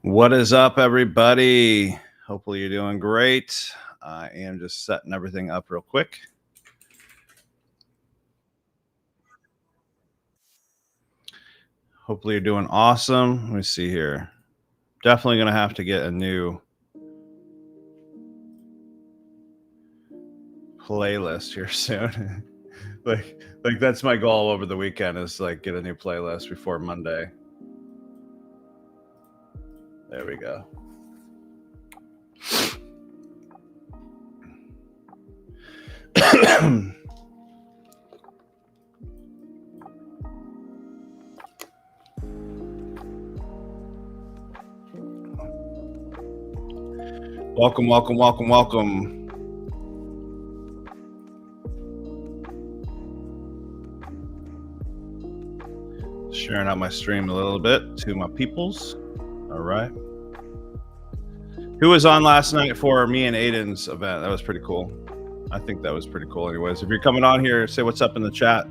What is up, everybody? Hopefully, you're doing great. I am just setting everything up real quick. Hopefully, you're doing awesome. Let me see here. Definitely going to have to get a new playlist here soon. like that's my goal over the weekend is like get a new playlist before Monday. There we go. Welcome. Sharing out my stream a little bit to my peoples. All right. Who was on last night for me and Aiden's event? That was pretty cool. I think that was pretty cool. Anyways, if you're coming on here, say what's up in the chat.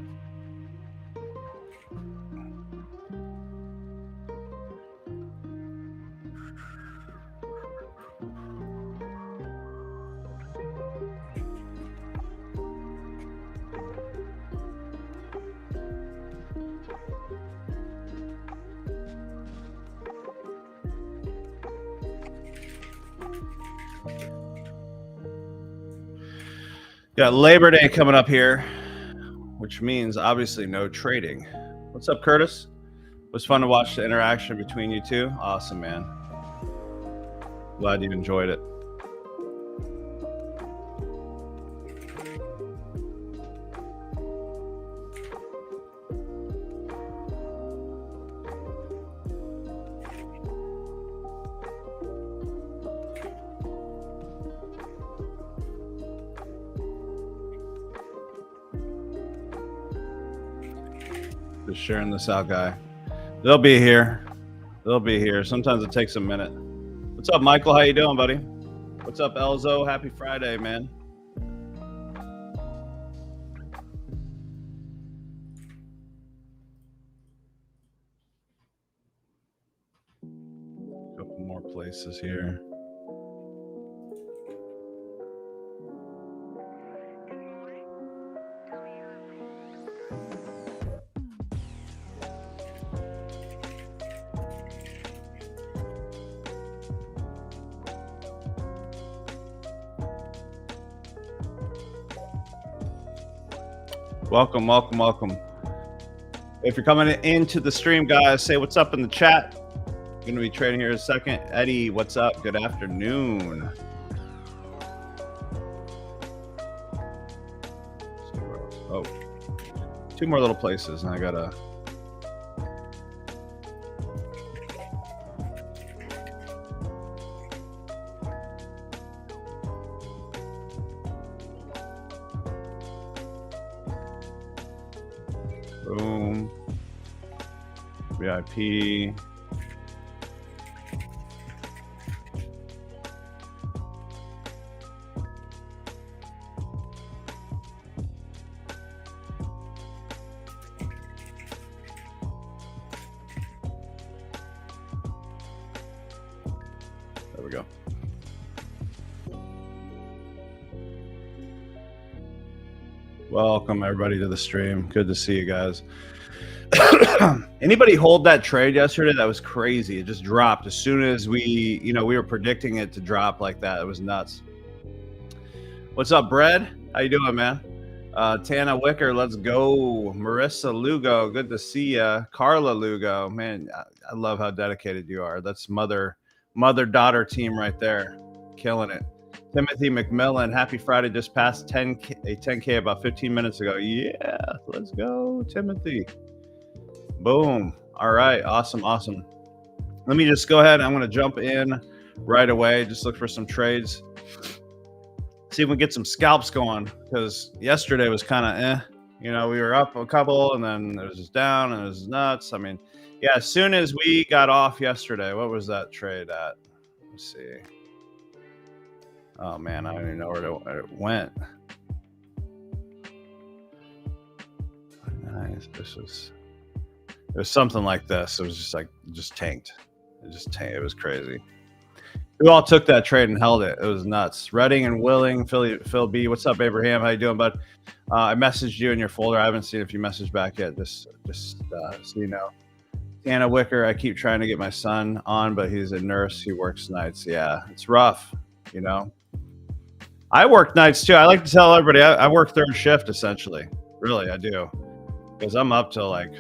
Got Labor Day coming up here, which means obviously no trading. What's up, Curtis? It was fun to watch the interaction between you two. Awesome, man. Glad you enjoyed it. Just sharing this out, guy. They'll be here. Sometimes it takes a minute. What's up, Michael? How you doing, buddy? What's up, Elzo? Happy Friday, man. A couple more places here. Welcome. If you're coming into the stream, guys, say what's up in the chat. Going to be trading here in a second. Eddie, what's up? Good afternoon. Oh, two more little places, and I gotta. Boom. VIP. There we go. Welcome everybody to the stream. Good to see you guys. Anybody hold that trade yesterday? That was crazy. It just dropped as soon as we were predicting it to drop like that. It was nuts. What's up, Brad? How you doing, man? Tana Wicker, let's go. Marissa Lugo, good to see ya. Carla Lugo, man, I love how dedicated you are. That's mother-daughter team right there, killing it. Timothy McMillan, happy Friday, just passed 10K about 15 minutes ago. Yeah, let's go, Timothy. Boom. All right, awesome. Let me just go ahead. I'm going to jump in right away. Just look for some trades. See if we get some scalps going, because yesterday was kind of we were up a couple and then it was just down and it was nuts. I mean, yeah, as soon as we got off yesterday, what was that trade at? Let's see. Oh man, I don't even know where it went. Nice. It was something like this. It was just tanked. It was crazy. We all took that trade and held it. It was nuts. Redding and Willing, Phil B. What's up, Abraham? How you doing, bud? I messaged you in your folder. I haven't seen if you messaged back yet. Just so you know. Anna Wicker, I keep trying to get my son on, but he's a nurse. He works nights. Yeah, it's rough, you know. I work nights too. I like to tell everybody I work third shift essentially. Really, I do. Because I'm up till like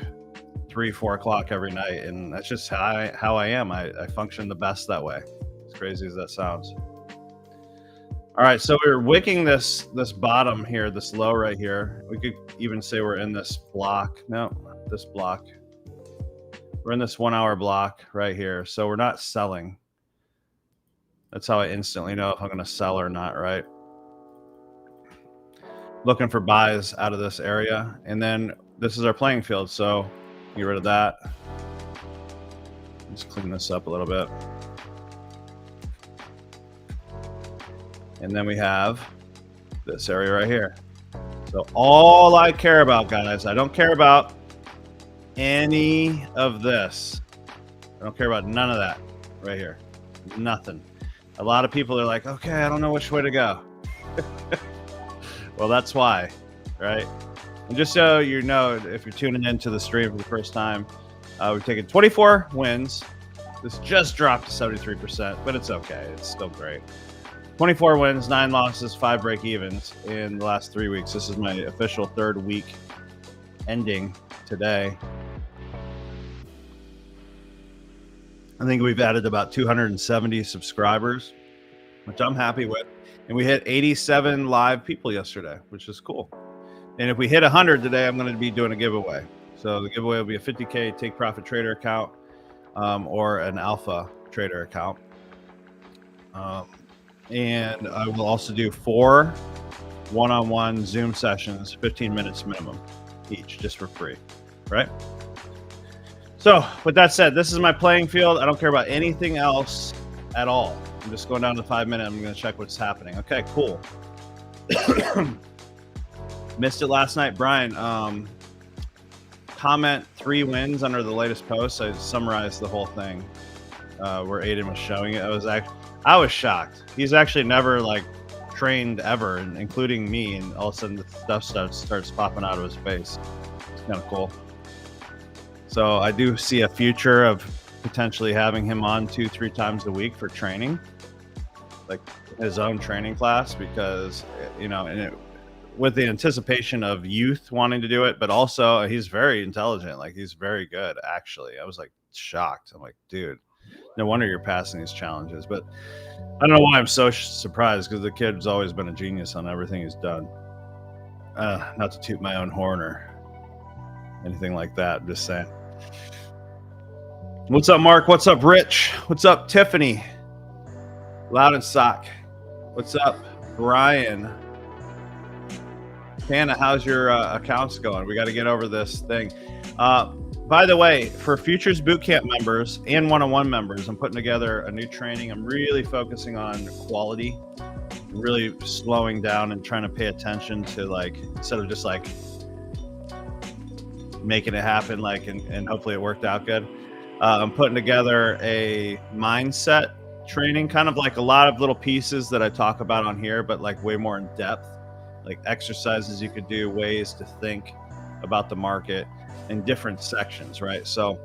3, 4 o'clock every night. And that's just how I am. I function the best that way. As crazy as that sounds. All right, so we're wicking this bottom here, this low right here. We could even say we're in this block. No, this block. We're in this 1 hour block right here. So we're not selling. That's how I instantly know if I'm going to sell or not, right? Looking for buys out of this area. And then this is our playing field. So get rid of that. Let's clean this up a little bit. And then we have this area right here. So all I care about, guys, I don't care about any of this. I don't care about none of that right here. Nothing. A lot of people are like, okay, I don't know which way to go. Well, that's why, right? And just so you know, if you're tuning into the stream for the first time, we've taken 24 wins. This just dropped to 73%, but it's okay. It's still great. 24 wins, 9 losses, 5 break-evens in the last 3 weeks. This is my official 3rd week ending today. I think we've added about 270 subscribers, which I'm happy with. And we hit 87 live people yesterday, which is cool. And if we hit 100 today, I'm going to be doing a giveaway. So the giveaway will be a 50K Take Profit Trader account or an Alpha Trader account. And I will also do 4 one-on-one Zoom sessions, 15 minutes minimum each, just for free, right? So with that said, this is my playing field. I don't care about anything else at all. I'm just going down to 5 minutes. I'm going to check what's happening. Okay, cool. Missed it last night. Brian, comment 3 wins under the latest post. I summarized the whole thing where Aiden was showing it. I was shocked. He's actually never like trained ever, including me, and all of a sudden the stuff starts popping out of his face. It's kind of cool. So I do see a future of potentially having him on 2-3 times a week for training, like his own training class, because, you know, and with the anticipation of youth wanting to do it, but also he's very intelligent. Like he's very good, actually. I was like shocked. I'm like, dude, no wonder you're passing these challenges. But I don't know why I'm so surprised, because the kid's always been a genius on everything he's done. Not to toot my own horn or anything like that. I'm just saying. What's up, Mark? What's up, Rich? What's up, Tiffany? Loud and Sock. What's up, Brian? Hannah, how's your accounts going? We got to get over this thing. By the way, for Futures Bootcamp members and one-on-one members, I'm putting together a new training. I'm really focusing on quality, really slowing down and trying to pay attention to, like, instead of just like making it happen, like, and hopefully it worked out good. I'm putting together a mindset training, kind of like a lot of little pieces that I talk about on here, but like way more in depth, like exercises you could do, ways to think about the market in different sections, right? So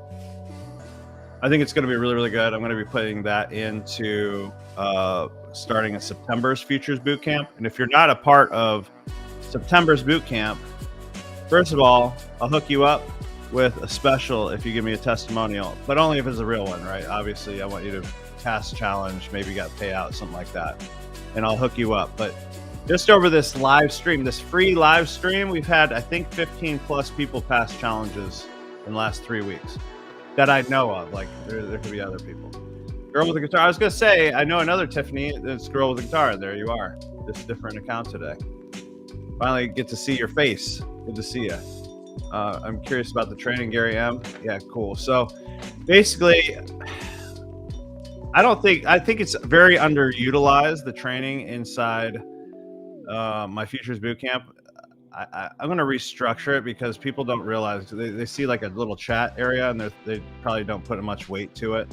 I think it's going to be really, really good. I'm going to be putting that into starting in September's Futures Bootcamp. And if you're not a part of September's Bootcamp, first of all, I'll hook you up with a special if you give me a testimonial, but only if it's a real one, right? Obviously, I want you to pass challenge, maybe you got payout, something like that, and I'll hook you up. But just over this live stream, this free live stream, we've had, I think, 15 plus people pass challenges in the last 3 weeks that I know of. Like there could be other people. Girl with a guitar. I was gonna say, I know another Tiffany. It's girl with a guitar. There you are. Just a different account today. Finally get to see your face. Good to see you. I'm curious about the training, Gary M. Yeah, cool. So basically, I think it's very underutilized, the training inside my Futures Bootcamp. I'm going to restructure it because people don't realize, they see like a little chat area and they probably don't put much weight to it.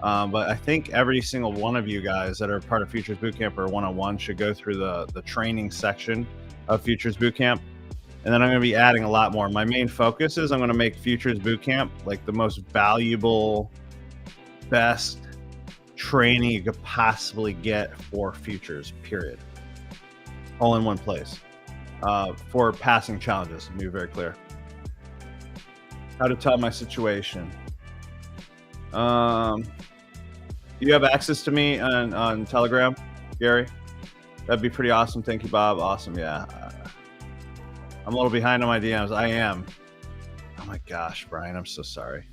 But I think every single one of you guys that are part of Futures Bootcamp or one-on-one should go through the training section of Futures Bootcamp. And then I'm going to be adding a lot more. My main focus is I'm going to make Futures Bootcamp like the most valuable, best training you could possibly get for futures, period. All in one place for passing challenges, to be very clear. How to tell my situation. Do you have access to me on Telegram, Gary? That'd be pretty awesome. Thank you, Bob. Awesome. Yeah. I'm a little behind on my DMs. I am. Oh my gosh, Brian, I'm so sorry.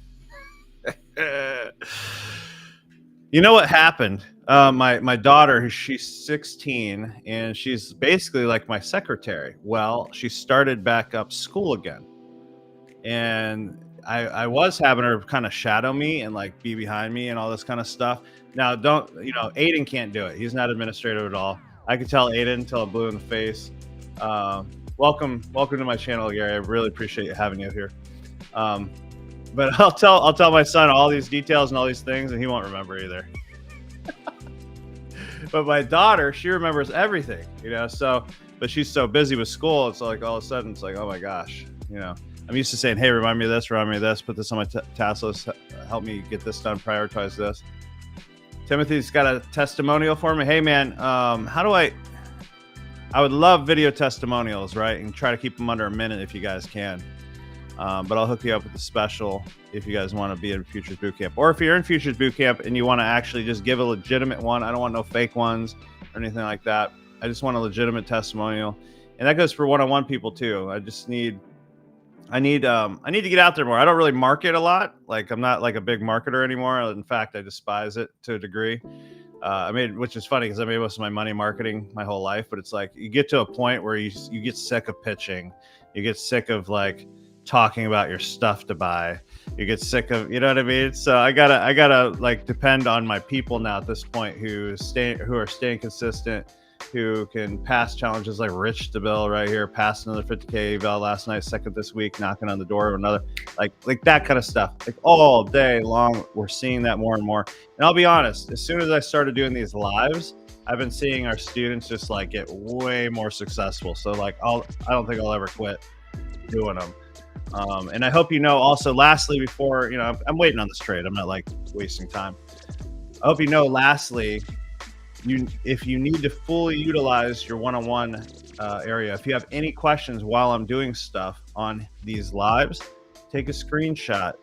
You know what happened? My daughter, she's 16, and she's basically like my secretary. Well, she started back up school again. And I was having her kind of shadow me and like be behind me and all this kind of stuff. Now, Aiden can't do it. He's not administrative at all. I could tell Aiden until I'm blue in the face. Welcome to my channel, Gary. I really appreciate having you here. But I'll tell my son all these details and all these things, and he won't remember either. But my daughter, she remembers everything, So, but she's so busy with school, it's like all of a sudden it's like, oh my gosh, I'm used to saying, hey, remind me of this, put this on my task list, help me get this done, prioritize this. Timothy's got a testimonial for me. Hey man, how do I would love video testimonials, right? And try to keep them under a minute if you guys can. But I'll hook you up with a special if you guys want to be in Futures Bootcamp. Or if you're in Futures Bootcamp and you want to actually just give a legitimate one, I don't want no fake ones or anything like that. I just want a legitimate testimonial. And that goes for one-on-one people too. I need to get out there more. I don't really market a lot. Like I'm not like a big marketer anymore. In fact, I despise it to a degree. Which is funny because I made most of my money marketing my whole life, but it's like you get to a point where you get sick of pitching. You get sick of like talking about your stuff to buy. You get sick of, you know what I mean? So I gotta like depend on my people now at this point who are staying consistent, who can pass challenges like Rich DeBill right here, passed another 50K eval last night, second this week, knocking on the door of another, like that kind of stuff. Like all day long, we're seeing that more and more. And I'll be honest, as soon as I started doing these lives, I've been seeing our students just like get way more successful. So like I don't think I'll ever quit doing them. And I hope also, lastly, before, I'm waiting on this trade. I'm not like wasting time. I hope lastly, if you need to fully utilize your one-on-one area, if you have any questions while I'm doing stuff on these lives, take a screenshot,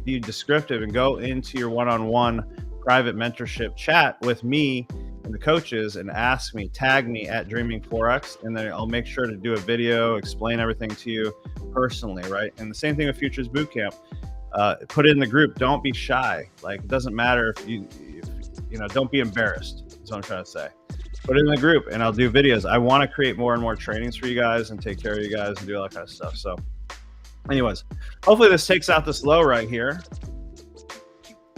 be descriptive, and go into your one-on-one private mentorship chat with me and the coaches and ask me, tag me at Dreaming Forex, and then I'll make sure to do a video, explain everything to you personally, right? And the same thing with Futures Bootcamp. Put it in the group. Don't be shy. Like, it doesn't matter if you don't be embarrassed. That's what I'm trying to say. Put it in the group and I'll do videos. I want to create more and more trainings for you guys and take care of you guys and do all that kind of stuff. So anyways, hopefully this takes out this low right here.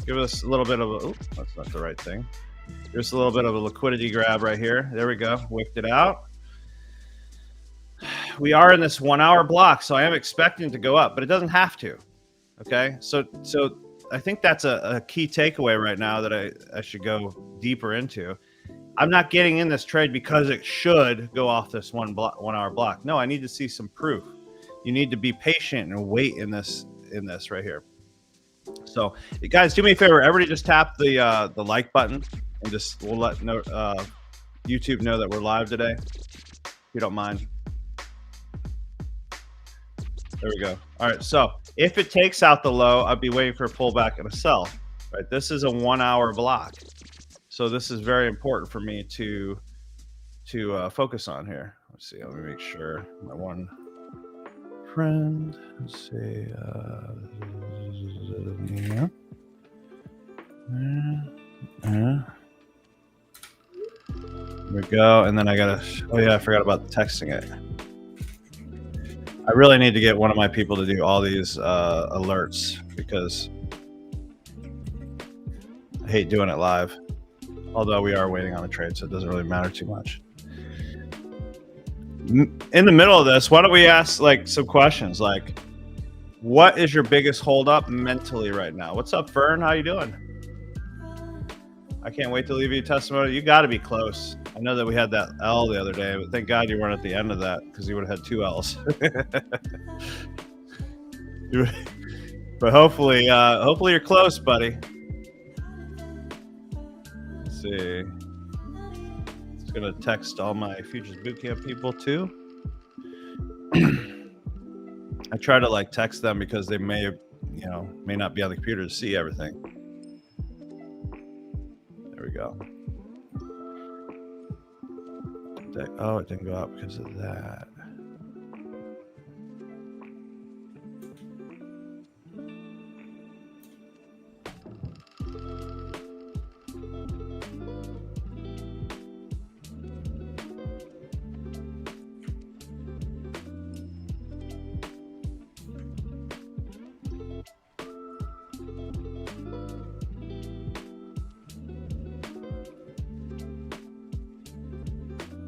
Give us a little bit of that's not the right thing. Just a little bit of a liquidity grab right here. There we go. Wicked it out. We are in this 1 hour block, so I am expecting to go up, but it doesn't have to. Okay. So I think that's a key takeaway right now that I should go deeper into. I'm not getting in this trade because it should go off this 1 hour block. No, I need to see some proof. You need to be patient and wait in this right here. So guys, do me a favor. Everybody just tap the like button and we'll let YouTube know that we're live today, if you don't mind. There we go. All right. So if it takes out the low, I'd be waiting for a pullback and a sell. Right. This is a 1 hour block. So this is very important for me to focus on here. Let's see. Let me make sure my one friend. Let's see. Yeah. There we go. And then I gotta. Oh yeah, I forgot about texting it. I really need to get one of my people to do all these alerts because I hate doing it live. Although we are waiting on a trade, so it doesn't really matter too much. In the middle of this, why don't we ask like some questions like, what is your biggest holdup mentally right now? What's up, Fern? How you doing? I can't wait to leave you testimony. You got to be close. I know that we had that L the other day, but thank God you weren't at the end of that because you would have had 2 L's. But hopefully you're close, buddy. Let's see. Just gonna text all my Futures Bootcamp people too. I try to like text them because they may not be on the computer to see everything. There we go. Oh, it didn't go up because of that.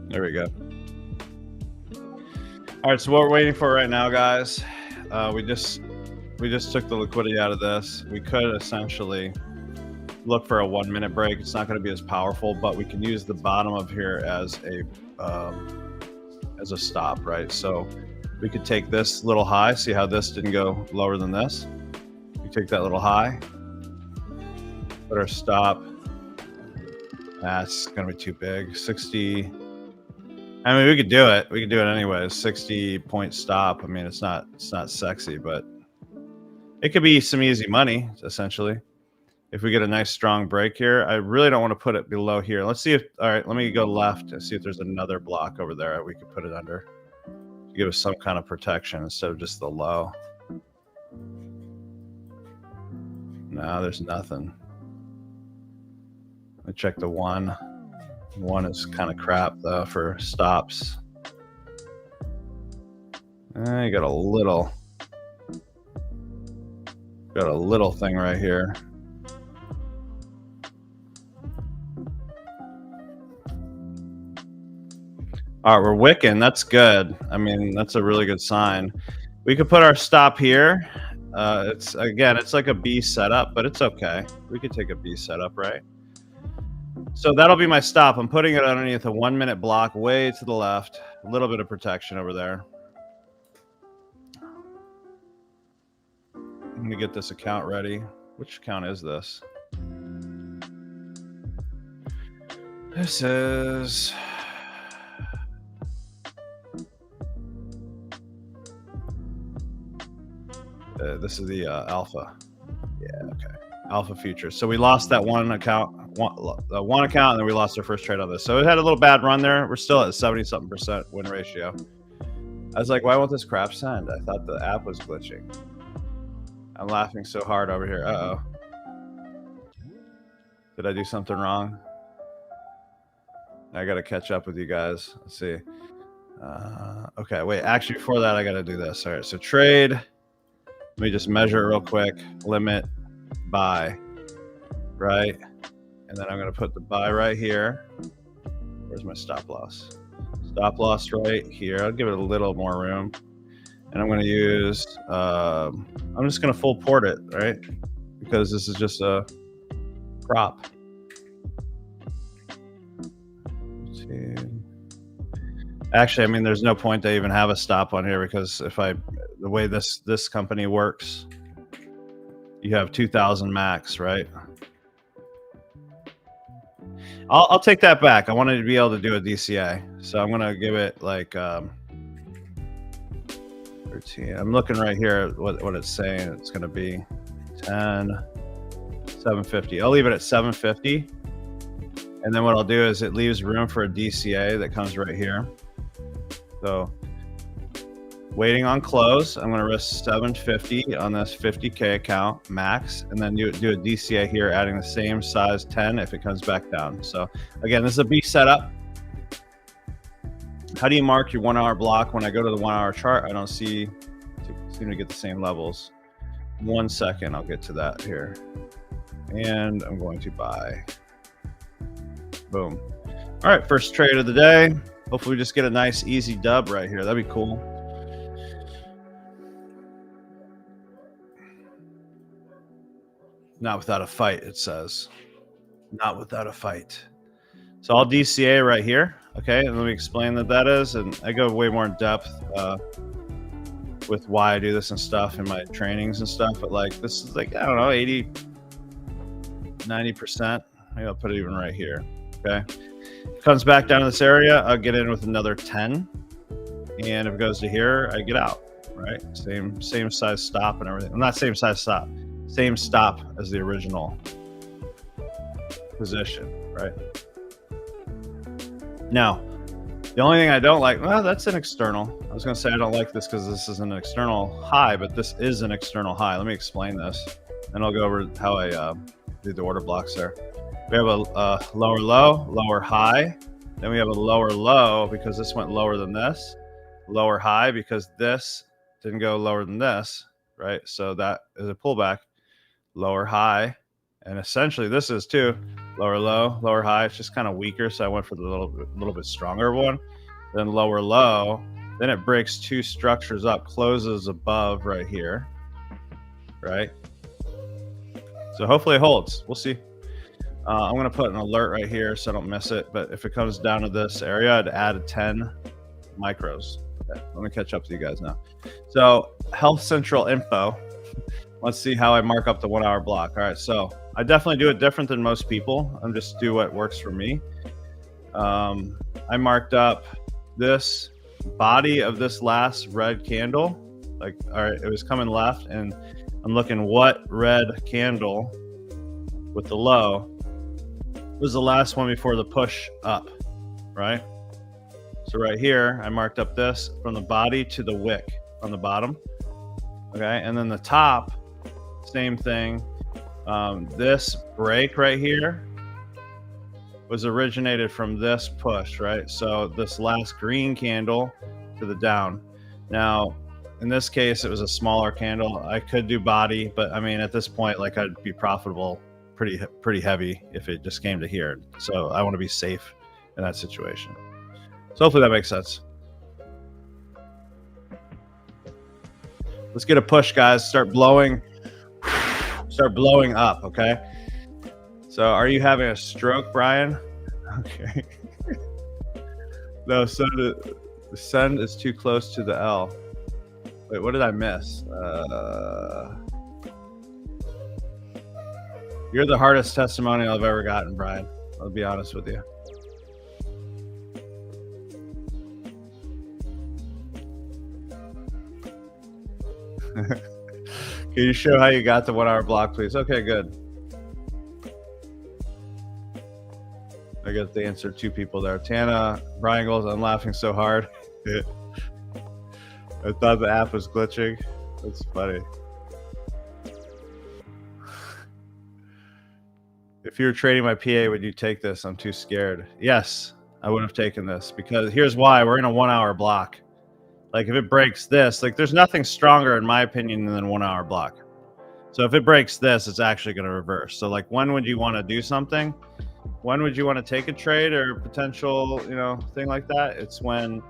There we go. All right, so what we're waiting for right now, guys, we just took the liquidity out of this. We could essentially look for a 1 minute break. It's not going to be as powerful, but we can use the bottom of here as a stop, right? So we could take this little high, see how this didn't go lower than this. We take that little high, put our stop. That's going to be too big. 60. I mean, we could do it. We could do it anyways. 60-point stop. I mean, it's not sexy, but it could be some easy money, essentially. If we get a nice strong break here, I really don't want to put it below here. Let's see if, all right, let me go left and see if there's another block over there we could put it under to give us some kind of protection instead of just the low. No, there's nothing. Let me check the 1. 1 is kind of crap though for stops. You got a little thing right here. All right, we're wicking. That's good. I mean, that's a really good sign. We could put our stop here. It's like a B setup, but it's okay. We could take a B setup, right? So that'll be my stop. I'm putting it underneath a 1 minute block way to the left. A little bit of protection over there. I'm going to get this account ready. Which account is this? This is... this is the Alpha. Yeah, okay. Alpha Futures. So we lost that one account, and then we lost our first trade on this. So it had a little bad run there. We're still at 70-something% win ratio. I was like, why won't this crap send? I thought the app was glitching. I'm laughing so hard over here. Uh-oh. Did I do something wrong? I got to catch up with you guys. Let's see. Okay, wait. Actually, before that, I got to do this. All right, so trade. Let me just measure it real quick. Limit, buy, right? And then I'm going to put the buy right here. Where's my stop loss? Stop loss right here. I'll give it a little more room. And I'm going to use, I'm just going to full port it, right? Because this is just a prop. Actually, I mean, there's no point to even have a stop on here because the way this company works, you have 2,000 max, right? I'll take that back. I wanted to be able to do a DCA, so I'm going to give it like 13. I'm looking right here at what it's saying. It's going to be 10, 750. I'll leave it at 750. And then what I'll do is it leaves room for a DCA that comes right here. So waiting on close, I'm going to risk 750 on this 50K account max, and then do a DCA here, adding the same size 10 if it comes back down. So again, this is a B setup. How do you mark your 1 hour block? When I go to the 1 hour chart, I don't seem to get the same levels. 1 second, I'll get to that here. And I'm going to buy. Boom. All right, first trade of the day. Hopefully we just get a nice easy dub right here. That'd be cool. Not without a fight, it says. Not without a fight. So I'll DCA right here. Okay, and let me explain that that is, and I go way more in depth with why I do this and stuff in my trainings and stuff. But like, this is like, I don't know, 80, 90%. Maybe I'll put it even right here. Okay, it comes back down to this area, I'll get in with another 10, and if it goes to here, I get out. Right, same size stop and everything. Well, not same size stop, same stop as the original position. Right. Now, the only thing I don't like, well, that's an external. I was going to say I don't like this because this is an external high, but this is an external high. Let me explain this, and I'll go over how I do the order blocks there. We have a lower low, lower high. Then we have a lower low because this went lower than this. Lower high because this didn't go lower than this, right? So that is a pullback. Lower high, and essentially this is too. Lower low, lower high. It's just kind of weaker, so I went for the little bit stronger one. Then lower low. Then it breaks two structures up, closes above right here, right? So hopefully it holds. We'll see. I'm going to put an alert right here so I don't miss it. But if it comes down to this area, I'd add 10 micros. Okay, let me catch up to you guys now. So Health Central info. Let's see how I mark up the 1 hour block. All right, so I definitely do it different than most people. I'm just do what works for me. I marked up this body of this last red candle. Like, all right, it was coming left, and I'm looking what red candle with the low was the last one before the push up, right? So right here, I marked up this from the body to the wick on the bottom. Okay, and then the top, same thing. This break right here was originated from this push, right? So this last green candle to the down. Now, in this case, it was a smaller candle. I could do body, but I mean, at this point, like, I'd be profitable pretty heavy if it just came to here. So I want to be safe in that situation. So hopefully that makes sense. Let's get a push, guys. Start blowing up, okay? So are you having a stroke, Brian? Okay. No, so the send is too close to the L. Wait, what did I miss? You're the hardest testimonial I've ever gotten, Brian. I'll be honest with you. Can you show how you got the 1 hour block, please? Okay, good. I got the answer. Two people there. Tana, Brian goes, I'm laughing so hard. I thought the app was glitching. That's funny. If you were trading my PA, would you take this? I'm too scared. Yes, I would have taken this, because here's why. We're in a 1 hour block. Like, if it breaks this, like, there's nothing stronger, in my opinion, than 1 hour block. So if it breaks this, it's actually going to reverse. So, like, when would you want to do something? When would you want to take a trade or potential, thing like that? It's when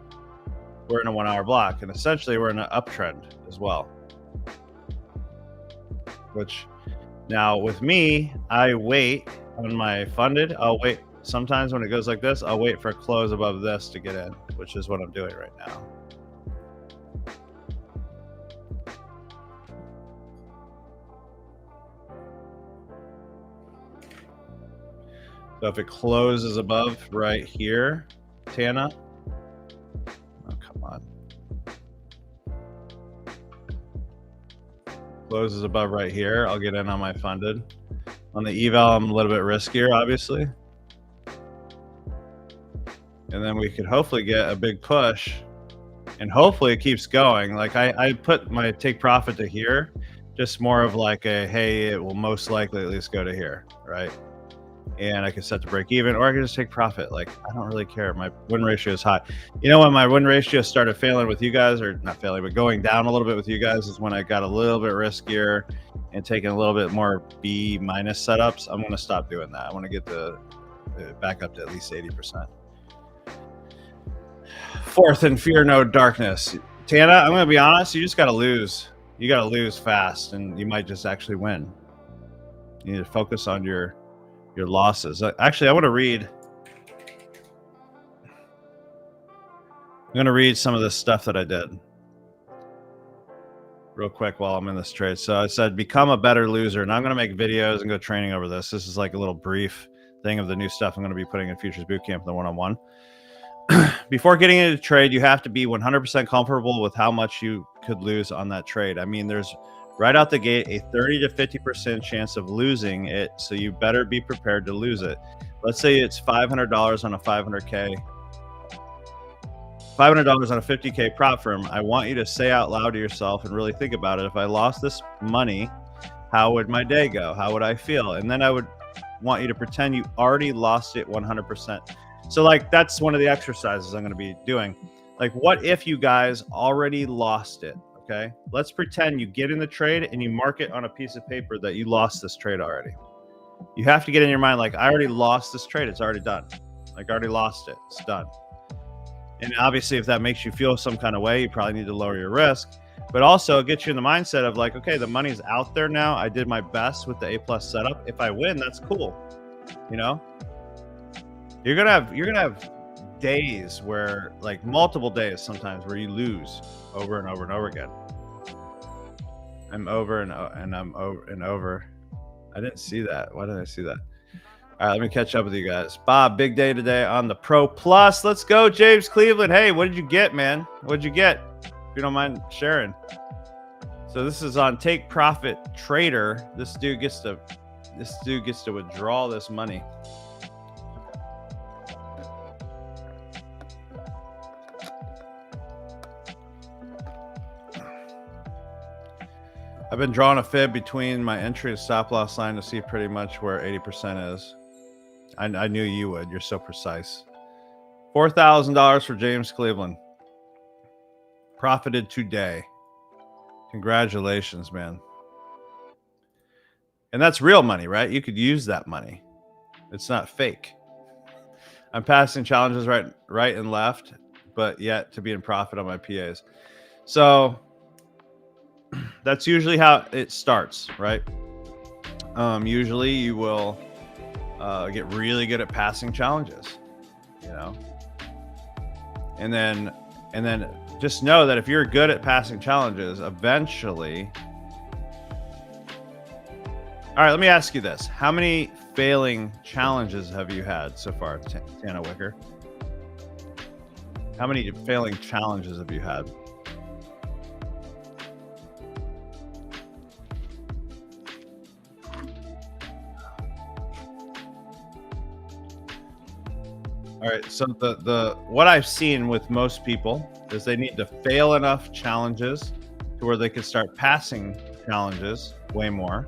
we're in a 1 hour block, and essentially we're in an uptrend as well. Which, now with me, I wait on my funded. I'll wait. Sometimes when it goes like this, I'll wait for a close above this to get in, which is what I'm doing right now. So if it closes above right here, Tana. Oh, come on. Closes above right here, I'll get in on my funded. On the eval, I'm a little bit riskier, obviously. And then we could hopefully get a big push, and hopefully it keeps going. Like, I put my take profit to here, just more of like a, hey, it will most likely at least go to here, right? And I can set to break even, or I can just take profit. Like, I don't really care. My win ratio is high. You know, when my win ratio started failing with you guys, or not failing, but going down a little bit with you guys, is when I got a little bit riskier and taking a little bit more B minus setups. I'm going to stop doing that. I want to get the back up to at least 80%. Fourth, and fear no darkness. Tana, I'm going to be honest. You just got to lose. You got to lose fast, and you might just actually win. You need to focus on your your losses. Actually, I want to read. I'm going to read some of this stuff that I did real quick while I'm in this trade. So I said, become a better loser. And I'm going to make videos and go training over this. This is like a little brief thing of the new stuff I'm going to be putting in Futures Bootcamp, the one-on-one. Before getting into a trade, you have to be 100% comfortable with how much you could lose on that trade. I mean, there's right out the gate a 30 to 50% chance of losing it. So you better be prepared to lose it. Let's say it's $500 on a 500K. $500 on a 50K prop firm. I want you to say out loud to yourself and really think about it. If I lost this money, how would my day go? How would I feel? And then I would want you to pretend you already lost it 100%. So like, that's one of the exercises I'm going to be doing. Like, what if you guys already lost it? Okay. Let's pretend you get in the trade and you mark it on a piece of paper that you lost this trade already. You have to get in your mind, like, I already lost this trade. It's already done. Like, I already lost it. It's done. And obviously, if that makes you feel some kind of way, you probably need to lower your risk. But also, it gets you in the mindset of like, okay, the money's out there now. I did my best with the A+ setup. If I win, that's cool. You know, you're gonna have days where, like, multiple days sometimes, where you lose over and over and over again. I'm over and I'm over and over. I didn't see that. Why did I see that? All right, let me catch up with you guys. Bob, big day today on the Pro Plus. Let's go, James Cleveland. Hey, what did you get, man? What did you get? If you don't mind sharing. So this is on Take Profit Trader. This dude gets to withdraw this money. I've been drawing a fib between my entry and stop loss line to see pretty much where 80% is. I knew you would. You're so precise. $4,000 for James Cleveland. Profited today. Congratulations, man. And that's real money, right? You could use that money. It's not fake. I'm passing challenges right and left, but yet to be in profit on my PAs. So that's usually how it starts, right? Usually you will get really good at passing challenges, you know, and then just know that if you're good at passing challenges, eventually. All right, let me ask you this: how many failing challenges have you had so far, Tana Wicker? How many failing challenges have you had? All right, so the what I've seen with most people is they need to fail enough challenges to where they can start passing challenges way more.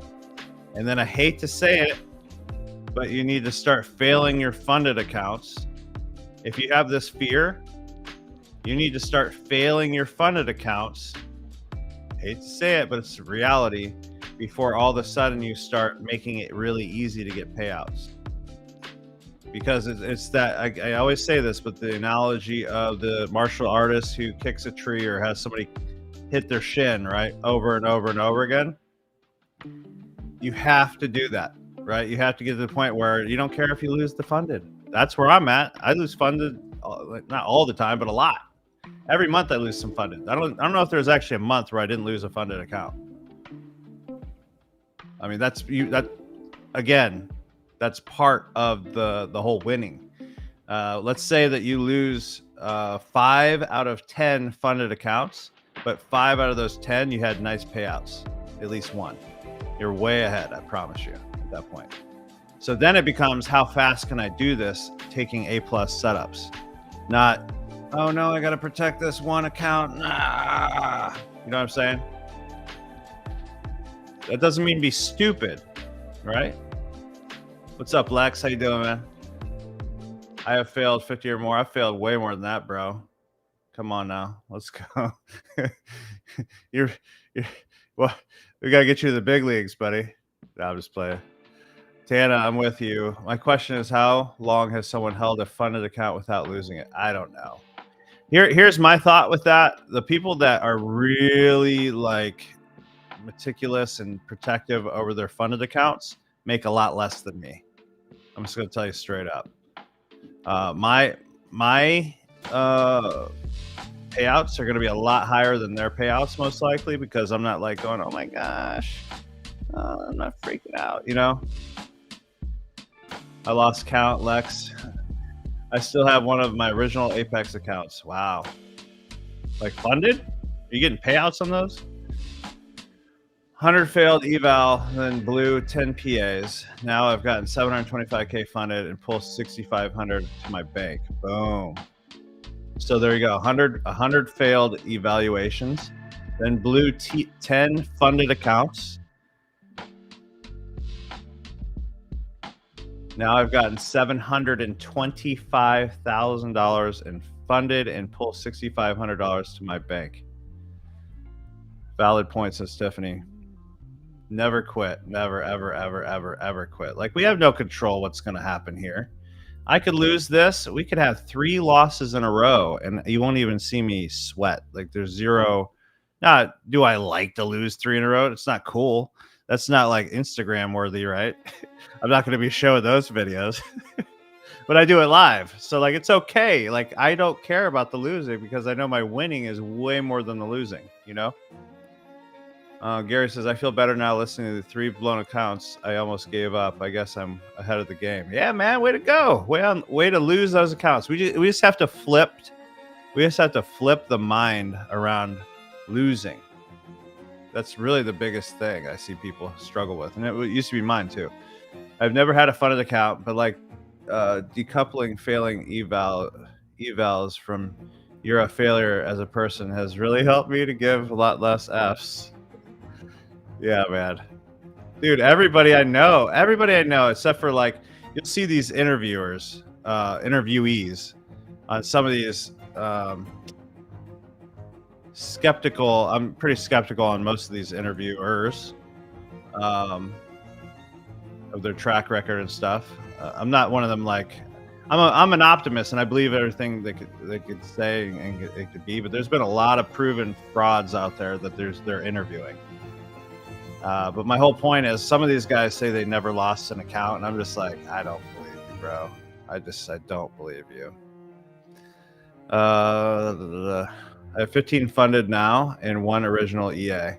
And then I hate to say it, but you need to start failing your funded accounts. If you have this fear, you need to start failing your funded accounts. I hate to say it, but it's a reality, before all of a sudden you start making it really easy to get payouts. Because it's that, I always say this, but the analogy of the martial artist who kicks a tree or has somebody hit their shin, right, over and over and over again. You have to do that, right? You have to get to the point where you don't care if you lose the funded. That's where I'm at. I lose funded, not all the time, but a lot. Every month I lose some funded. I don't know if there's actually a month where I didn't lose a funded account. I mean, again, that's part of the whole winning. Let's say that you lose 5 out of 10 funded accounts, but 5 out of those 10 you had nice payouts, at least one. You're way ahead, I promise you, at that point. So then it becomes, how fast can I do this, taking A+ setups? Not, oh no, I got to protect this one account. Nah. You know what I'm saying? That doesn't mean be stupid, right? What's up, Lex? How you doing, man? I have failed 50 or more. I've failed way more than that, bro. Come on now. Let's go. Well, we got to get you to the big leagues, buddy. No, I'm just playing. Tana, I'm with you. My question is, how long has someone held a funded account without losing it? I don't know. Here's my thought with that. The people that are really like meticulous and protective over their funded accounts make a lot less than me. I'm just gonna tell you straight up. My payouts are gonna be a lot higher than their payouts, most likely, because I'm not like going, oh my gosh, I'm not freaking out, you know. I lost count, Lex. I still have one of my original Apex accounts. Wow. Like funded? Are you getting payouts on those? 100 failed eval, then blew 10 PAs. Now I've gotten 725K funded and pulled 6,500 to my bank. Boom. So there you go. 100 failed evaluations, then blew 10 funded accounts. Now I've gotten $725,000 in funded and pulled $6,500 to my bank. Valid point, says Tiffany. Never quit. Never, ever, ever, ever, ever quit. Like, we have no control what's going to happen here. I could lose this. We could have 3 losses in a row, and you won't even see me sweat. Like, there's zero. Not, do I like to lose 3 in a row? It's not cool. That's not like Instagram worthy, right? I'm not going to be showing those videos, but I do it live. So like, it's okay. Like, I don't care about the losing because I know my winning is way more than the losing, you know? Gary says, I feel better now listening to the 3 blown accounts. I almost gave up. I guess I'm ahead of the game. Yeah, man, way to go. Way to lose those accounts. We just have to flip the mind around losing. That's really the biggest thing I see people struggle with. And it used to be mine too. I've never had a funded account, but like decoupling failing evals from you're a failure as a person has really helped me to give a lot less Fs. Yeah, man. Dude, everybody I know, except for like, you'll see these interviewees on some of these skeptical. I'm pretty skeptical on most of these interviewers of their track record and stuff. I'm not one of them. Like, I'm an optimist and I believe everything they could say and it could be. But there's been a lot of proven frauds out there that they're interviewing. But my whole point is, some of these guys say they never lost an account, and I'm just like, I don't believe you, bro. I don't believe you. I have 15 funded now and 1 original EA.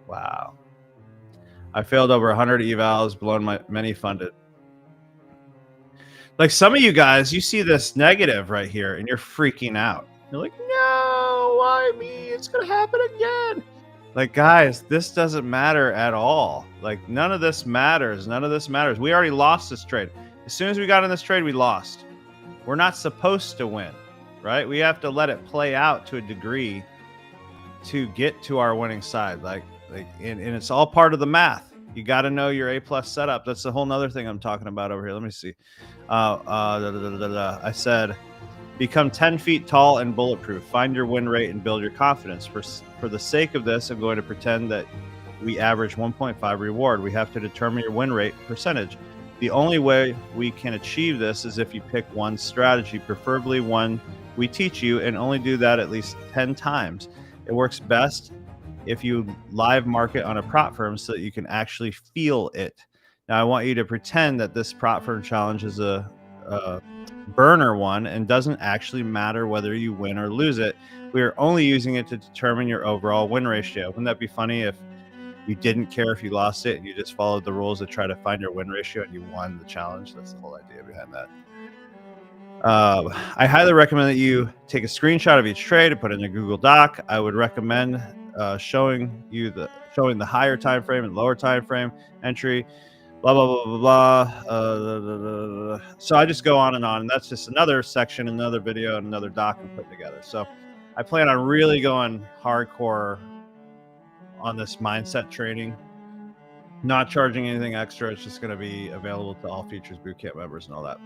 Wow. I failed over 100 evals, blown many funded. Like, some of you guys, you see this negative right here and you're freaking out. You're like, no, why me? It's going to happen again. Like, guys, this doesn't matter at all. Like, none of this matters. None of this matters. We already lost this trade. As soon as we got in this trade, we lost. We're not supposed to win, right? We have to let it play out to a degree to get to our winning side. And it's all part of the math. You got to know your A+ setup. That's a whole nother thing I'm talking about over here. Let me see. I said, become 10 feet tall and bulletproof. Find your win rate and build your confidence. For the sake of this, I'm going to pretend that we average 1.5 reward. We have to determine your win rate percentage. The only way we can achieve this is if you pick one strategy, preferably one we teach you, and only do that at least 10 times. It works best if you live market on a prop firm so that you can actually feel it. Now, I want you to pretend that this prop firm challenge is a burner one and doesn't actually matter whether you win or lose it. We are only using it to determine your overall win ratio. Wouldn't that be funny if you didn't care if you lost it and you just followed the rules to try to find your win ratio and you won the challenge? That's the whole idea behind that. I highly recommend that you take a screenshot of each trade and put it in a Google Doc. I would recommend showing the higher time frame and lower time frame entry. Blah blah blah blah blah. So I just go on, and that's just another section, another video, and another doc I'm putting together. So I plan on really going hardcore on this mindset training, not charging anything extra. It's just going to be available to all Features Bootcamp members and all that.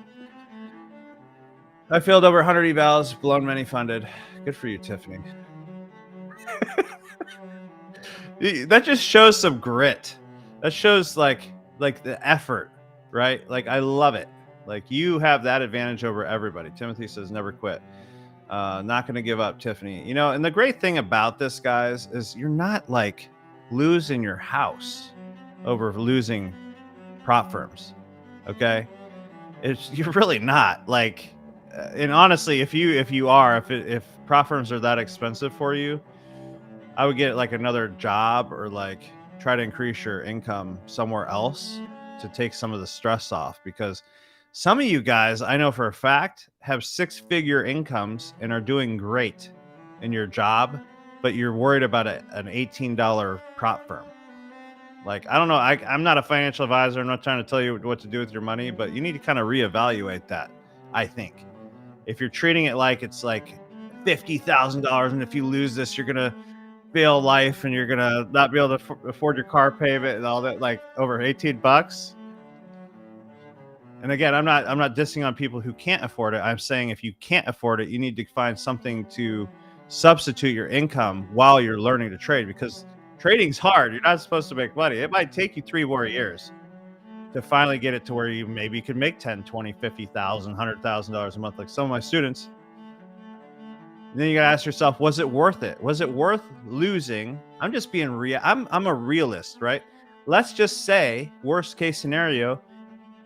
I failed over 100 evals, blown many funded. Good for you, Tiffany. That just shows some grit. That shows like the effort, right? Like, I love it. Like, you have that advantage over everybody. Timothy says, never quit. Not going to give up, Tiffany. You know, and the great thing about this, guys, is you're not like losing your house over losing prop firms. Okay. You're really not like, and honestly, if prop firms are that expensive for you, I would get like another job or like try to increase your income somewhere else to take some of the stress off, because some of you guys I know for a fact have six-figure incomes and are doing great in your job, but you're worried about an $18 prop firm. Like, I don't know. I'm not a financial advisor. I'm not trying to tell you what to do with your money, but you need to kind of reevaluate that. I think if you're treating it like it's like $50,000, and if you lose this, you're gonna fail life, and you're gonna not be able to afford your car payment and all that, like over $18. And again, I'm not dissing on people who can't afford it. I'm saying if you can't afford it, you need to find something to substitute your income while you're learning to trade, because trading's hard. You're not supposed to make money. It might take you 3 more years to finally get it to where you maybe could make 10, 20, 50,000, $100,000 a month, like some of my students. And then you gotta ask yourself, was it worth it? Was it worth losing? I'm just being real. I'm a realist, right? Let's just say, worst case scenario,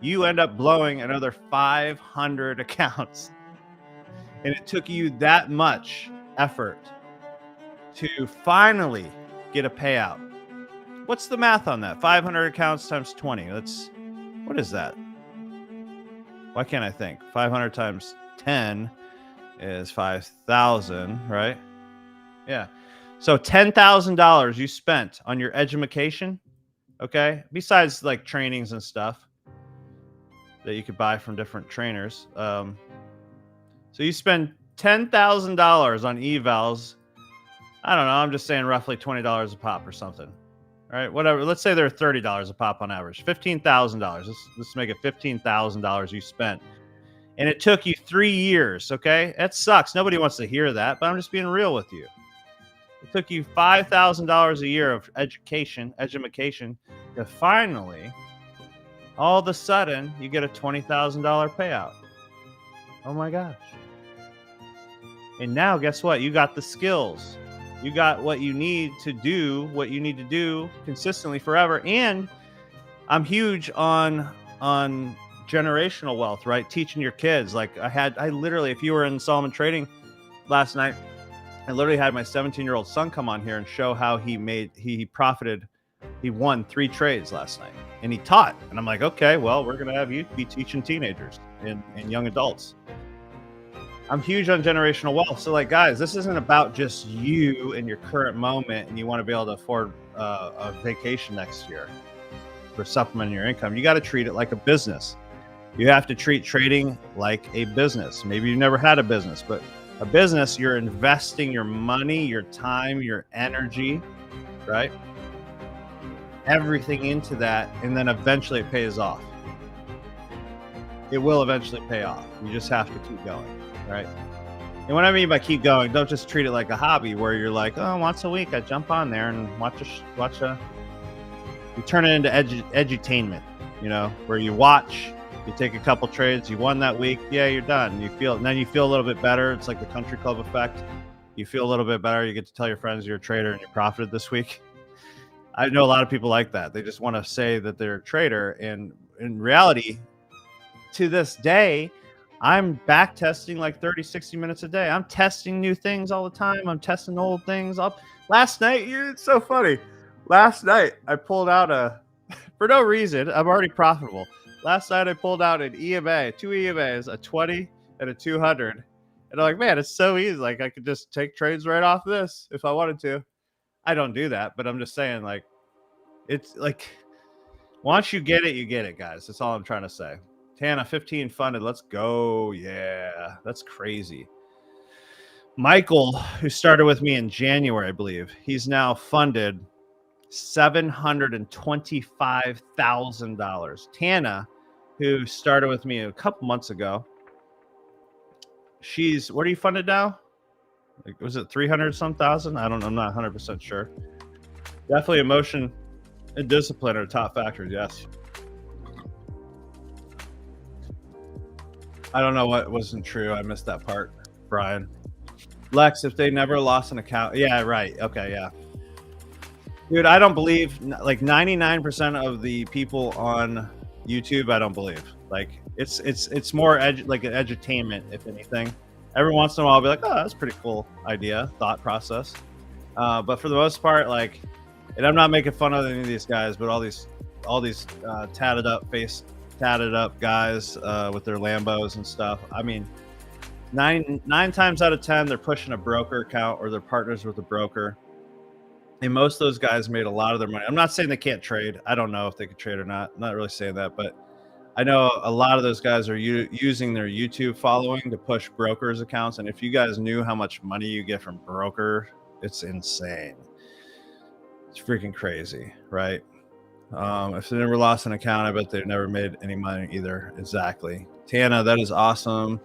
you end up blowing another 500 accounts, and it took you that much effort to finally get a payout. What's the math on that? 500 accounts times 20. What is that? Why can't I think? 500 times 10 is 5,000, right? Yeah. So $10,000 you spent on your education, okay? Besides like trainings and stuff that you could buy from different trainers. So you spend $10,000 on evals. I don't know. I'm just saying roughly $20 a pop or something. All right, whatever. Let's say they're $30 a pop on average. $15,000. Let's make it $15,000 you spent, and it took you 3 years. Okay, that sucks. Nobody wants to hear that, but I'm just being real with you. It took you $5,000 a year of education to finally, all of a sudden, you get a $20,000 payout. Oh my gosh! And now, guess what? You got the skills. You got what you need to do consistently forever. And I'm huge on generational wealth, right? Teaching your kids. Like I literally, if you were in Solomon Trading last night, I literally had my 17-year-old son come on here and show how he profited. He won 3 trades last night, and he taught. And I'm like, okay, well, we're going to have you be teaching teenagers and young adults. I'm huge on generational wealth. So like, guys, this isn't about just you in your current moment and you want to be able to afford a vacation next year for supplementing your income. You got to treat it like a business. You have to treat trading like a business. Maybe you never had a business, but a business, you're investing your money, your time, your energy, right? Everything into that, and then eventually it pays off. It will eventually pay off. You just have to keep going. Right. And what I mean by keep going, don't just treat it like a hobby where you're like, oh, once a week I jump on there and you turn it into edutainment, where you watch, you take a couple trades, you won that week. Yeah, you're done. Then you feel a little bit better. It's like the country club effect. You feel a little bit better. You get to tell your friends you're a trader and you profited this week. I know a lot of people like that. They just want to say that they're a trader. And in reality, to this day, I'm back testing like 30, 60 minutes a day. I'm testing new things all the time. I'm testing old things up. Last night, it's so funny. Last night, I pulled out for no reason, I'm already profitable. Last night, I pulled out an EMA, 2 EMAs, a 20 and a 200. And I'm like, man, it's so easy. Like, I could just take trades right off this if I wanted to. I don't do that, but I'm just saying, like, it's like, once you get it, guys. That's all I'm trying to say. Tana, 15 funded. Let's go. Yeah, that's crazy. Michael, who started with me in January, I believe, he's now funded $725,000. Tana, who started with me a couple months ago, what are you funded now? Like, was it 300 some thousand? I'm not 100% sure. Definitely emotion and discipline are top factors. Yes. I don't know what wasn't true. I missed that part, Brian. Lex, if they never lost an account. Yeah, right. Okay, yeah. Dude, I don't believe, like 99% of the people on YouTube, I don't believe. Like it's more like an edutainment, if anything. Every once in a while, I'll be like, oh, that's a pretty cool idea, thought process. But for the most part, like, and I'm not making fun of any of these guys, but all these tatted up guys with their Lambos and stuff. I mean, nine times out of 10, they're pushing a broker account or they're partners with a broker. And most of those guys made a lot of their money. I'm not saying they can't trade. I don't know if they could trade or not. I'm not really saying that, but I know a lot of those guys are using their YouTube following to push brokers accounts. And if you guys knew how much money you get from broker, it's insane. It's freaking crazy, right? If they never lost an account, I bet they've never made any money either. Exactly. Tana, that is awesome.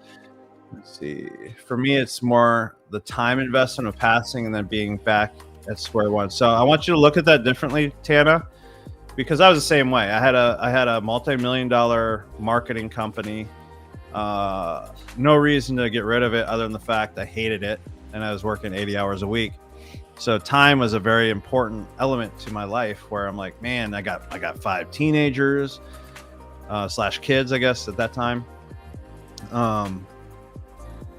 Let's see. For me, it's more the time investment of passing and then being back at square one. So I want you to look at that differently, Tana, because I was the same way. I had a multi-million-dollar marketing company. No reason to get rid of it other than the fact I hated it and I was working 80 hours a week. So time was a very important element to my life where I'm like, man, I got 5 teenagers / kids, I guess, at that time.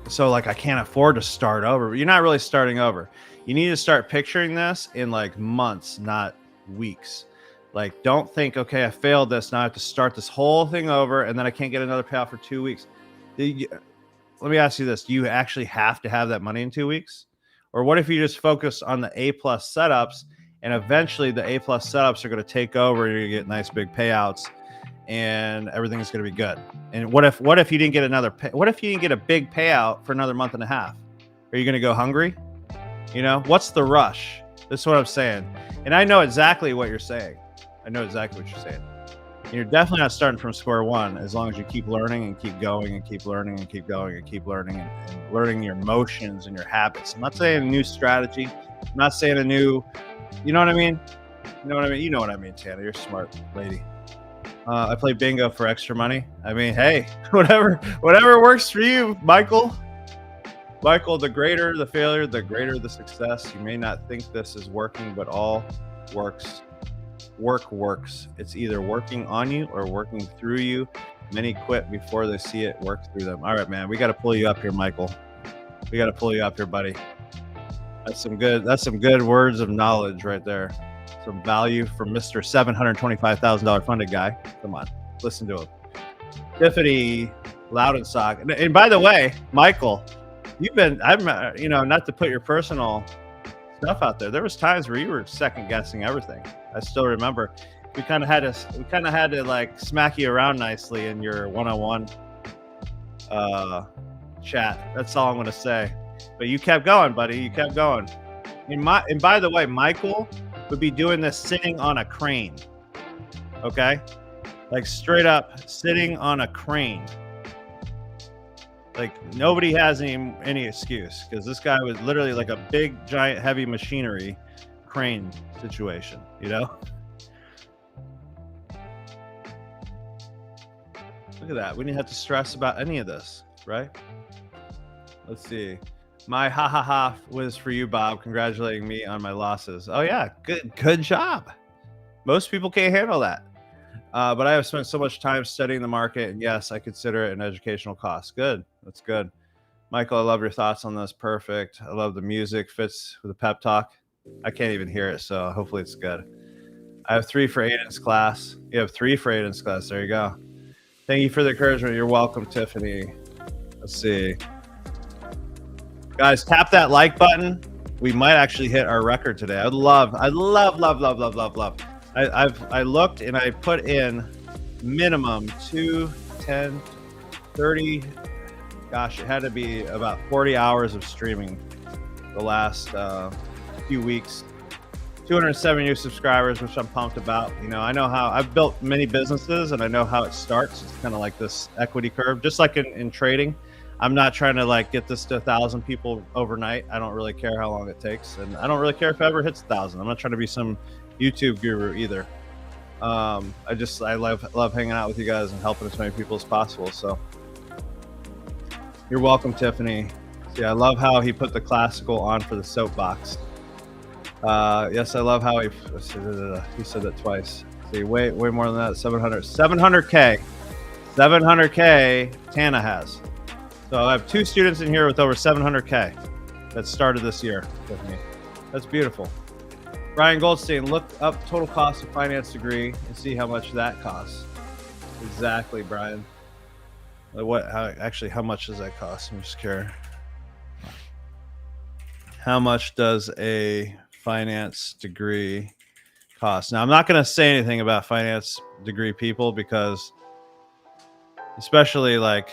So like I can't afford to start over. You're not really starting over. You need to start picturing this in like months, not weeks. Like, don't think, okay, I failed this. Now I have to start this whole thing over and then I can't get another payout for 2 weeks. Let me ask you this. Do you actually have to have that money in 2 weeks? Or what if you just focus on the A+ setups and eventually the A+ setups are going to take over and you're going to get nice big payouts and everything's going to be good? And what if you didn't get what if you didn't get a big payout for another month and a half? Are you going to go hungry? You know, what's the rush? This is what I'm saying. And I know exactly what you're saying. I know exactly what you're saying. And you're definitely not starting from square one as long as you keep learning and keep going and keep learning and keep going and keep learning and learning your motions and your habits. I'm not saying a new strategy. I'm not saying a new, you know what I mean? You know what I mean? You know what I mean, Tana. You're a smart lady. I play bingo for extra money. I mean, hey, whatever works for you, Michael. Michael, the greater the failure, the greater the success. You may not think this is working, but all work works. It's either working on you or working through you. Many quit before they see it work through them. All right, man, we got to pull you up here, Michael. We got to pull you up here, buddy. That's some good words of knowledge right there. Some value from Mr. $725,000 funded guy. Come on, listen to him. Tiffany Loudenstock. And by the way, Michael, not to put your personal stuff out there. There was times where you were second guessing everything. I still remember we kind of had to like smack you around nicely in your one-on-one chat. That's all I'm going to say. But you kept going, buddy. You kept going. And by the way, Michael would be doing this sitting on a crane. Okay? Like straight up sitting on a crane. Like nobody has any excuse because this guy was literally like a big, giant, heavy machinery crane situation, you know? Look at that. We didn't have to stress about any of this, right? Let's see. My ha was for you, Bob, congratulating me on my losses. Oh yeah, good job. Most people can't handle that. But I have spent so much time studying the market, and yes, I consider it an educational cost. Good. That's good. Michael, I love your thoughts on this. Perfect. I love the music. Fits with the pep talk. I can't even hear it, so hopefully it's good. I have 3 for Aiden's class. You have 3 for Aiden's class. There you go. Thank you for the encouragement. You're welcome, Tiffany. Let's see. Guys, tap that like button. We might actually hit our record today. I love. I looked and I put in minimum 2, 10, 30. Gosh, it had to be about 40 hours of streaming the last few weeks. 207 new subscribers, which I'm pumped about. You know, I know how I've built many businesses and I know how it starts. It's kind of like this equity curve, just like in trading. I'm not trying to like get this to 1,000 people overnight. I don't really care how long it takes. And I don't really care if it ever hits 1,000. I'm not trying to be some YouTube guru either. I love hanging out with you guys and helping as many people as possible. So you're welcome, Tiffany. See, I love how he put the classical on for the soapbox. Yes, I love how he said that twice. See, way more than that. 700K. 700K Tana has. So I have 2 students in here with over 700K that started this year with me. That's beautiful. Brian Goldstein, look up total cost of finance degree and see how much that costs. Exactly, Brian. How much does that cost? I'm just curious. How much does a finance degree cost? Now, I'm not going to say anything about finance degree people because, especially like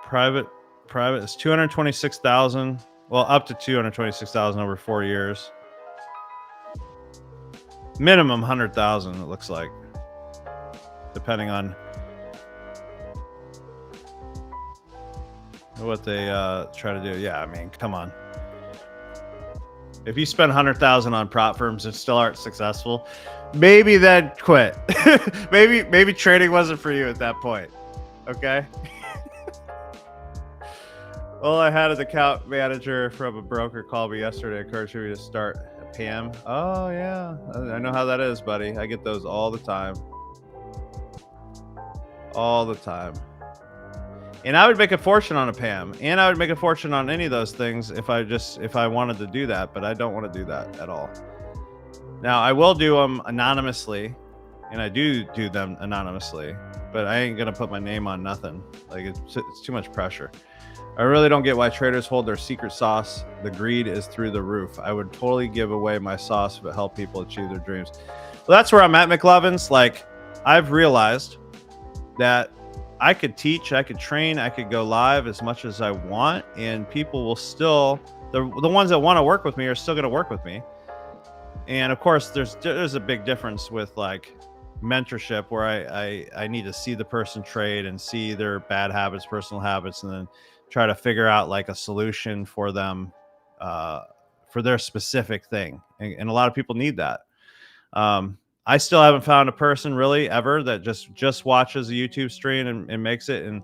private is 226,000. Well, up to 226,000 over 4 years. Minimum 100,000. It looks like, depending on what they try to do. Yeah, I mean, come on. If you spend 100,000 on prop firms and still aren't successful, maybe then quit. maybe trading wasn't for you at that point. Okay. Well, I had an account manager from a broker call me yesterday, encouraging me to start at PM. Oh yeah, I know how that is, buddy. I get those all the time. All the time. And I would make a fortune on a PAM, and I would make a fortune on any of those things if I wanted to do that, but I don't want to do that at all. Now, I will do them anonymously, and I do them anonymously, but I ain't gonna put my name on nothing. Like, it's too much pressure. I really don't get why traders hold their secret sauce. The greed is through the roof. I would totally give away my sauce if it helped people achieve their dreams. Well, that's where I'm at, McLovins. Like, I've realized that I could teach, I could train, I could go live as much as I want, and people will still, the ones that want to work with me are still going to work with me. And of course, there's a big difference with like mentorship, where I need to see the person trade and see their bad habits, personal habits, and then try to figure out like a solution for them, for their specific thing. And a lot of people need that. I still haven't found a person really ever that just watches a YouTube stream and makes it. And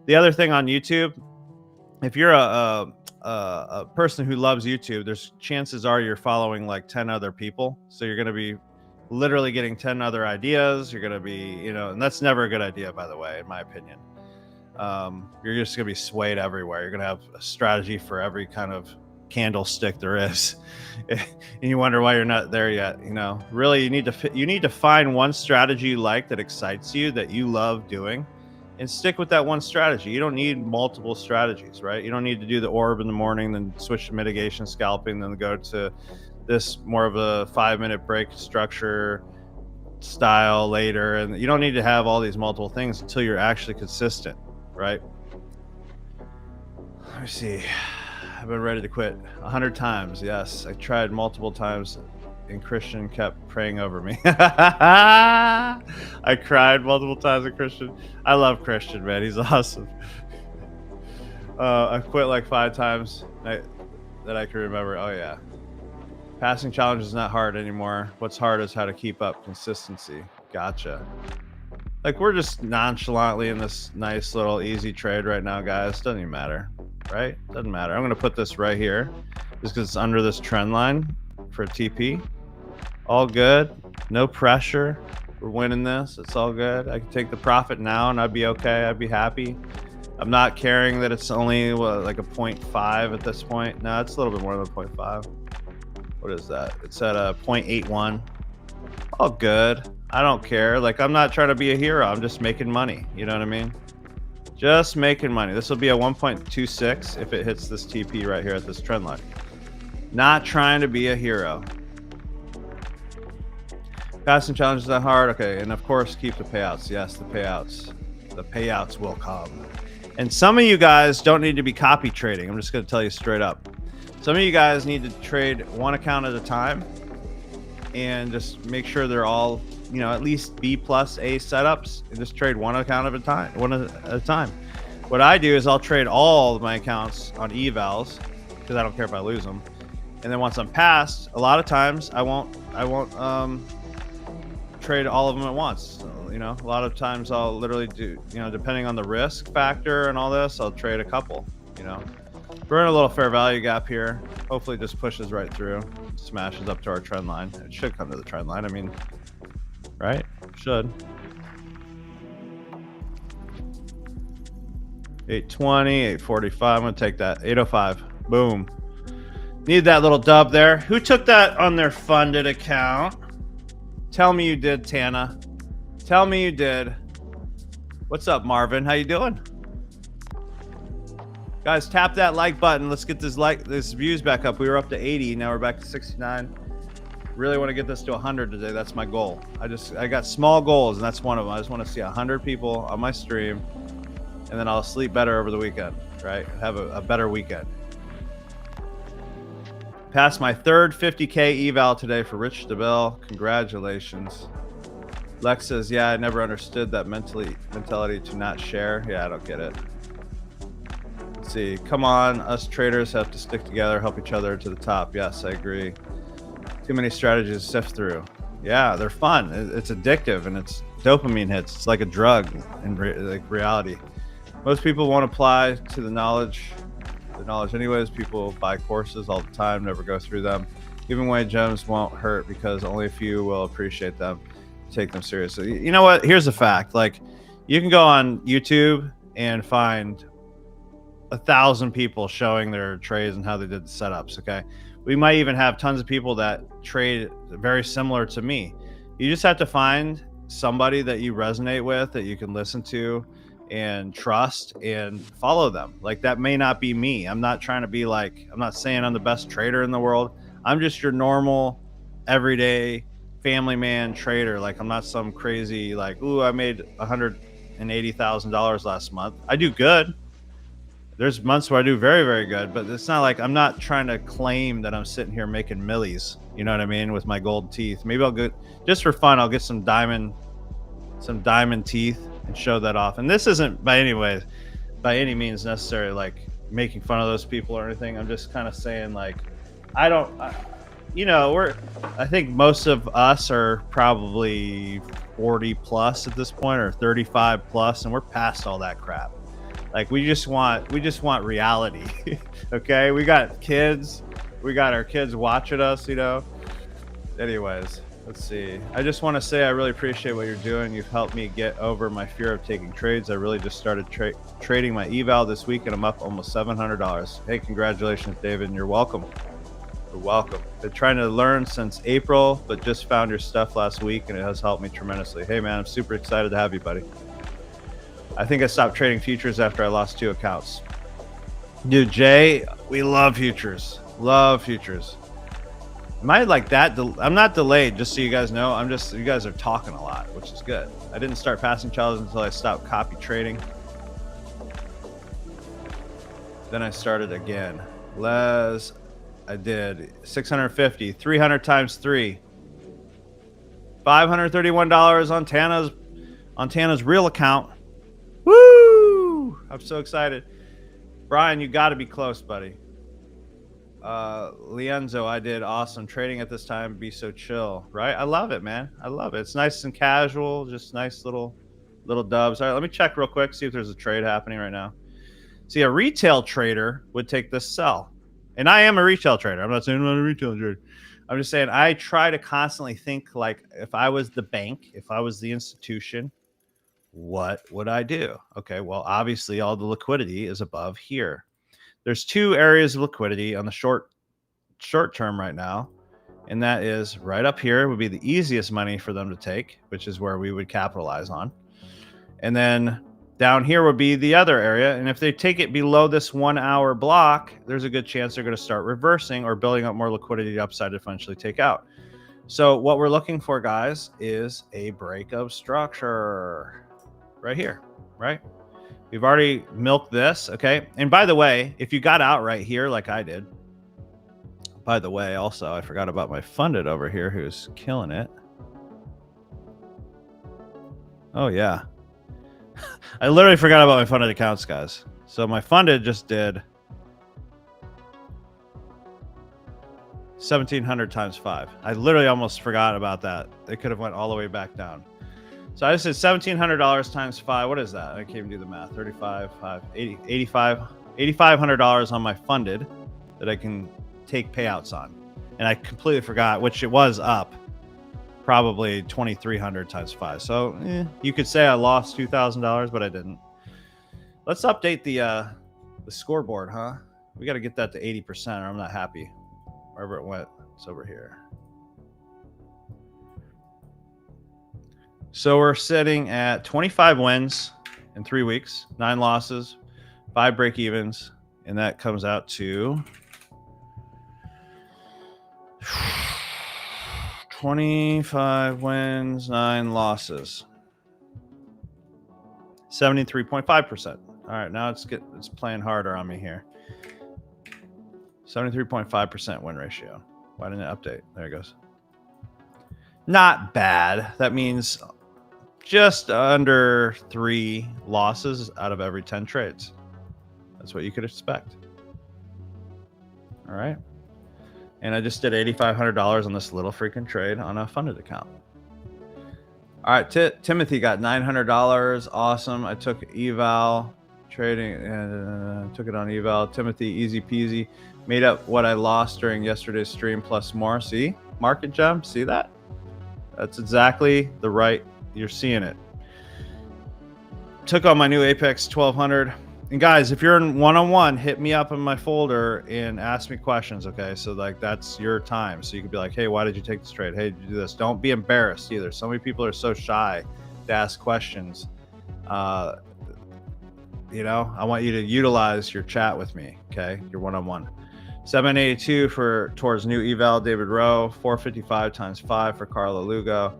the other thing on YouTube, if you're a person who loves YouTube, there's chances are you're following like 10 other people. So you're going to be literally getting 10 other ideas. You're going to be, and that's never a good idea, by the way, in my opinion. You're just going to be swayed everywhere. You're going to have a strategy for every kind of candlestick there is. And you wonder why you're not there yet. Really, you need to find one strategy you like, that excites you, that you love doing, and stick with that one strategy. You don't need multiple strategies, right? You don't need to do the orb in the morning, then switch to mitigation scalping, then go to this more of a 5-minute break structure style later. And you don't need to have all these multiple things until you're actually consistent, right? Let me see. I've been ready to quit 100 times. Yes, I tried multiple times, and Christian kept praying over me. I cried multiple times at Christian. I love Christian, man. He's awesome. I quit like 5 times that I can remember. Oh yeah. Passing challenge is not hard anymore. What's hard is how to keep up consistency. Gotcha. Like, we're just nonchalantly in this nice little easy trade right now, guys. Doesn't even matter, right? Doesn't matter. I'm going to put this right here just because it's under this trend line for a TP. All good. No pressure. We're winning this. It's all good. I can take the profit now and I'd be okay. I'd be happy. I'm not caring that it's only like a 0.5 at this point. No, it's a little bit more than 0.5. What is that? It's at a 0.81. All good. I don't care. Like, I'm not trying to be a hero. I'm just making money. You know what I mean? Just making money. This will be a 1.26 if it hits this TP right here at this trend line. Not trying to be a hero. Passing challenge is not hard. Okay, and of course, keep the payouts. Yes, the payouts. The payouts will come. And some of you guys don't need to be copy trading. I'm just going to tell you straight up. Some of you guys need to trade one account at a time and just make sure they're all, at least B plus A setups, and just trade one account at a time. What I do is I'll trade all of my accounts on evals because I don't care if I lose them. And then once I'm passed, a lot of times I won't trade all of them at once. So, a lot of times I'll literally do, depending on the risk factor and all this, I'll trade a couple, We're in a little fair value gap here. Hopefully it just pushes right through, smashes up to our trend line. It should come to the trend line. I mean, right? Should. 820, 845. I'm gonna take that. 805. Boom. Need that little dub there. Who took that on their funded account? Tell me you did, Tana. Tell me you did. What's up, Marvin? How you doing? Guys, tap that like button. Let's get this views back up. We were up to 80. Now we're back to 69. Really want to get this to 100 today. That's my goal. I got small goals, and that's one of them. I just want to see 100 people on my stream, and then I'll sleep better over the weekend, right? Have a better weekend. Passed my third 50K eval today for Rich DeBell. Congratulations. Lex says, yeah, I never understood that mentality to not share. Yeah, I don't get it. Let's see. Come on, us traders have to stick together, help each other to the top. Yes, I agree. Too many strategies to sift through. Yeah, they're fun. It's addictive, and it's dopamine hits. It's like a drug in reality. Most people won't apply to the knowledge anyways. People buy courses all the time, never go through them. Giving away gems won't hurt because only a few will appreciate them, take them seriously. You know what? Here's a fact. Like, you can go on YouTube and find 1,000 people showing their trades and how they did the setups. Okay, we might even have tons of people that trade very similar to me. You just have to find somebody that you resonate with, that you can listen to and trust and follow them. Like, that may not be me. I'm not trying to be like, I'm not saying I'm the best trader in the world. I'm just your normal, everyday family man trader. Like, I'm not some crazy, like, ooh, I made $180,000 last month. I do good. There's months where I do very, very good, but it's not like I'm not trying to claim that I'm sitting here making millies. You know what I mean? With my gold teeth. Maybe I'll get, just for fun, I'll get some diamond teeth and show that off. And this isn't by any means necessarily like making fun of those people or anything. I'm just kind of saying, like, I think most of us are probably 40 plus at this point, or 35 plus, and we're past all that crap. Like, we just want reality. Okay, we got kids, we got our kids watching us, you know. Anyways, let's see. I just want to say I really appreciate what you're doing. You've helped me get over my fear of taking trades. I really just started trading my eval this week, and I'm up almost $700. Hey, congratulations, David, and you're welcome. You're welcome. Been trying to learn since April, but just found your stuff last week, and it has helped me tremendously. Hey, man, I'm super excited to have you, buddy. I think I stopped trading futures after I lost 2 accounts. Dude, Jay, we love futures. Love futures. Am I like that? I'm not delayed, just so you guys know. You guys are talking a lot, which is good. I didn't start passing challenges until I stopped copy trading. Then I started again. I did 650, 300 times 3. $531 on Tana's real account. Woo! I'm so excited. Brian, you got to be close, buddy. Lienzo, I did awesome. Trading at this time, be so chill, right? I love it, man. I love it. It's nice and casual, just nice little dubs. All right, let me check real quick, see if there's a trade happening right now. See, a retail trader would take this sell. And I am a retail trader. I'm not saying I'm not a retail trader. I'm just saying I try to constantly think, like, if I was the bank, if I was the institution, what would I do? Okay, well, obviously all the liquidity is above here. There's 2 areas of liquidity on the short term right now, and that is right up here would be the easiest money for them to take, which is where we would capitalize on. And then down here would be the other area, and if they take it below this 1 hour block, there's a good chance they're going to start reversing or building up more liquidity upside to eventually take out. So what we're looking for, guys, is a break of structure right here, right? We've already milked this, okay? And by the way, if you got out right here like I did, by the way, also, I forgot about my funded over here who's killing it. Oh, yeah. I literally forgot about my funded accounts, guys. So my funded just did 1,700 times 5. I literally almost forgot about that. They could have went all the way back down. So I just said $1,700 times 5. What is that? I can't even do the math. 35, 5, 80, 85, $8,500 on my funded that I can take payouts on. And I completely forgot, which it was up probably 2,300 times 5. So you could say I lost $2,000, but I didn't. Let's update the scoreboard, huh? We got to get that to 80%, or I'm not happy. Wherever it went, it's over here. So we're sitting at 25 wins in 3 weeks, 9 losses, 5 break evens, and that comes out to 25 wins, 9 losses, 73.5%. All right, now it's playing harder on me here. 73.5% win ratio. Why didn't it update? There it goes. Not bad. That means just under 3 losses out of every 10 trades. That's what you could expect. All right. And I just did $8,500 on this little freaking trade on a funded account. All right. Timothy got $900. Awesome. I took eval trading and took it on eval. Timothy, easy peasy. Made up what I lost during yesterday's stream plus more. See? Market jump. See that? That's exactly the right. You're seeing it. Took on my new Apex 1200. And guys, if you're in one-on-one, hit me up in my folder and ask me questions, okay? So like that's your time. So you could be like, hey, why did you take this trade? Hey, did you do this? Don't be embarrassed either. So many people are so shy to ask questions. You know, I want you to utilize your chat with me, okay? Your one-on-one. 782 towards new eval, David Rowe. 455 times 5 for Carlo Lugo.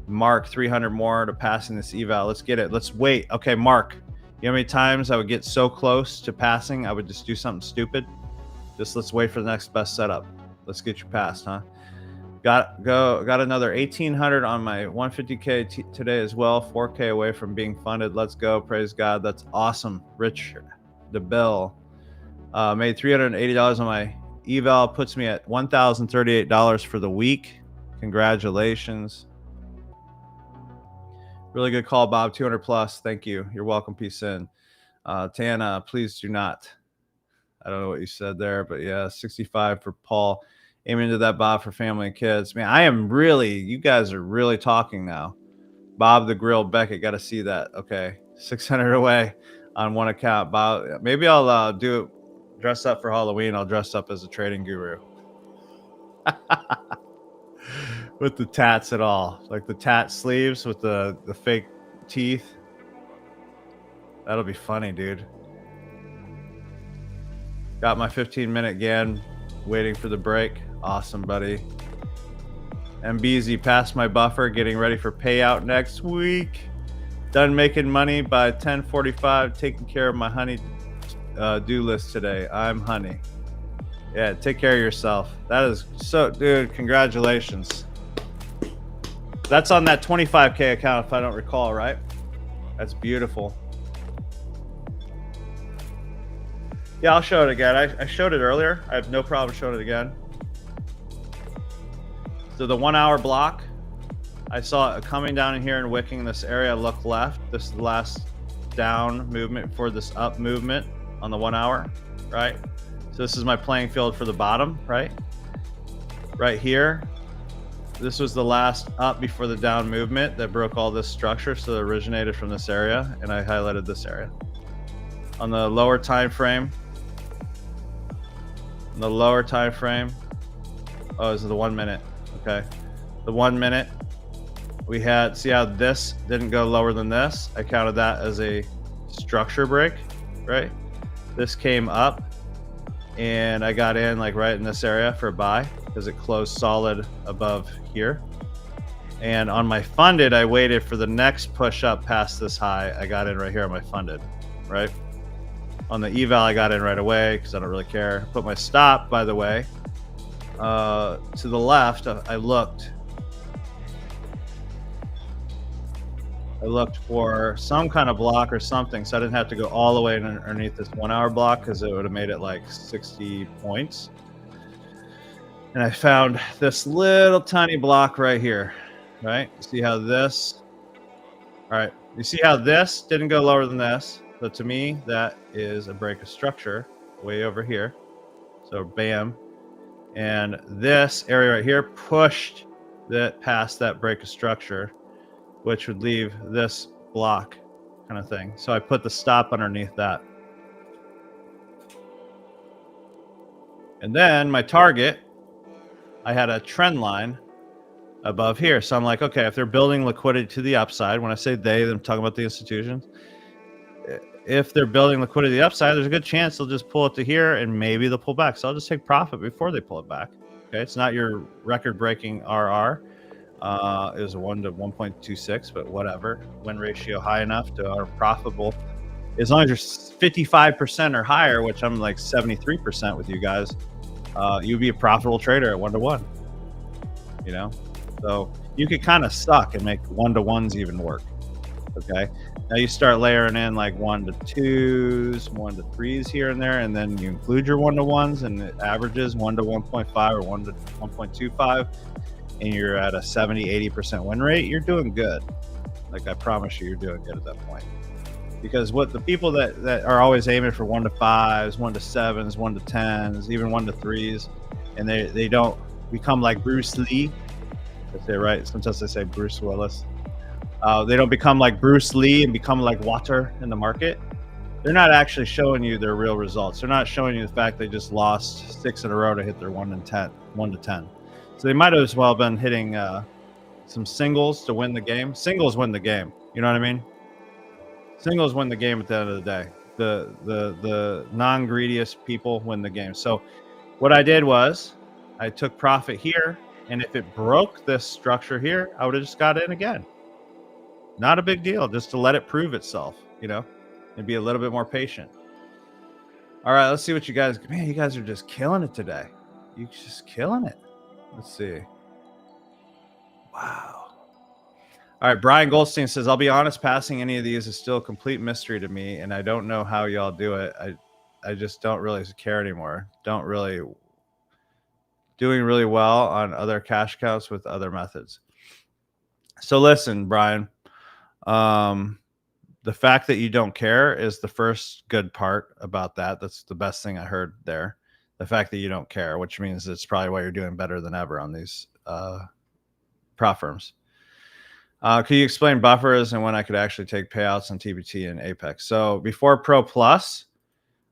Mark, 300 more to passing this eval. Let's get it. Let's wait. Okay, Mark, you know how many times I would get so close to passing, I would just do something stupid? Just let's wait for the next best setup. Let's get you passed, huh? Got another 1,800 on my 150K today as well. 4K away from being funded. Let's go. Praise God. That's awesome. Richard DeBill made $380 on my eval. Puts me at $1,038 for the week. Congratulations. Really good call, Bob. 200 plus. Thank you. You're welcome. Peace in. Tana, please do not. I don't know what you said there, but yeah, 65 for Paul. Aiming into that, Bob, for family and kids. Man, you guys are really talking now. Bob the Grill Beckett, got to see that. Okay, 600 away on one account. Bob, maybe I'll dress up for Halloween. I'll dress up as a trading guru. With the tats at all, like the tat sleeves with the fake teeth. That'll be funny, dude. Got my 15-minute GAN waiting for the break. Awesome, buddy. MBZ passed my buffer, getting ready for payout next week. Done making money by 10:45. Taking care of my honey do list today. I'm honey. Yeah, take care of yourself. That is so, dude. Congratulations. That's on that 25K account, if I don't recall, right? That's beautiful. Yeah, I'll show it again. I showed it earlier. I have no problem showing it again. So the 1 hour block, I saw it coming down in here and wicking this area. Look left. This is the last down movement for this up movement on the 1 hour, right? So this is my playing field for the bottom, right? Right here. This was the last up before the down movement that broke all this structure. So it originated from this area, and I highlighted this area. On the lower time frame, oh, this is the 1 minute. Okay, the 1 minute, we had, see how this didn't go lower than this? I counted that as a structure break, right? This came up, and I got in like right in this area for a buy because it closed solid above here. And on my funded, I waited for the next push up past this high. I got in right here on my funded, right? On the eval, I got in right away because I don't really care. Put my stop, by the way, to the left. I looked for some kind of block or something, so I didn't have to go all the way underneath this 1 hour block because it would have made it like 60 points. And I found this little tiny block right here, right? See how this, all right, you see how this didn't go lower than this, So to me, that is a break of structure way over here. So bam. And this area right here pushed that past that break of structure, which would leave this block kind of thing. So I put the stop underneath that. And then my target, I had a trend line above here. So I'm like, okay, if they're building liquidity to the upside, when I say they, I'm talking about the institutions. If they're building liquidity to the upside, there's a good chance they'll just pull it to here and maybe they'll pull back. So I'll just take profit before they pull it back. Okay, it's not your record-breaking RR. It was a 1 to 1.26, but whatever. Win ratio high enough to are profitable. As long as you're 55% or higher, which I'm like 73% with you guys, you'd be a profitable trader at 1 to 1. You know, so you could kind of suck and make 1 to 1s even work. Okay, now you start layering in like 1 to 2s, 1 to 3s here and there, and then you include your 1 to 1s, and it averages 1 to 1.5 or 1 to 1.25, and you're at a 70-80% win rate. You're doing good. Like, I promise you, you're doing good at that point. Because what the people that are always aiming for 1 to 5s, 1 to 7s, 1 to 10s, even 1 to 3s, and they don't become like Bruce Lee. I say right. Sometimes they say Bruce Willis. They don't become like Bruce Lee and become like water in the market. They're not actually showing you their real results. They're not showing you the fact they just lost 6 in a row to hit their 1 to 10. So they might have as well been hitting some singles to win the game. Singles win the game. You know what I mean? Singles win the game at the end of the day. The non-greediest people win the game. So what I did was I took profit here, and if it broke this structure here, I would have just got in again. Not a big deal, just to let it prove itself, you know, and be a little bit more patient. All right, let's see what you guys, man, you guys are just killing it today. You're just killing it. Let's see. Wow. All right, Brian Goldstein says, I'll be honest, passing any of these is still a complete mystery to me, and I don't know how y'all do it. I just don't really care anymore. Doing really well on other cash cows with other methods. So listen, Brian, the fact that you don't care is the first good part about that. That's the best thing I heard there. The fact that you don't care, which means it's probably why you're doing better than ever on these prop firms. Could you explain buffers and when I could actually take payouts on TBT and Apex? So before Pro Plus,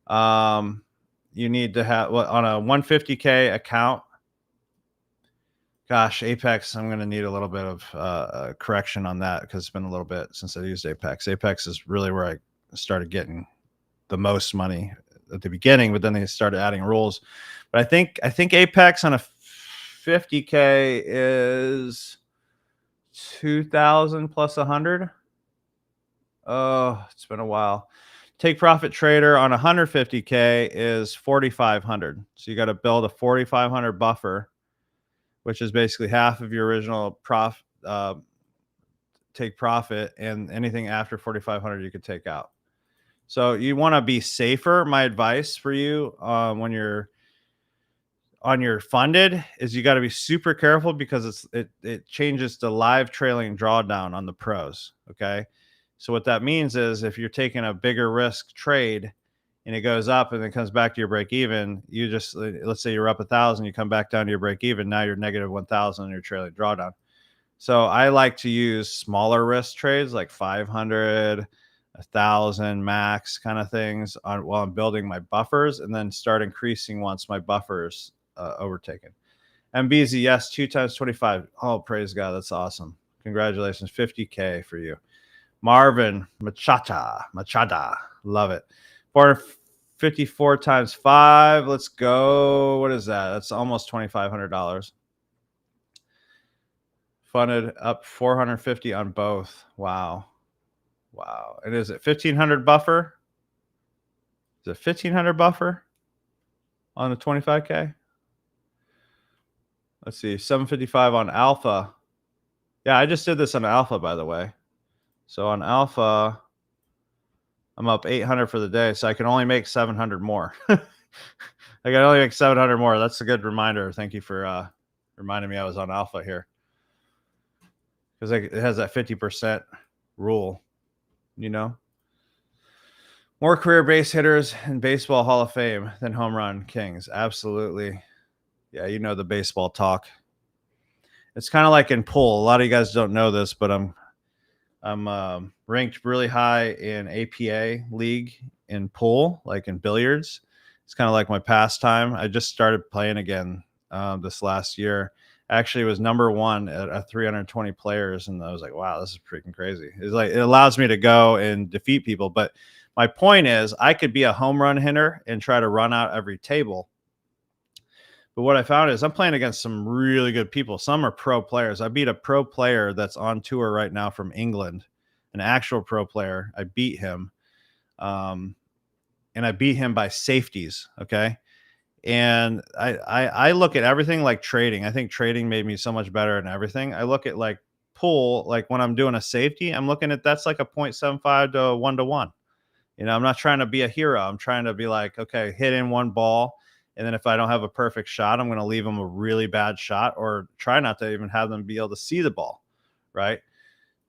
you need to have on a 150K account. Gosh, Apex, I'm going to need a little bit of correction on that because it's been a little bit since I used Apex. Apex is really where I started getting the most money at the beginning, but then they started adding rules. But I think Apex on a 50K is 2,000 plus 100. Oh, it's been a while. Take profit trader on 150K is 4,500. So you got to build a 4,500 buffer, which is basically half of your original take profit, and anything after 4,500 you could take out. So you want to be safer. My advice for you when you're on your funded is you got to be super careful because it changes to live trailing drawdown on the pros. Okay. So what that means is if you're taking a bigger risk trade and it goes up and then comes back to your break even, you just, let's say you're up 1,000, you come back down to your break even. Now you're negative 1,000 on your trailing drawdown. So I like to use smaller risk trades like 500, 1,000 max kind of things while I'm building my buffers, and then start increasing once my buffers overtaken. MBZ, yes, 2 times 25. Oh, praise God. That's awesome. Congratulations. 50K for you. Marvin Machada. Love it. 454 times 5. Let's go. What is that? That's almost $2,500. Funded up 450 on both. Wow. And is it 1,500 buffer? Is it 1,500 buffer on the 25K? Let's see. 755 on alpha. Yeah, I just did this on alpha, by the way. So on alpha, I'm up 800 for the day, so I can only make 700 more. I can only make 700 more. That's a good reminder. Thank you for reminding me I was on alpha here, because it has that 50% rule, you know. More career base hitters in baseball Hall of Fame than home run kings. Absolutely. Yeah, you know the baseball talk. It's kind of like in pool. A lot of you guys don't know this, but I'm ranked really high in APA league in pool, like in billiards. It's kind of like my pastime. I just started playing again this last year. Actually, it was number one at 320 players, and I was like, "Wow, this is freaking crazy." It's like it allows me to go and defeat people. But my point is, I could be a home run hitter and try to run out every table. But what I found is I'm playing against some really good people. Some are pro players. I beat a pro player that's on tour right now from England, an actual pro player. I beat him, um, and I beat him by safeties. Okay, and I look at everything like trading. I think trading made me so much better in everything. I look at like pool, like when I'm doing a safety, I'm looking at that's like a 0.75 to 1 to 1. You know, I'm not trying to be a hero. I'm trying to be like, okay, hit in one ball. And then if I don't have a perfect shot, I'm going to leave them a really bad shot or try not to even have them be able to see the ball. Right.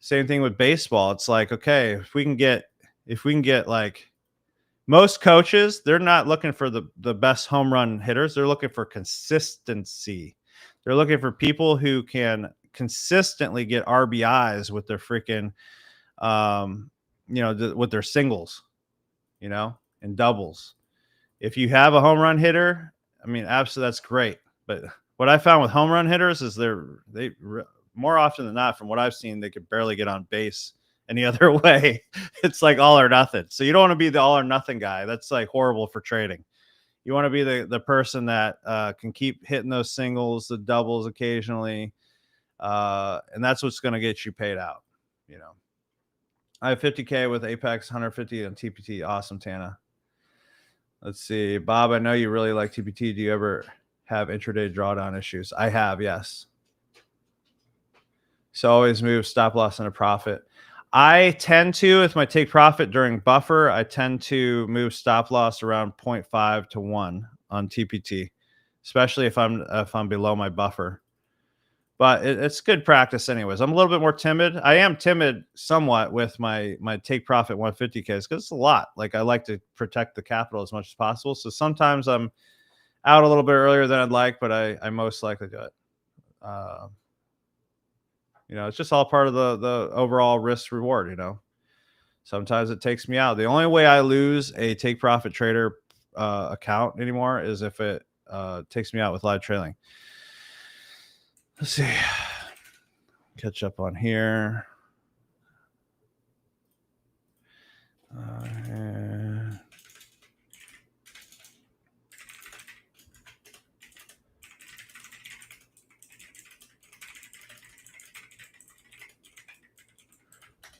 Same thing with baseball. It's like, okay, if we can get like most coaches, they're not looking for the best home run hitters. They're looking for consistency. They're looking for people who can consistently get RBIs with their freaking, with their singles, and doubles. If you have a home run hitter, I mean, absolutely, that's great. But what I found with home run hitters is they more often than not, from what I've seen, they could barely get on base any other way. It's like all or nothing. So you don't want to be the all or nothing guy. That's like horrible for trading. You want to be the person that can keep hitting those singles, the doubles occasionally, and that's what's going to get you paid out. I have 50K with Apex, 150 on TPT. Awesome, Tana. Let's see. Bob, I know you really like TPT. Do you ever have intraday drawdown issues? I have, yes. So always move stop loss and a profit. I tend to, if my take profit during buffer, I tend to move stop loss around 0.5 to 1 on TPT, especially if I'm below my buffer. But it's good practice anyways. I'm a little bit more timid. I am timid somewhat with my take profit 150Ks because it's a lot. Like I like to protect the capital as much as possible. So sometimes I'm out a little bit earlier than I'd like, but I most likely do it. It's just all part of the overall risk reward. Sometimes it takes me out. The only way I lose a take profit trader account anymore is if it takes me out with live trailing. Let's see. Catch up on here.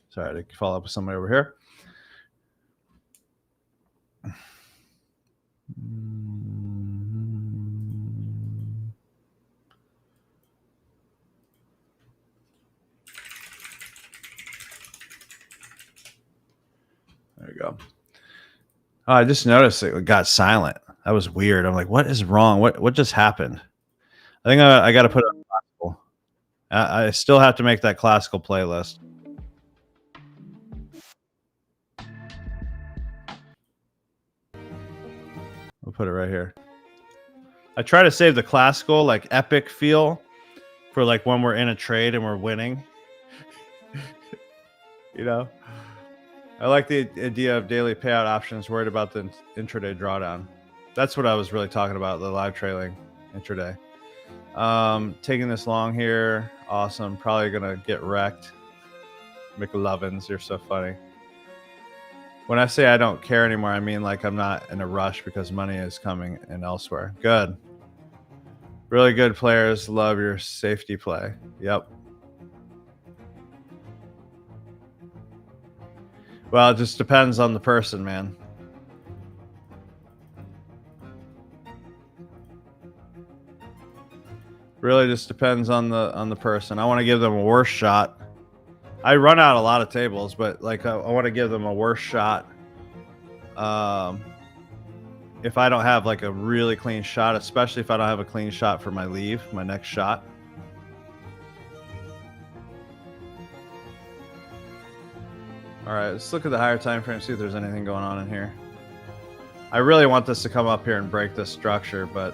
Sorry to follow up with somebody over here. There we go. Oh, I just noticed it got silent. That was weird. I'm like, what is wrong? What just happened? I think I got to put it on classical. I still have to make that classical playlist. We'll put it right here. I try to save the classical, like epic feel for like when we're in a trade and we're winning. I like the idea of daily payout options, worried about the intraday drawdown. That's what I was really talking about, the live trailing intraday. Taking this long here. Awesome. Probably going to get wrecked. McLovins, you're so funny. When I say I don't care anymore, I mean like I'm not in a rush because money is coming in elsewhere. Good. Really good players love your safety play. Yep. Well, it just depends on the person, man. Really just depends on the person. I want to give them a worse shot. I run out a lot of tables, but like I want to give them a worse shot. If I don't have like a really clean shot, especially if I don't have a clean shot for my leave, my next shot. All All right, let's look at the higher time frame, see if there's anything going on in here. I really want this to come up here and break this structure, but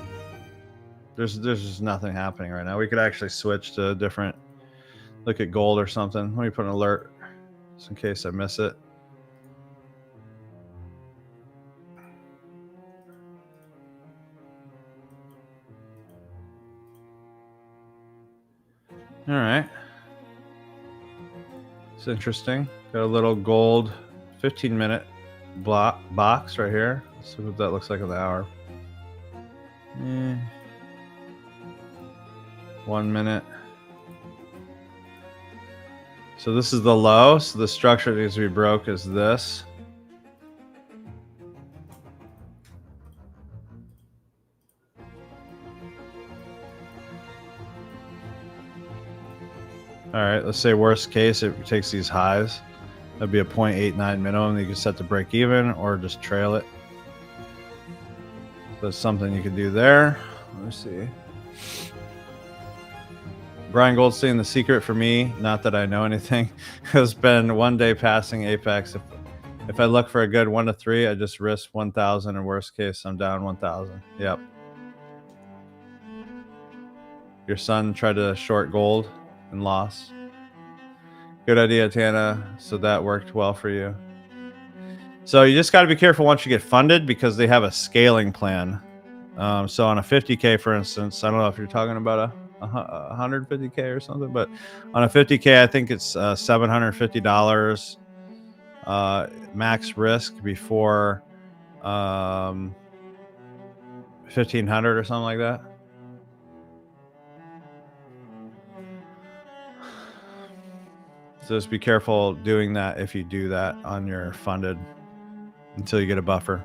there's just nothing happening right now. We could actually switch to a different, look at gold or something. Let me put an alert just in case I miss it. All right. It's interesting. Got a little gold 15-minute box right here. Let's see what that looks like in the hour. 1 minute. So this is the low. So the structure that needs to be broke is this. All right, let's say worst case, it takes these highs. That'd be a 0.89 minimum. You can set to break even or just trail it. So that's something you can do there. Let me see. Brian Goldstein, the secret for me, not that I know anything, has been 1 day passing apex. If I look for a good 1 to 3, I just risk 1,000, and worst case, I'm down 1,000. Yep. Your son tried to short gold and lost. Good idea, Tana. So that worked well for you. So you just got to be careful once you get funded, because they have a scaling plan. So on a 50K, for instance, I don't know if you're talking about a 150K or something, but on a 50K, I think it's $750 max risk before 1,500 or something like that. So just be careful doing that if you do that on your funded until you get a buffer.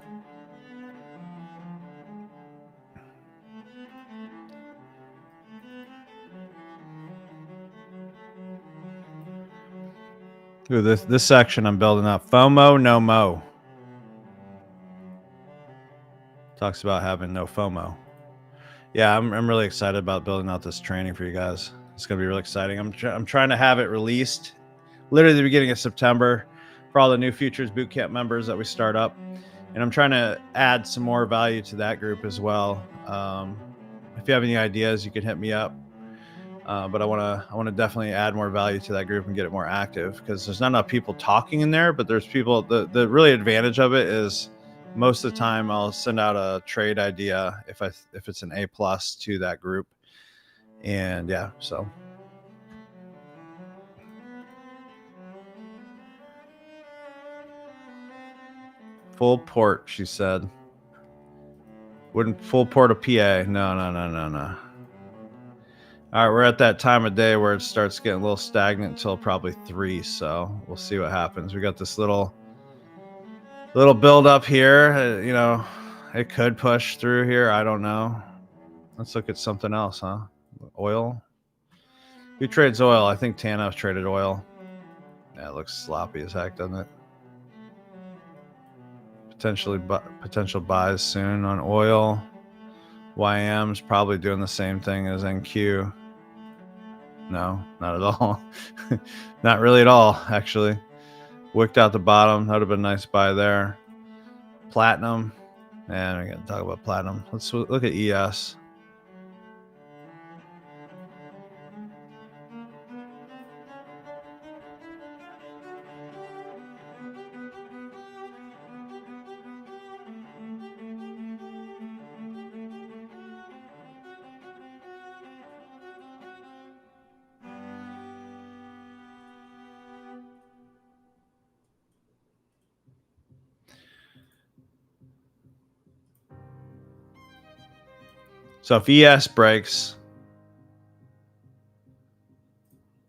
Ooh, this section I'm building up. FOMO, no mo. Talks about having no FOMO. Yeah, I'm really excited about building out this training for you guys. It's going to be really exciting. I'm trying to have it released literally the beginning of September for all the new Futures Bootcamp members that we start up. And I'm trying to add some more value to that group as well. If you have any ideas, you can hit me up. But I want to definitely add more value to that group and get it more active, because there's not enough people talking in there, but there's people. The really advantage of it is most of the time I'll send out a trade idea if it's an A+ to that group. And yeah, so full port, she said. Wouldn't full port a PA. No. All right, we're at that time of day where it starts getting a little stagnant until probably 3. So we'll see what happens. We got this little build up here. You know, it could push through here. I don't know. Let's look at something else, huh? Oil. Who trades oil? I think Tano's traded oil. Yeah, it looks sloppy as heck, doesn't it? Potential buys soon on oil. YM's probably doing the same thing as NQ. No, not at all. Not really at all, actually. Wicked out the bottom. That would have been a nice buy there. Platinum. And we're going to talk about platinum. Let's look at ES. So if ES breaks,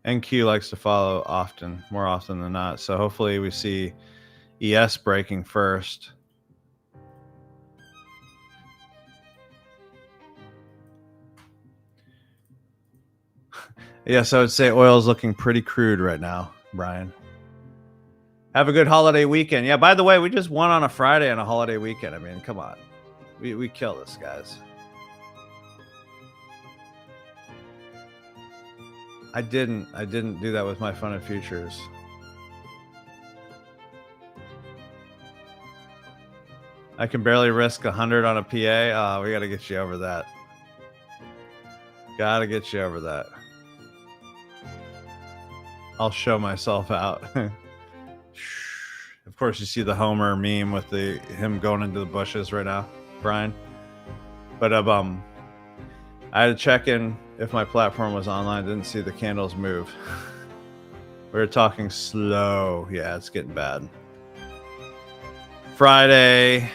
NQ likes to follow more often than not. So hopefully we see ES breaking first. Yes, I would say oil is looking pretty crude right now, Brian. Have a good holiday weekend. Yeah, by the way, we just won on a Friday on a holiday weekend. I mean, come on. We kill this, guys. I didn't do that with my funded futures. I can barely risk 100 on a PA. We got to get you over that. Got to get you over that. I'll show myself out. Of course, you see the Homer meme with him going into the bushes right now, Brian. But I had to check in if my platform was online. Didn't see the candles move. We were talking slow. Yeah, it's getting bad. Friday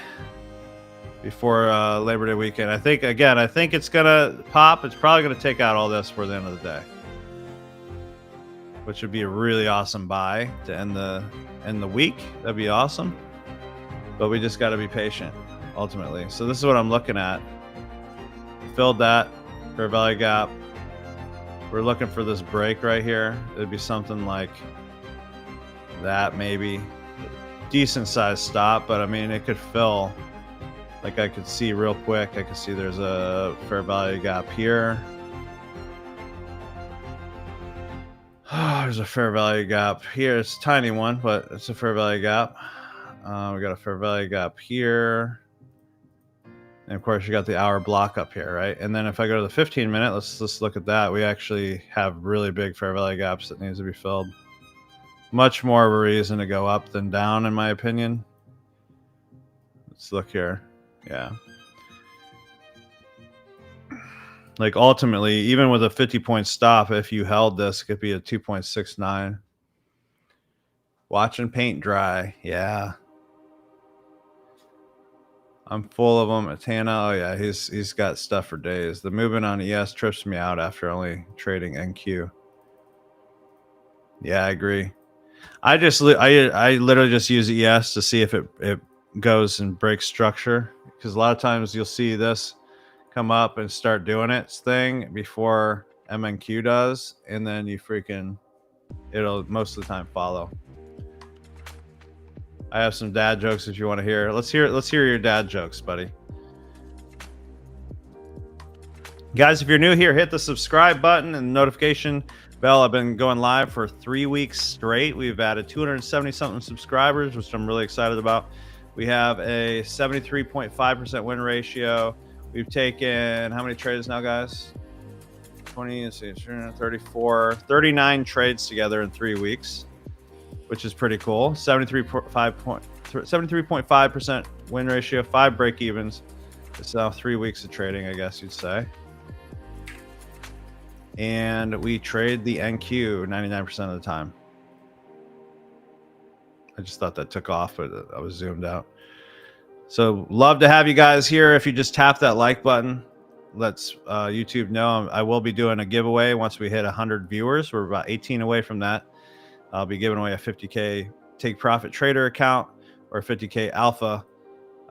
before Labor Day weekend. I think it's gonna pop. It's probably gonna take out all this for the end of the day, which would be a really awesome buy to end the week. That'd be awesome. But we just got to be patient ultimately. So this is what I'm looking at. Filled that fair value gap. We're looking for this break right here. It'd be something like that, maybe. Decent sized stop, but I mean, it could fill. Like I could see real quick. I could see there's a fair value gap here. There's a fair value gap here. It's a tiny one, but it's a fair value gap. We got a fair value gap here. And of course, you got the hour block up here, right? And then if I go to the 15-minute, let's look at that. We actually have really big fair value gaps that needs to be filled. Much more of a reason to go up than down, in my opinion. Let's look here. Yeah. Like ultimately, even with a 50-point stop, if you held this, it could be a 2.69. Watching paint dry. Yeah. I'm full of them. Tana, oh yeah, he's got stuff for days. The movement on ES trips me out after only trading NQ. Yeah, I agree. I literally just use ES to see if it goes and breaks structure, because a lot of times you'll see this come up and start doing its thing before MNQ does, and then it'll most of the time follow. I have some dad jokes if you want to hear. Let's hear your dad jokes, buddy. Guys, if you're new here, hit the subscribe button and the notification bell. I've been going live for 3 weeks straight. We've added 270 something subscribers, which I'm really excited about. We have a 73.5% win ratio. We've taken how many trades now, guys? 20, 34, 39 trades together in 3 weeks, which is pretty cool. 73.5% win ratio, 5 break evens. It's now 3 weeks of trading, I guess you'd say. And we trade the NQ 99% of the time. I just thought that took off, but I was zoomed out. So love to have you guys here. If you just tap that like button, let's YouTube know. I will be doing a giveaway once we hit 100 viewers. We're about 18 away from that. I'll be giving away a 50K Take Profit Trader account or a 50K Alpha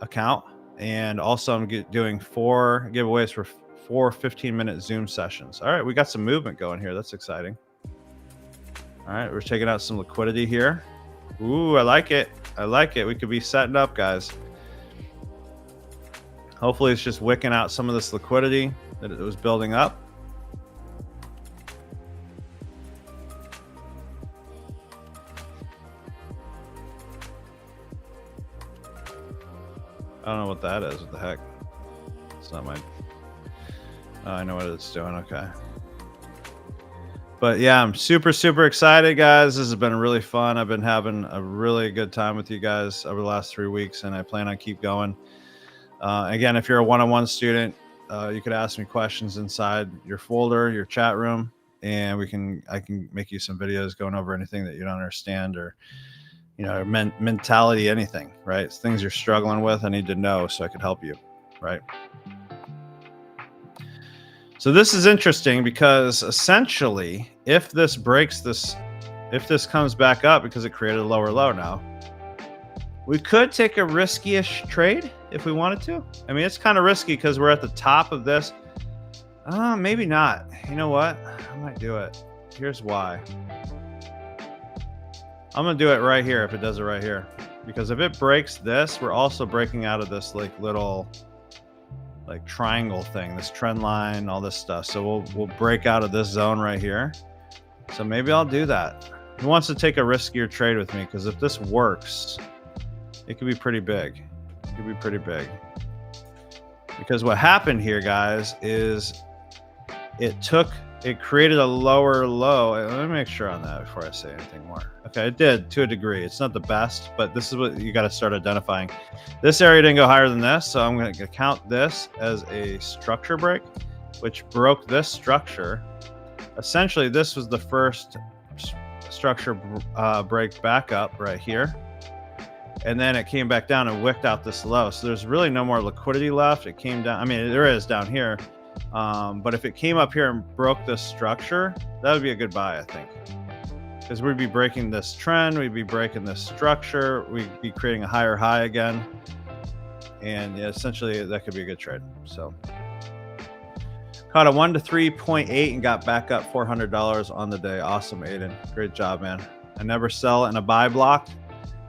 account. And also I'm doing 4 giveaways for 4 15-minute Zoom sessions. All right, we got some movement going here. That's exciting. All right, we're taking out some liquidity here. Ooh, I like it. I like it. We could be setting up, guys. Hopefully it's just wicking out some of this liquidity that it was building up. I don't know what that is. What the heck? It's not my... Oh, I know what it's doing. Okay. But yeah, I'm super, super excited, guys. This has been really fun. I've been having a really good time with you guys over the last 3 weeks, and I plan on keep going. Again, if you're a one-on-one student, you could ask me questions inside your folder, your chat room, and I can make you some videos going over anything that you don't understand, or mentality, anything, right? It's things you're struggling with. I need to know so I could help you, right? So this is interesting because essentially, if this breaks this, if this comes back up because it created a lower low now, we could take a risky-ish trade if we wanted to. I mean, it's kind of risky because we're at the top of this. Maybe not. You know what? I might do it. Here's why. I'm going to do it right here if it does it right here. Because if it breaks this, we're also breaking out of this little triangle thing, this trend line, all this stuff. So we'll break out of this zone right here. So maybe I'll do that. Who wants to take a riskier trade with me? Because if this works, it could be pretty big. could be pretty big. Because what happened here, guys, is it created a lower low. Let me make sure on that before I say anything more. Okay, it did to a degree. It's not the best, but this is what you got to start identifying. This area didn't go higher than this, so I'm going to count this as a structure break, which broke this structure. Essentially, this was the first structure break back up right here. And then it came back down and wicked out this low. So there's really no more liquidity left. It came down. I mean, there is down here. But if it came up here and broke this structure, that would be a good buy, I think. Because we'd be breaking this trend. We'd be breaking this structure. We'd be creating a higher high again. And yeah, essentially, that could be a good trade. So caught a 1 to 3.8 and got back up $400 on the day. Awesome, Aiden. Great job, man. I never sell in a buy block.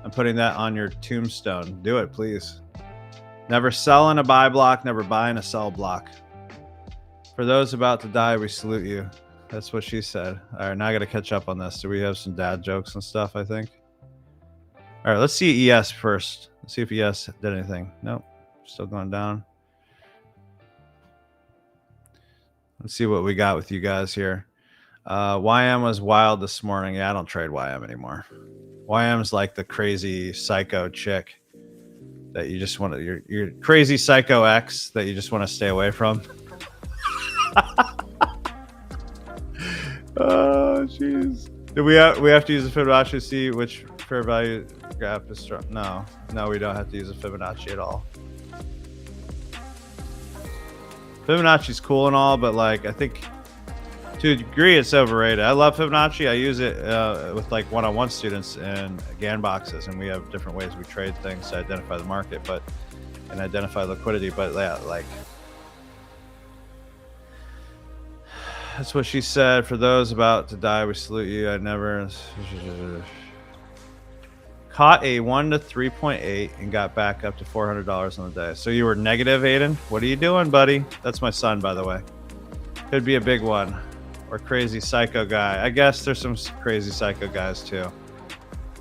I'm putting that on your tombstone. Do it, please. Never sell in a buy block, never buy in a sell block. For those about to die, we salute you. That's what she said. All right, now I got to catch up on this. Do we have some dad jokes and stuff, I think? All right, let's see ES first. Let's see if ES did anything. Nope, still going down. Let's see what we got with you guys here. YM was wild this morning. Yeah, I don't trade YM anymore. YM's like the crazy psycho chick that you just want to, your crazy psycho ex that you just want to stay away from. Oh, jeez. Do we have to use a Fibonacci to see which fair value gap is strong? No, we don't have to use a Fibonacci at all. Fibonacci's cool and all, but like I think to a degree it's overrated. I love Fibonacci. I use it with like one-on-one students and GAN boxes, and we have different ways we trade things to identify the market, and identify liquidity. But yeah, like that's what she said. For those about to die, we salute you. I never caught a 1 to 3.8 and got back up to $400 on the day. So you were negative, Aiden? What are you doing, buddy? That's my son, by the way. Could be a big one. Or crazy psycho guy. I guess there's some crazy psycho guys too.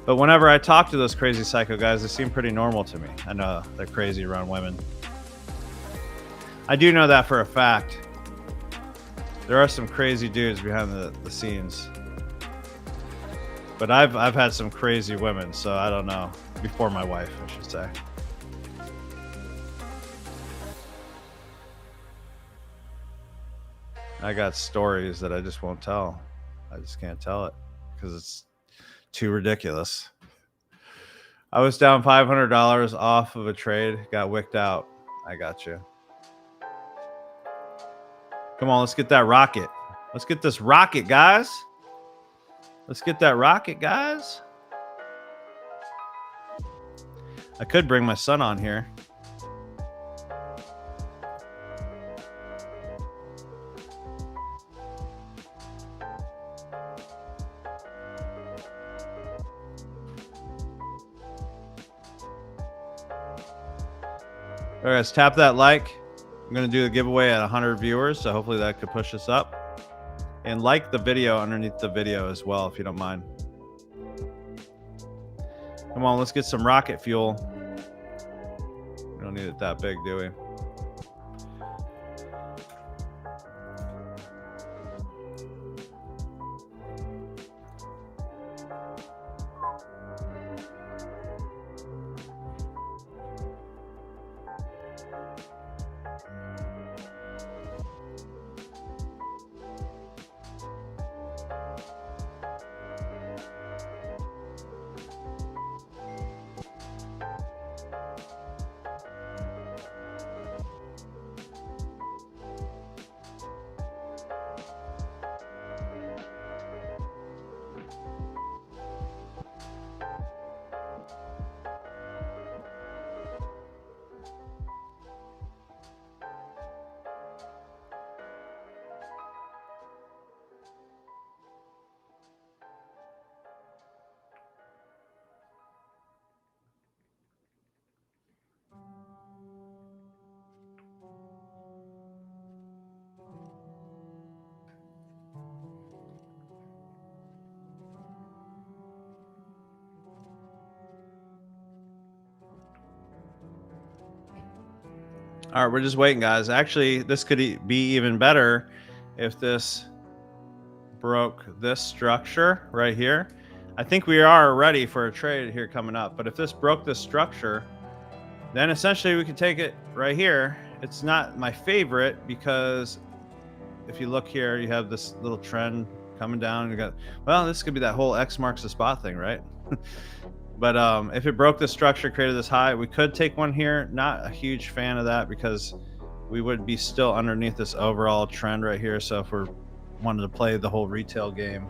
But whenever I talk to those crazy psycho guys, they seem pretty normal to me. I know they're crazy around women. I do know that for a fact. There are some crazy dudes behind the scenes. But I've had some crazy women, so I don't know. Before my wife, I should say. I got stories that I just won't tell. I just can't tell it because it's too ridiculous. I was down $500 off of a trade, got wicked out. I got you. Come on, let's get that rocket. Let's get this rocket, guys. Let's get that rocket, guys. I could bring my son on here. All right, guys, tap that like. I'm going to do the giveaway at 100 viewers, so hopefully that could push us up. And like the video underneath the video as well, if you don't mind. Come on, let's get some rocket fuel. We don't need it that big, do we? All right, we're just waiting, guys. Actually, this could be even better if this broke this structure right here. I think we are ready for a trade here coming up. But if this broke this structure, then essentially we could take it right here. It's not my favorite because if you look here, you have this little trend coming down. You got, well, this could be that whole X marks the spot thing, right? But if it broke this structure, created this high, we could take one here. Not a huge fan of that because we would be still underneath this overall trend right here. So if we're wanted to play the whole retail game.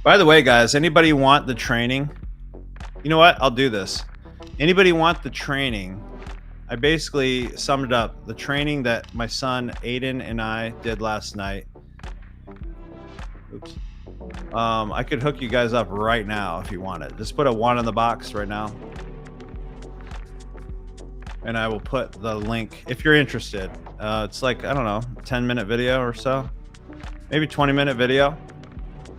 By the way, guys, anybody want the training? You know what? I'll do this. Anybody want the training? I basically summed it up. The training that my son Aiden and I did last night. Oops. I could hook you guys up right now if you want it. Just put a 1 in the box right now. And I will put the link if you're interested. It's like, I don't know, 10-minute video or so. Maybe 20-minute video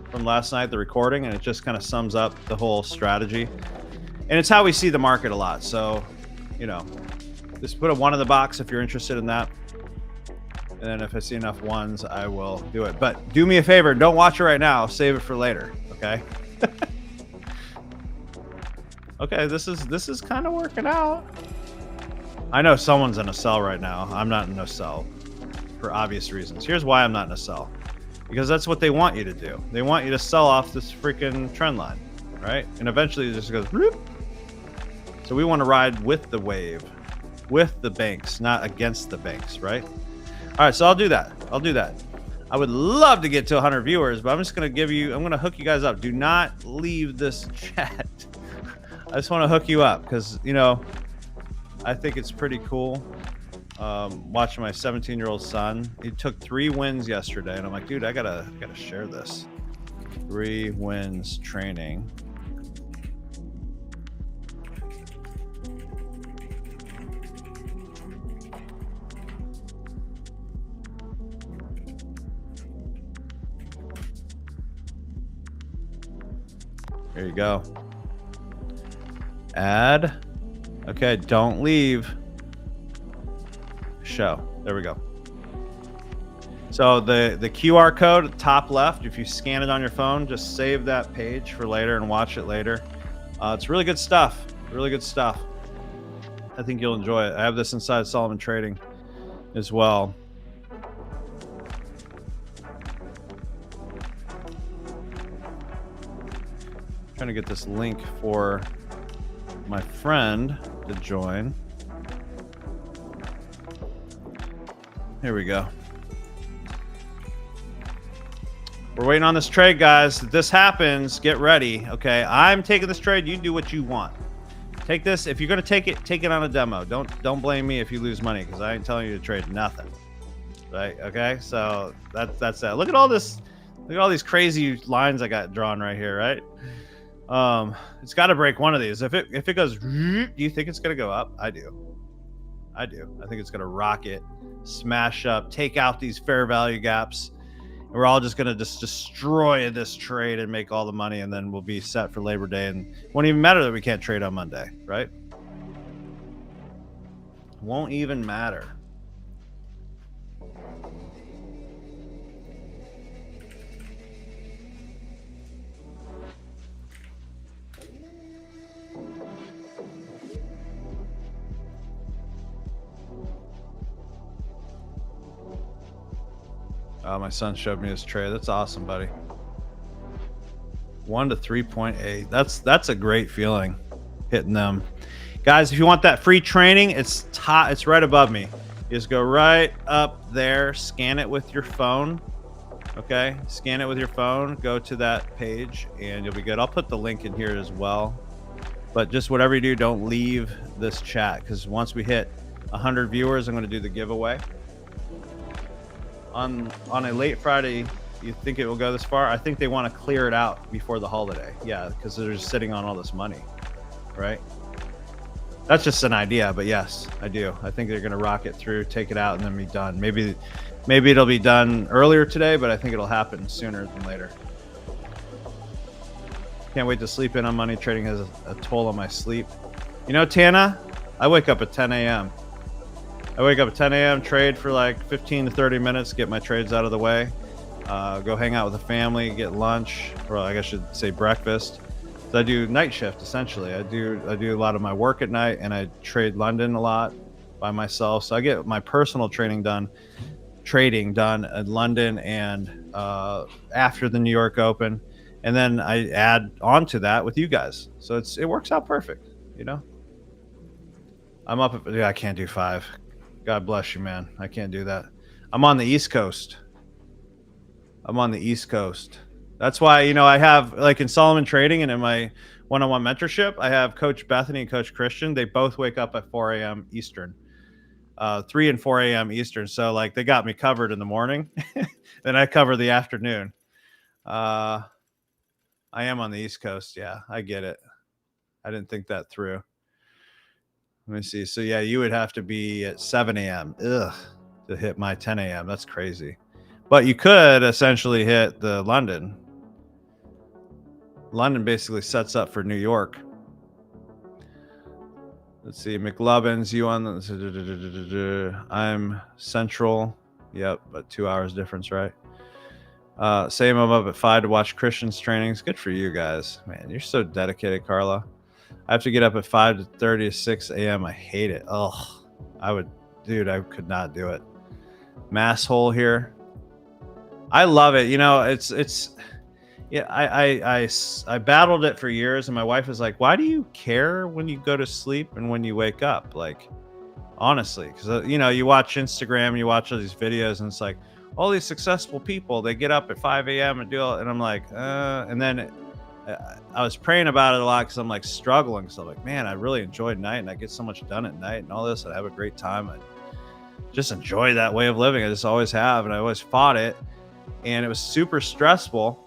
from last night, the recording, and it just kind of sums up the whole strategy. And it's how we see the market a lot. So, you know, just put a 1 in the box if you're interested in that. And then if I see enough 1s, I will do it. But do me a favor, don't watch it right now. Save it for later, okay? Okay, this is kind of working out. I know someone's in a sell right now. I'm not in a sell for obvious reasons. Here's why I'm not in a sell. Because that's what they want you to do. They want you to sell off this freaking trend line, right? And eventually it just goes whoop. So we want to ride with the wave, with the banks, not against the banks, right? All right, so I'll do that. I'll do that. I would love to get to 100 viewers, but I'm just going to I'm going to hook you guys up. Do not leave this chat. I just want to hook you up because, you know, I think it's pretty cool. Watching my 17-year-old son, he took 3 wins yesterday, and I'm like, dude, I gotta share this. 3 wins training. Here you go. Add. Okay, don't leave. Show. There we go. So the QR code top left, if you scan it on your phone, just save that page for later and watch it later. It's really good stuff. Really good stuff. I think you'll enjoy it. I have this inside Solomon Trading as well. Trying to get this link for my friend to join. Here we go. We're waiting on this trade, guys. If this happens, get ready. Okay, I'm taking this trade. You do what you want. Take this. If you're gonna take it on a demo. Don't blame me if you lose money because I ain't telling you to trade nothing. Right? Okay. So that's that. Look at all this. Look at all these crazy lines I got drawn right here. Right? It's got to break one of these. If it goes, do you think it's gonna go up? I do. I think it's gonna rocket, smash up, take out these fair value gaps. And we're all just gonna just destroy this trade and make all the money, and then we'll be set for Labor Day, and it won't even matter that we can't trade on Monday, right? Won't even matter. My son showed me his trade. That's awesome, buddy. 1 to 3.8. That's a great feeling, hitting them. Guys, if you want that free training, it's right above me. You just go right up there, scan it with your phone. Okay, scan it with your phone, go to that page, and you'll be good. I'll put the link in here as well. But just whatever you do, don't leave this chat, because once we hit 100 viewers, I'm going to do the giveaway. on a late Friday, you think it will go this far? I think they want to clear it out before the holiday. Yeah, because they're just sitting on all this money, right? That's just an idea, but yes, I do. I think they're going to rock it through, take it out, and then be done. Maybe it'll be done earlier today, but I think it'll happen sooner than later. Can't wait to sleep in on money. Trading has a toll on my sleep. You know, Tana, I wake up at 10 a.m. I wake up at 10 a.m., trade for like 15 to 30 minutes, get my trades out of the way, go hang out with the family, get lunch, or I guess I should say breakfast. So I do night shift essentially. I do a lot of my work at night, and I trade London a lot by myself. So I get my personal trading done in London and after the New York Open, and then I add on to that with you guys. So it works out perfect, you know. I'm up. Yeah, I can't do 5. God bless you, man. I can't do that. I'm on the East Coast. That's why, you know, I have, like in Solomon Trading and in my one-on-one mentorship, I have Coach Bethany and Coach Christian. They both wake up at 4 a.m. Eastern, 3 and 4 a.m. Eastern. So like they got me covered in the morning. Then I cover the afternoon. I am on the East Coast. Yeah, I get it. I didn't think that through. Let me see. So yeah, you would have to be at 7 a.m. to hit my 10 a.m. That's crazy. But you could essentially hit the London. London basically sets up for New York. Let's see. McLubbins, you on the... I'm Central. Yep, but 2 hours difference, right? Same, I'm up at 5 to watch Christian's trainings. Good for you guys. Man, you're so dedicated, Carla. I have to get up at 5:30 to 6 a.m. I hate it. Oh, I could not do it. Mass hole here. I love it. You know, yeah, I battled it for years, and my wife was like, why do you care when you go to sleep and when you wake up? Like, honestly, because, you know, you watch Instagram, you watch all these videos, and it's like, all these successful people, they get up at 5 a.m. and do it. And I'm like, and then I was praying about it a lot because I'm like struggling. So I'm like, man, I really enjoyed night, and I get so much done at night and all this. And I have a great time. I just enjoy that way of living. I just always have, and I always fought it, and it was super stressful.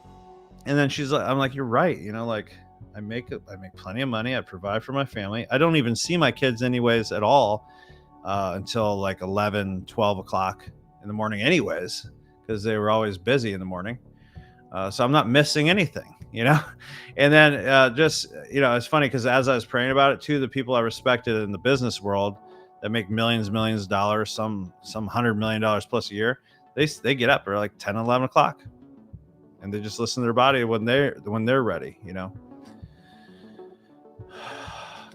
And then I'm like, you're right. You know, like I make plenty of money. I provide for my family. I don't even see my kids anyways at all until like 11, 12 o'clock in the morning anyways, because they were always busy in the morning. So I'm not missing anything, you know? And then just, you know, it's funny because as I was praying about it too, the people I respected in the business world that make millions of dollars, some $100 million plus a year, they get up at like 10, 11 o'clock, and they just listen to their body when they're ready, you know?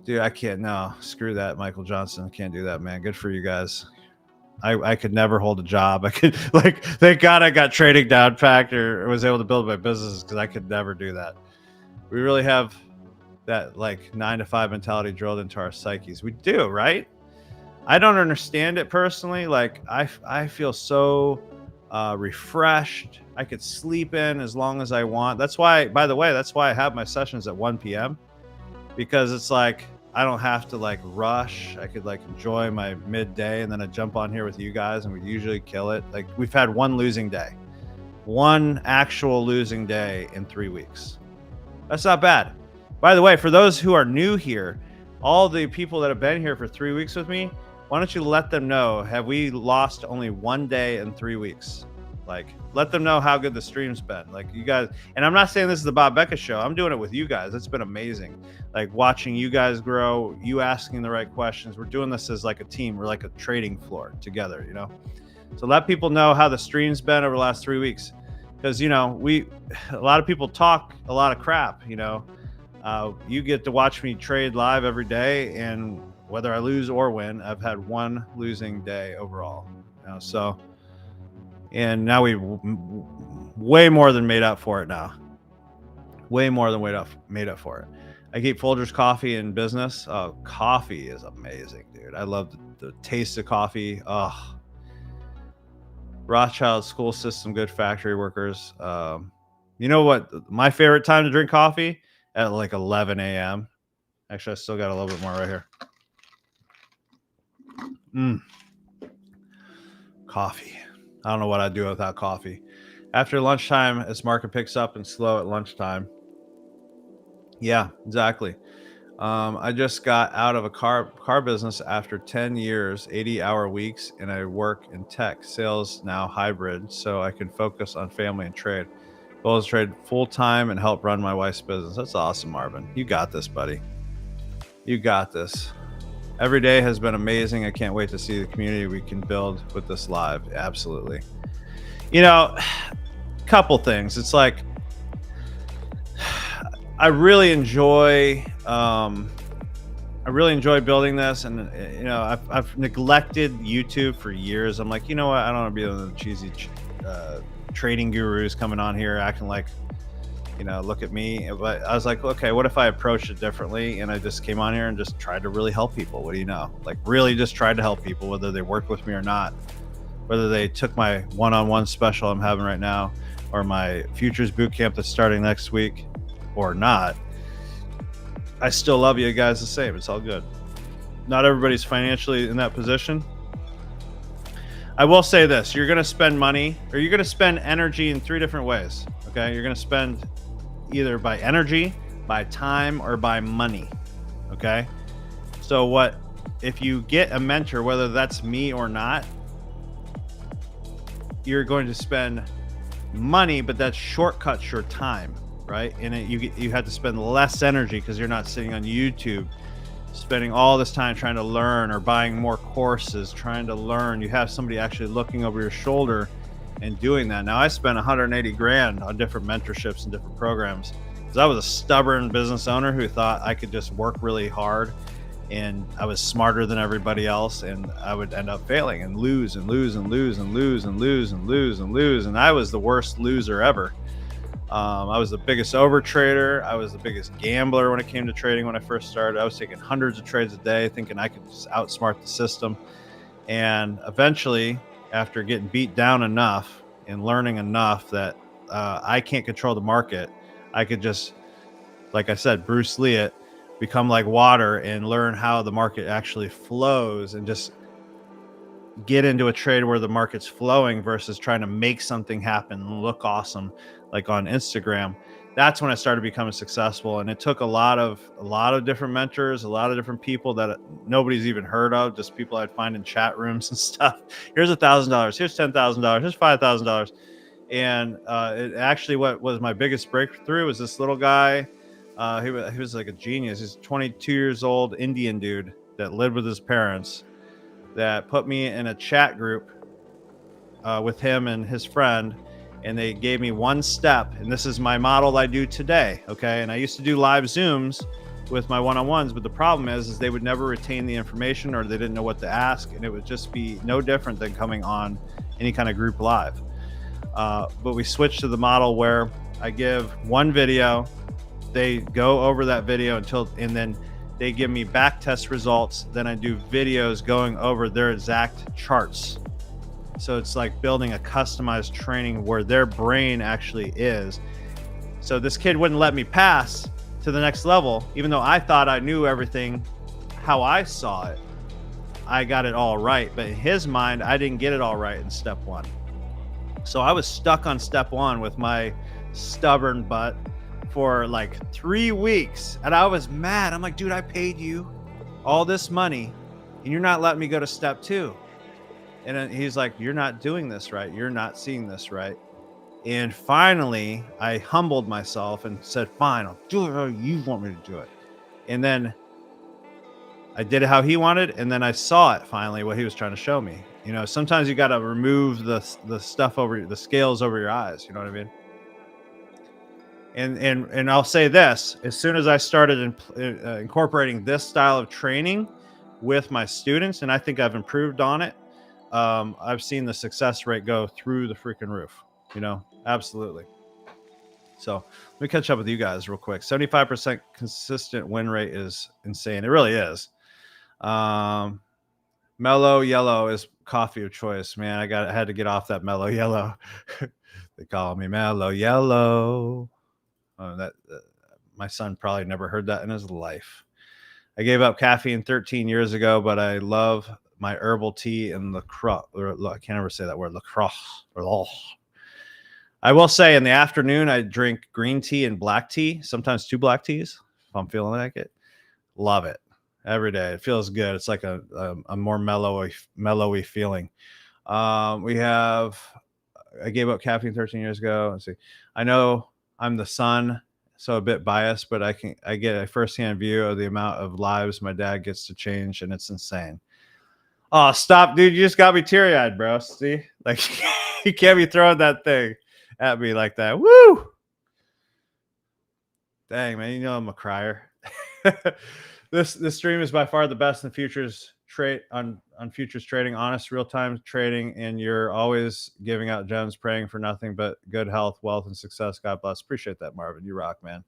Dude, I can't. No, screw that, Michael Johnson. I can't do that, man. Good for you guys. I could never hold a job. I could, like, thank God I got trading down packed or was able to build my business, because I could never do that. We really have that like 9 to 5 mentality drilled into our psyches. We do, right? I don't understand it personally. Like I feel so refreshed. I could sleep in as long as I want. That's why, by the way, that's why I have my sessions at 1 p.m. because it's like, I don't have to like rush. I could like enjoy my midday, and then I jump on here with you guys, and we usually kill it. Like we've had one actual losing day in 3 weeks. That's not bad. By the way, for those who are new here, all the people that have been here for 3 weeks with me, why don't you let them know, have we lost only 1 day in 3 weeks? Like, let them know how good the stream's been. Like, you guys, and I'm not saying this is the Bob Becca show. I'm doing it with you guys. It's been amazing. Like, watching you guys grow, you asking the right questions. We're doing this as like a team. We're like a trading floor together, you know? So let people know how the stream's been over the last 3 weeks. Because, you know, a lot of people talk a lot of crap, you know? You get to watch me trade live every day, and whether I lose or win, I've had one losing day overall. You know, so, and now we way more than made up for it now. Way more than made up for it. I keep Folgers coffee in business. Oh, coffee is amazing, dude. I love the taste of coffee. Oh, Rothschild school system, good factory workers. You know what? My favorite time to drink coffee? At like 11 a.m. Actually, I still got a little bit more right here. Coffee. I don't know what I'd do without coffee. After lunchtime, as market picks up and slow at lunchtime. Yeah, exactly. I just got out of a car business after 10 years, 80-hour weeks, and I work in tech sales now hybrid, so I can focus on family and trade. Goal is trade full time and help run my wife's business. That's awesome, Marvin. You got this, buddy. You got this. Every day has been amazing. I can't wait to see the community we can build with this live. Absolutely. You know, couple things. It's like I really enjoy building this, and I've neglected YouTube for years. I'm like, you know what? I don't want to be one of the cheesy trading gurus coming on here acting like, look at me. But I was like, okay, what if I approached it differently? And I just came on here and just tried to really help people. What do you know? Like, really just tried to help people, whether they worked with me or not, whether they took my one-on-one special I'm having right now, or my futures boot camp that's starting next week, or not. I still love you guys the same. It's all good. Not everybody's financially in that position. I will say this: you're going to spend money, or you're going to spend energy in 3 different ways. Okay, you're going to spend either by energy, by time, or by money. Okay, so what if you get a mentor, whether that's me or not? You're going to spend money, but that shortcuts your time, right? And you have to spend less energy because you're not sitting on YouTube spending all this time trying to learn, or buying more courses trying to learn. You have somebody actually looking over your shoulder and doing that. Now, I spent 180 grand on different mentorships and different programs because I was a stubborn business owner who thought I could just work really hard and I was smarter than everybody else, and I would end up failing and lose and lose and lose and lose and lose and lose and lose. And I was the worst loser ever. I was the biggest overtrader. I was the biggest gambler when it came to trading when I first started. I was taking hundreds of trades a day, thinking I could just outsmart the system. And eventually, after getting beat down enough and learning enough that I can't control the market, I could just, like I said, Bruce Lee it, become like water and learn how the market actually flows, and just get into a trade where the market's flowing versus trying to make something happen and look awesome like on Instagram. That's when I started becoming successful. And it took a lot of different mentors, a lot of different people that nobody's even heard of, just people I'd find in chat rooms and stuff. Here's $1,000, here's $10,000, here's $5,000. And it actually, what was my biggest breakthrough was this little guy. He was like a genius. He's 22 years old, Indian dude that lived with his parents, that put me in a chat group with him and his friend, and they gave me one step, and this is my model I do today. Okay, and I used to do live Zooms with my one-on-ones, but the problem is they would never retain the information, or they didn't know what to ask, and it would just be no different than coming on any kind of group live. But we switched to the model where I give one video, they go over that video and then they give me back test results. Then I do videos going over their exact charts. So it's like building a customized training where their brain actually is. So this kid wouldn't let me pass to the next level, even though I thought I knew everything how I saw it. I got it all right, but in his mind, I didn't get it all right in step 1. So I was stuck on step 1 with my stubborn butt for like 3 weeks, and I was mad. I'm like, dude, I paid you all this money and you're not letting me go to step 2. And then he's like, you're not doing this right, you're not seeing this right. And finally I humbled myself and said, fine, I'll do it how you want me to do it. And then I did it how he wanted, and then I saw it finally, what he was trying to show me. Sometimes you got to remove the stuff over the scales over your eyes, you know what I mean? And I'll say this: as soon as I started incorporating this style of training with my students, and I think I've improved on it, I've seen the success rate go through the freaking roof. Absolutely. So let me catch up with you guys real quick. 75% consistent win rate is insane. It really is. Mellow yellow is coffee of choice, man. I had to get off that mellow yellow. They call me mellow yellow. My son probably never heard that in his life. I gave up caffeine 13 years ago, but I love my herbal tea and LaCroix. I can't ever say that word, LaCroix. I will say in the afternoon, I drink green tea and black tea, sometimes 2 black teas if I'm feeling like it. Love it every day. It feels good. It's like a more mellowy feeling. We have, I gave up caffeine 13 years ago. Let's see. I know I'm the son, so a bit biased, but I get a firsthand view of the amount of lives my dad gets to change, and it's insane. Oh, stop, dude. You just got me teary-eyed, bro. See? Like, you can't be throwing that thing at me like that. Woo! Dang, man. You know I'm a crier. This stream is by far the best in futures trade on futures trading, honest real-time trading, and you're always giving out gems, praying for nothing but good health, wealth, and success. God bless. Appreciate that, Marvin. You rock, man.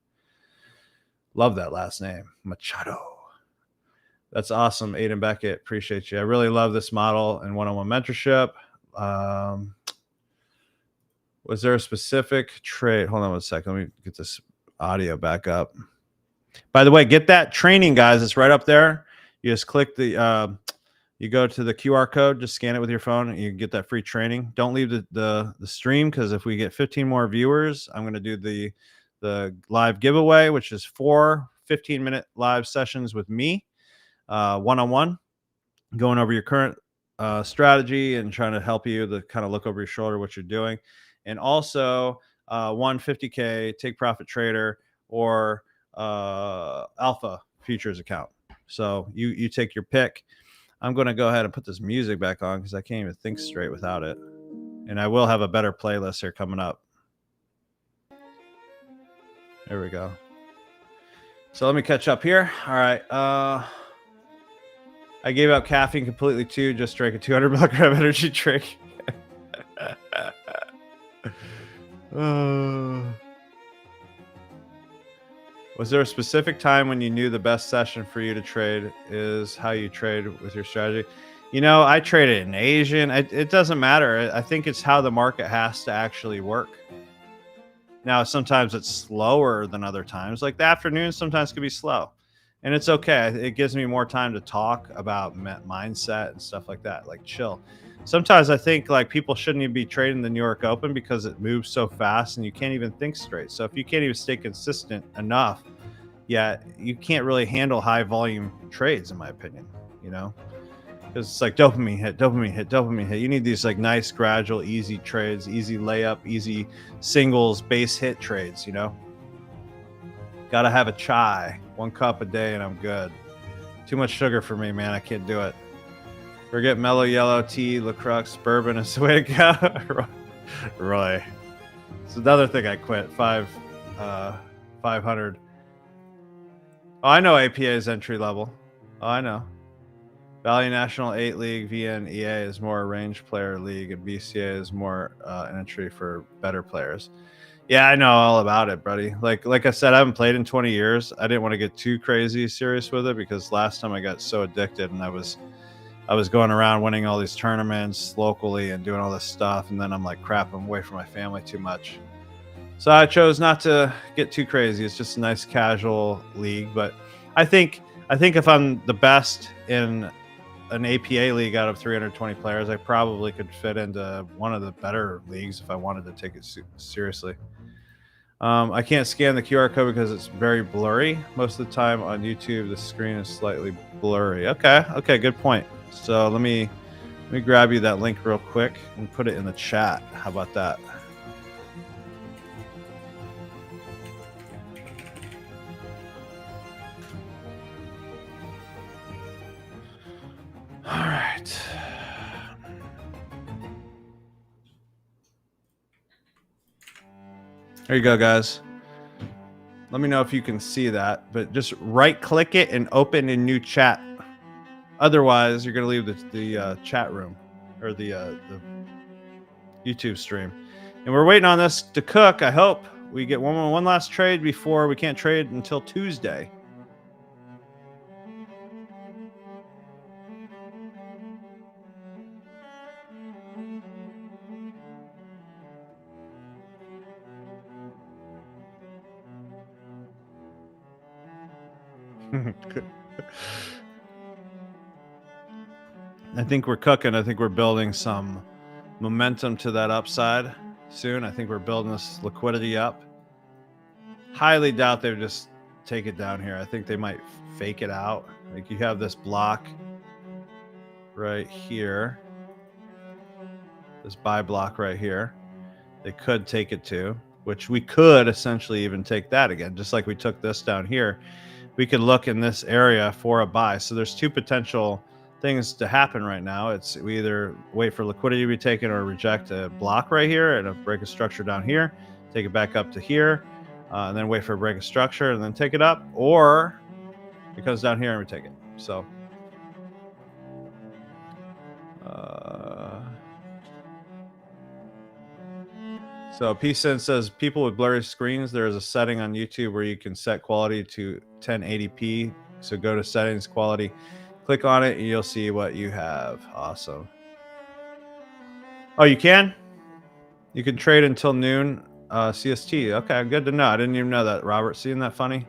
Love that last name, Machado. That's awesome, Aiden Beckett. Appreciate you. I really love this model and one-on-one mentorship. Was there a specific trade? Hold on one second. Let me get this audio back up. By the way, get that training, guys. It's right up there. You just click the, you go to the QR code, just scan it with your phone, and you get that free training. Don't leave the stream, because if we get 15 more viewers, I'm going to do the live giveaway, which is 4 15-minute live sessions with me, one-on-one, going over your current strategy and trying to help you to kind of look over your shoulder what you're doing. And also 150K take profit trader or alpha futures account. So you take your pick. I'm going to go ahead and put this music back on because I can't even think straight without it. And I will have a better playlist here coming up. There we go. So let me catch up here. All right. I gave up caffeine completely too. Just drank a 200 milligram energy drink. Was there a specific time when you knew the best session for you to trade is how you trade with your strategy? You know, I traded in Asian. It doesn't matter. I think it's how the market has to actually work. Now, sometimes it's slower than other times. Like the afternoon sometimes could be slow. And it's okay. It gives me more time to talk about mindset and stuff like that, like chill. Sometimes I think like people shouldn't even be trading the New York Open because it moves so fast and you can't even think straight. So if you can't even stay consistent enough, yet you can't really handle high volume trades, in my opinion, you know, because it's like dopamine hit, dopamine hit, dopamine hit. You need these like nice, gradual, easy trades, easy layup, easy singles, base hit trades, you know. Got to have a chai, 1 cup a day, and I'm good. Too much sugar for me, man. I can't do it. Forget mellow yellow tea, LaCroix, bourbon is the way to go. Roy. It's another thing I quit. 500. Oh, I know APA is entry level. Oh, I know. Valley National 8 League, VNEA is more a range player league, and VCA is more an entry for better players. Yeah, I know all about it, buddy. Like I said, I haven't played in 20 years. I didn't want to get too crazy serious with it because last time I got so addicted, and I was going around winning all these tournaments locally and doing all this stuff, and then I'm like, crap, I'm away from my family too much. So I chose not to get too crazy. It's just a nice casual league, but I think if I'm the best in an APA league out of 320 players, I probably could fit into one of the better leagues if I wanted to take it seriously. I can't scan the QR code because it's very blurry. Most of the time on YouTube, the screen is slightly blurry. Okay, good point. So let me grab you that link real quick and put it in the chat. How about that? All right. There you go, guys. Let me know if you can see that, but just right-click it and open a new chat. Otherwise, you're going to leave the chat room or the YouTube stream. And we're waiting on this to cook. I hope we get one last trade before we can't trade until Tuesday. I think we're cooking. I think we're building some momentum to that upside soon. I think we're building this liquidity up. Highly doubt they would just take it down here. I think they might fake it out. Like you have this block right here, this buy block right here. They could take it to, which we could essentially even take that again, just like we took this down here. We could look in this area for a buy. So there's two potential things to happen right now. It's we either wait for liquidity to be taken or reject a block right here and a break of structure down here, take it back up to here, and then wait for a break of structure and then take it up, or it comes down here and we take it. So so PSEN says, people with blurry screens, there is a setting on YouTube where you can set quality to 1080p. So go to settings, quality, click on it, and you'll see what you have. Awesome. Oh, you can? You can trade until noon CST. Okay, good to know. I didn't even know that, Robert. Seeing that funny?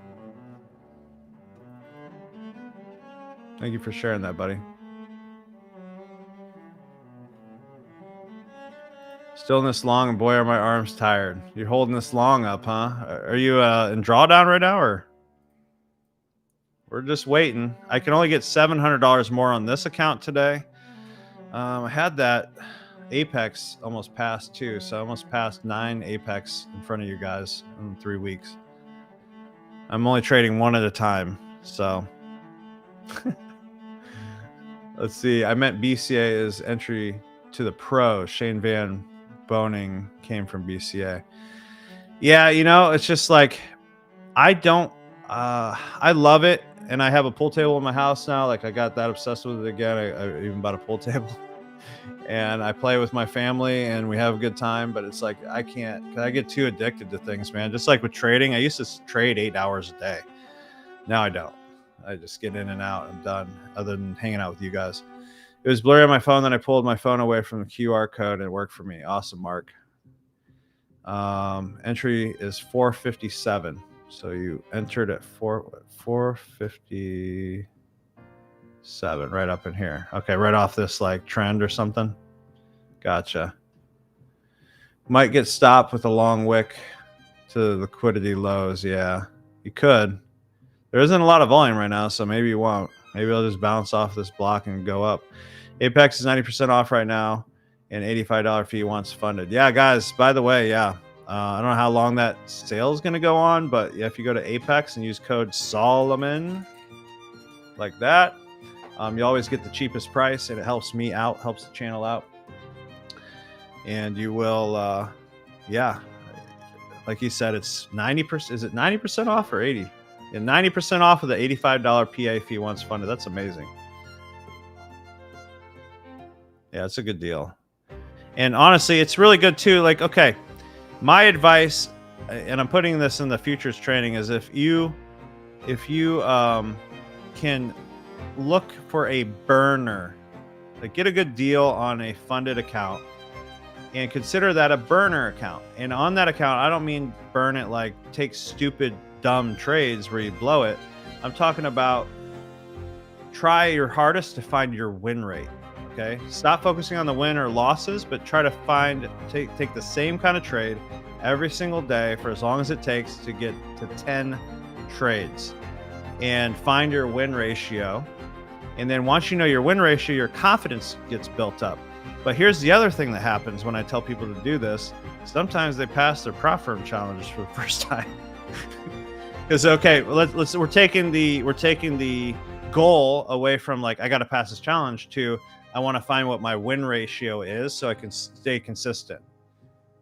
Thank you for sharing that, buddy. Still in this long, and boy, are my arms tired. You're holding this long up, huh? Are you in drawdown right now, or? We're just waiting. I can only get $700 more on this account today. I had that Apex almost passed too, so I almost passed 9 Apex in front of you guys in 3 weeks. I'm only trading one at a time, so. Let's see. I meant BCA is entry to the pro. Shane Van Boning came from BCA. Yeah, you know, it's just like I love it, and I have a pool table in my house now. Like I got that obsessed with it again. I even bought a pool table, and I play with my family, and we have a good time. But it's like I can't, 'cause I get too addicted to things, man. Just like with trading, I used to trade 8 hours a day. Now I don't. I just get in and out. I'm done. Other than hanging out with you guys. It was blurry on my phone. Then I pulled my phone away from the QR code, and it worked for me. Awesome, Mark. Entry is 457. So you entered at 457, right up in here. Okay, right off this like trend or something. Gotcha. Might get stopped with a long wick to the liquidity lows. Yeah, you could. There isn't a lot of volume right now, so maybe you won't. Maybe I'll just bounce off this block and go up. Apex is 90% off right now, and $85 fee once funded. Yeah, guys, by the way, yeah. I don't know how long that sale is going to go on, but yeah, if you go to Apex and use code Solomon, like that, you always get the cheapest price, and it helps me out, helps the channel out. And you will, yeah, like he said, it's 90%. Is it 90% off or 80? Yeah, 90% off of the $85 PA fee once funded. That's amazing. Yeah, it's a good deal. And honestly, it's really good too. Like, okay, my advice, and I'm putting this in the futures training, is if you can look for a burner, like get a good deal on a funded account, and consider that a burner account. And on that account, I don't mean burn it like take stupid, dumb trades where you blow it. I'm talking about try your hardest to find your win rate. Okay, stop focusing on the win or losses, but try to take the same kind of trade every single day for as long as it takes to get to 10 trades, and find your win ratio. And then once you know your win ratio, your confidence gets built up. But here's the other thing that happens when I tell people to do this. Sometimes they pass their prop firm challenges for the first time. Because okay, we're taking the goal away from like I got to pass this challenge to I want to find what my win ratio is so I can stay consistent,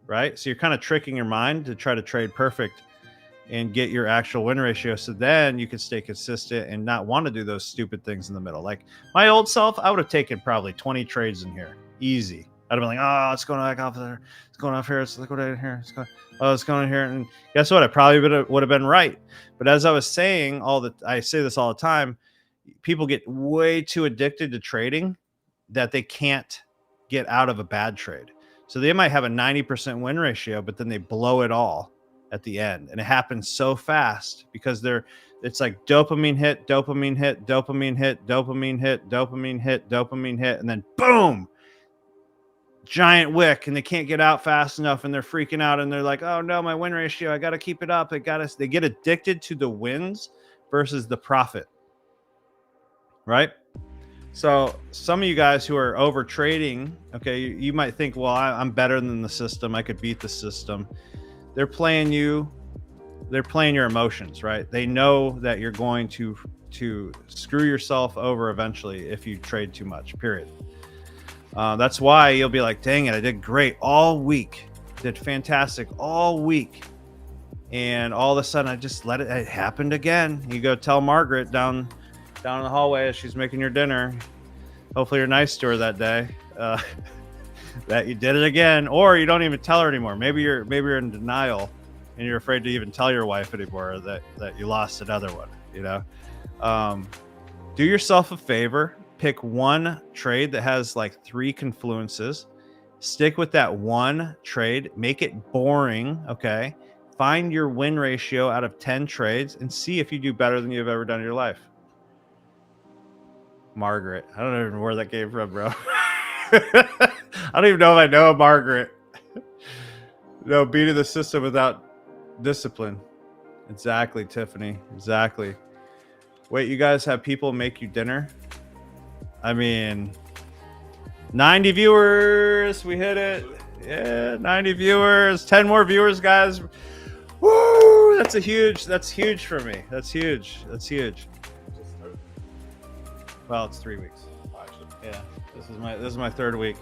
right? So you're kind of tricking your mind to try to trade perfect and get your actual win ratio, so then you can stay consistent and not want to do those stupid things in the middle. Like my old self, I would have taken probably 20 trades in here, easy. I'd have been like, oh, it's going back off there, it's going off here, it's liquidating here, it's going in here, and guess what? I probably would have been right. But as I was saying, I say this all the time, people get way too addicted to trading that they can't get out of a bad trade. So they might have a 90% win ratio, but then they blow it all at the end, and it happens so fast because it's like dopamine hit, dopamine hit, dopamine hit, dopamine hit, dopamine hit, dopamine hit, and then boom, giant wick, and they can't get out fast enough, and they're freaking out, and they're like, oh no, my win ratio, I got to keep it up. They get addicted to the wins versus the profit, right? So some of you guys who are over trading, okay, you might think, well, I'm better than the system, I could beat the system. They're playing your emotions, right? They know that you're going to screw yourself over eventually if you trade too much, period. That's why you'll be like, dang it, I did great all week, did fantastic all week, and all of a sudden I just let it happened again. You go tell Margaret down in the hallway as she's making your dinner, hopefully you're nice to her that day, that you did it again, or you don't even tell her anymore. Maybe you're in denial and you're afraid to even tell your wife anymore that you lost another one, you know. Do yourself a favor, pick one trade that has like 3 confluences, stick with that one trade, make it boring, okay? Find your win ratio out of 10 trades and see if you do better than you've ever done in your life. Margaret, I don't even know where that came from, bro. I don't even know if I know a Margaret. No, beating the system without discipline. Exactly, Tiffany. Exactly. Wait, you guys have people make you dinner? I mean, 90 viewers. We hit it. Yeah, 90 viewers. 10 more viewers, guys. Woo! That's huge for me. That's huge. Well, it's 3 weeks. Yeah, this is my 3rd week,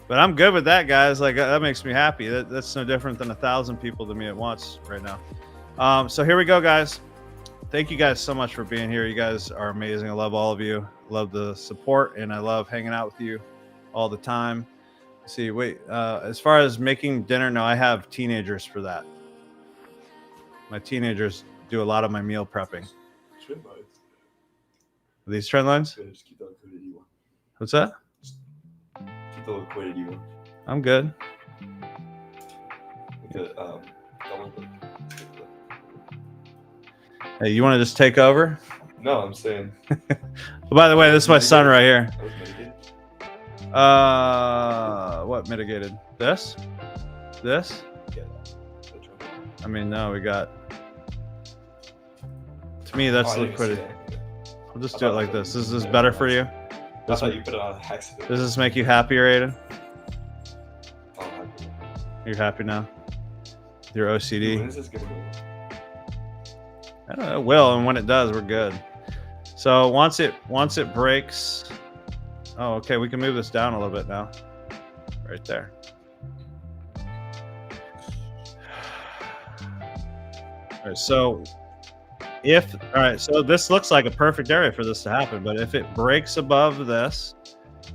but I'm good with that, guys. Like, that makes me happy. That's no different than 1,000 people to me at once right now. So here we go, guys. Thank you guys so much for being here. You guys are amazing. I love all of you. Love the support, and I love hanging out with you all the time. Let's see, wait. As far as making dinner, no, I have teenagers for that. My teenagers do a lot of my meal prepping. These trend lines? What's that? I'm good. Hey, you want to just take over? No, I'm saying. By the way, this is my son right here. What mitigated? This? I mean, no, we got. To me, that's liquidity. We'll just do it like this. Is this better for you? I thought you put it on accident. Does this make you happier, Aiden? You're happy now? With your OCD? When is this gonna go? I don't know. It will, and when it does, we're good. So once it breaks. Oh, okay. We can move this down a little bit now. Right there. All right. So so this looks like a perfect area for this to happen, but if it breaks above this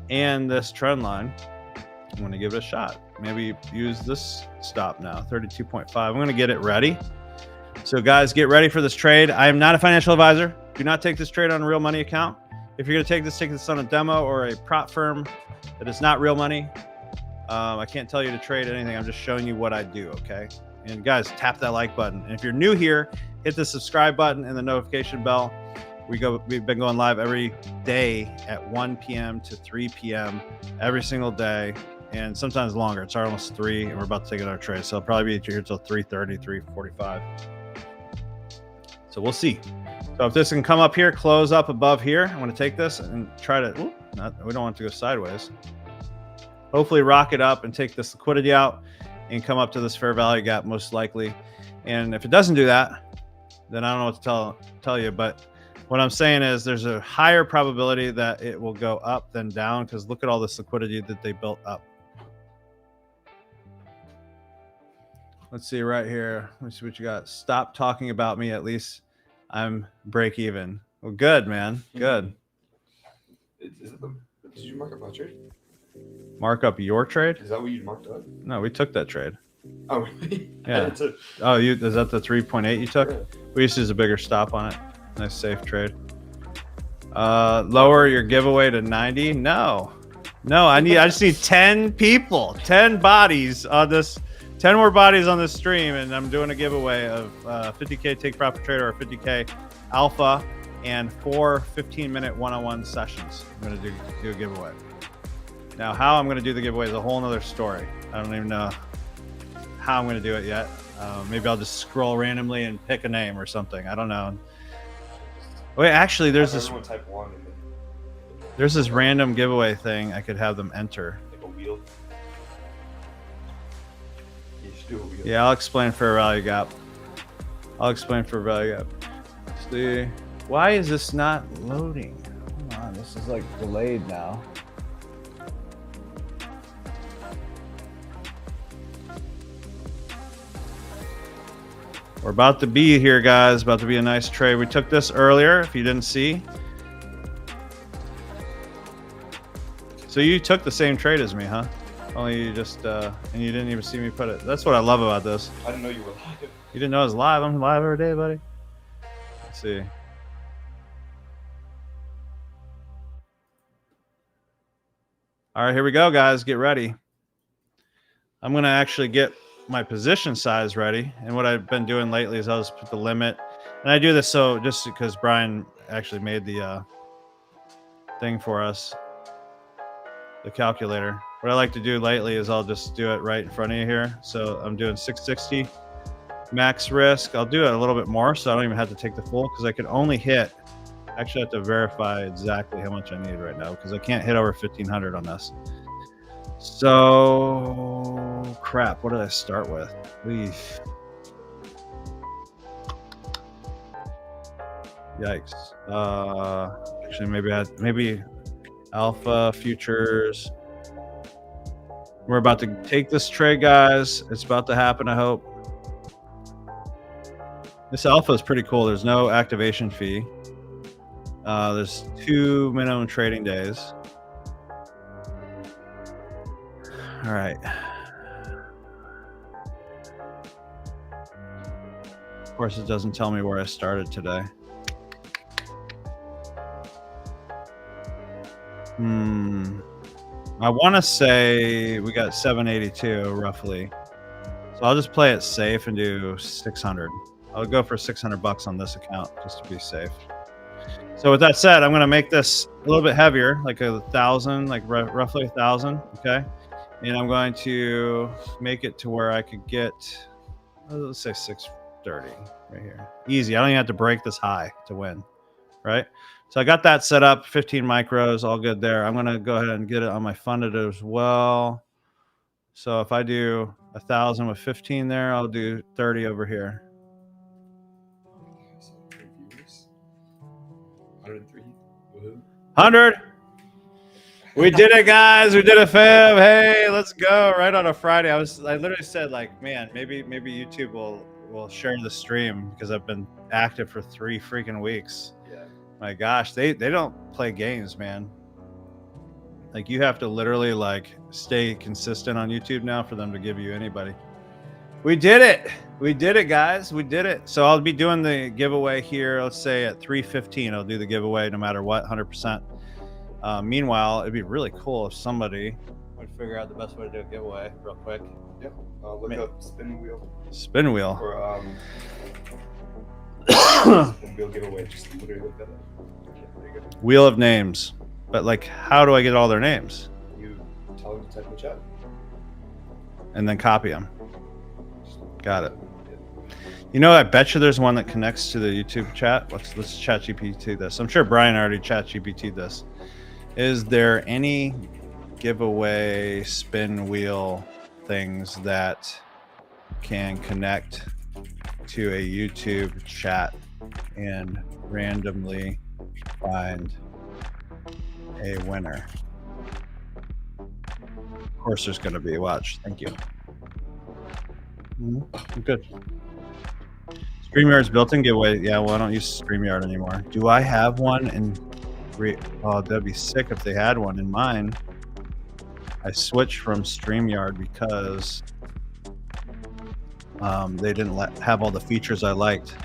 and this trend line, I'm going to give it a shot. Maybe use this stop now, 32.5. I'm going to get it ready. So guys, get ready for this trade. I am not a financial advisor. Do not take this trade on a real money account. If you're going to take this on a demo or a prop firm that is not real money, I can't tell you to trade anything. I'm just showing you what I do, okay? And guys, tap that like button. And if you're new here, hit the subscribe button and the notification bell. We've been going live every day at 1 p.m. to 3 p.m. every single day, and sometimes longer. It's almost 3, and we're about to take another trade. So I'll probably be here till 3:30, 3:45. So we'll see. So if this can come up here, close up above here, I'm going to take this and try to. We don't want it to go sideways. Hopefully, rock it up and take this liquidity out and come up to this fair value gap, most likely. And if it doesn't do that, then I don't know what to tell you. But what I'm saying is there's a higher probability that it will go up than down, because look at all this liquidity that they built up. Let's see right here. Let's see what you got. Stop talking about me. At least I'm break even. Well, good, man. Good. Did you mark up my trade? Mark up your trade? Is that what you marked up? No, we took that trade. Oh, really? Yeah. Oh, is that the 3.8 you took? Yeah. We used to use a bigger stop on it. Nice safe trade. Lower your giveaway to 90. No, I just need 10 people, 10 bodies on this 10 more bodies on this stream, and I'm doing a giveaway of 50K Take Profit Trader or 50K Alpha and 4 15-minute one-on-one sessions. I'm going to do a giveaway. Now, how I'm going to do the giveaway is a whole nother story. I don't even know how I'm going to do it yet. Maybe I'll just scroll randomly and pick a name or something. I don't know. Wait, actually, there's this random giveaway thing I could have them enter. Like a wheel. You should do a wheel. Yeah, I'll explain for value gap. Let's see. Why is this not loading? Come on, this is like delayed now. We're about to be here, guys. About to be a nice trade. We took this earlier, if you didn't see. So you took the same trade as me, huh? Only you just, and you didn't even see me put it. That's what I love about this. I didn't know you were live. You didn't know I was live? I'm live every day, buddy. Let's see. All right, here we go, guys. Get ready. I'm going to actually get my position size ready, and what I've been doing lately is I'll just put the limit, and I do this so just because Brian actually made the thing for us, the calculator. What I like to do lately is I'll just do it right in front of you here. So I'm doing 660 max risk. I'll do it a little bit more so I don't even have to take the full, because I can only hit, actually I have to verify exactly how much I need right now because I can't hit over 1500 on this. So crap, what did I start with? Yikes. Actually, maybe alpha futures. We're about to take this trade, guys. It's about to happen, I hope. This alpha is pretty cool. There's no activation fee. There's 2 minimum trading days. All right. Of course, it doesn't tell me where I started today. I want to say we got 782 roughly. So I'll just play it safe and do 600. I'll go for 600 bucks on this account just to be safe. So with that said, I'm going to make this a little bit heavier, like 1,000, like roughly 1,000. Okay. And I'm going to make it to where I could get, let's say 630 right here. Easy. I don't even have to break this high to win, right? So I got that set up, 15 micros, all good there. I'm going to go ahead and get it on my funded as well. So if I do 1,000 with 15 there, I'll do 30 over here. 103. 100. We did it, guys. We did it, fam. Hey, let's go. Right on a Friday. I literally said, like, man, maybe YouTube will share the stream because I've been active for 3 freaking weeks. Yeah. My gosh, they don't play games, man. Like, you have to literally like stay consistent on YouTube now for them to give you anybody. We did it. We did it, guys. We did it. So I'll be doing the giveaway here. Let's say at 3:15, I'll do the giveaway no matter what, 100%. Meanwhile, it'd be really cool if somebody would figure out the best way to do a giveaway real quick. Yep. Look up spin wheel. Spin wheel. Or spin wheel giveaway. Just literally look that up. Okay, there you go. Wheel of names. But like, how do I get all their names? You tell them to type in the chat. And then copy them. Got it. You know, I bet you there's one that connects to the YouTube chat. Let's chat GPT this. I'm sure Brian already chat GPT this. Is there any giveaway spin wheel things that can connect to a YouTube chat and randomly find a winner? Of course there's going to be. Watch. Thank you. Good. StreamYard's built-in giveaway. Yeah, well, I don't use StreamYard anymore. Do I have one in... Oh, that'd be sick if they had one in mine. I switched from StreamYard because they didn't have all the features I liked.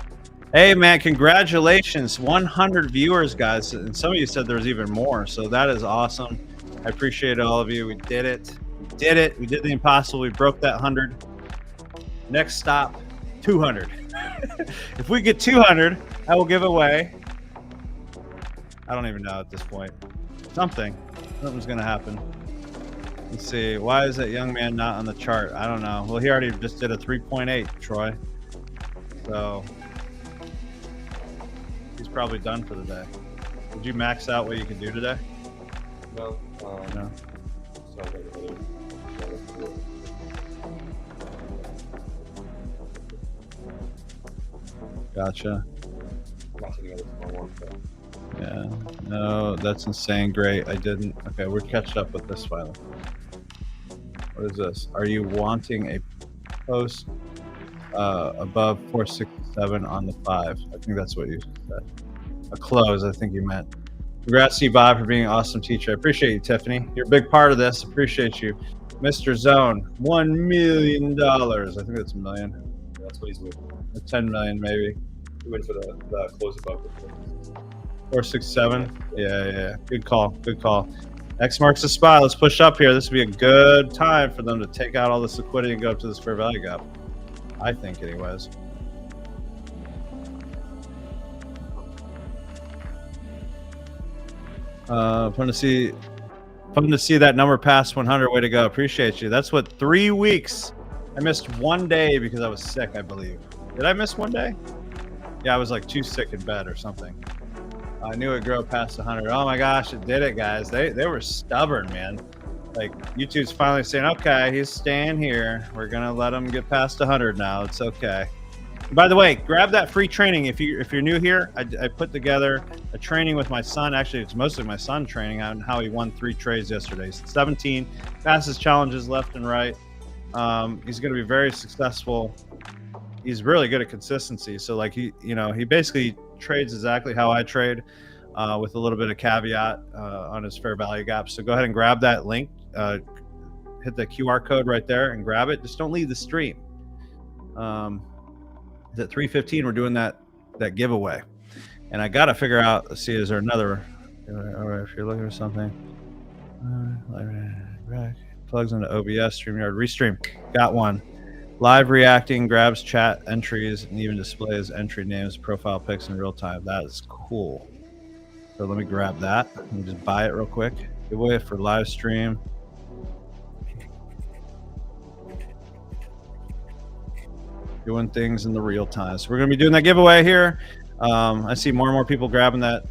Hey, man, congratulations. 100 viewers, guys. And some of you said there's even more, so that is awesome. I appreciate all of you. We did it. We did it. We did the impossible. We broke that 100. Next stop, 200. If we get 200, I will give away. I don't even know at this point. Something's gonna happen. Let's see. Why is that young man not on the chart? I don't know. Well, he already just did a 3.8, Troy. So he's probably done for the day. Did you max out what you can do today? No. No. Sounds like a little. Gotcha. Nothing else I want, but Yeah. No, that's insane. Great. I didn't. Okay, we're catching up with this finally. What is this? Are you wanting a post above 467 on the 5? I think that's what you said. A close, I think you meant. Congrats to you, Bob, for being an awesome teacher. I appreciate you, Tiffany. You're a big part of this. Appreciate you. Mr. Zone, $1 million. I think that's a million. that's what he's with. 10 million, maybe. He went for the close above the 467. Yeah. Good call. X marks the spot. Let's push up here. This would be a good time for them to take out all this liquidity and go up to this fair value gap. I think, anyways. Fun to see that number past 100. Way to go. Appreciate you. That's what, 3 weeks. I missed 1 day because I was sick, I believe. Did I miss 1 day? Yeah, I was like too sick in bed or something. I knew it'd grow past 100. Oh my gosh, it did it, guys. They were stubborn, man. Like, YouTube's finally saying, okay, he's staying here. We're gonna let him get past 100 now. It's okay. By the way, grab that free training if you're new here. I put together a training with my son. Actually, it's mostly my son training on how he won 3 trades yesterday. 17 passes challenges left and right. He's going to be very successful. He's really good at consistency. So like he basically trades exactly how I trade, with a little bit of caveat on his fair value gap. So go ahead and grab that link. Hit the QR code right there and grab it. Just don't leave the stream. At 3:15 we're doing that giveaway, and I gotta figure out, let's see, is there another, or if you're looking for something, plugs into OBS, StreamYard, Restream, got one. Live reacting, grabs chat entries, and even displays entry names, profile pics in real time. That is cool. So let me grab that. Let me just buy it real quick. Giveaway for live stream. Doing things in the real time. So we're going to be doing that giveaway here. I see more and more people grabbing that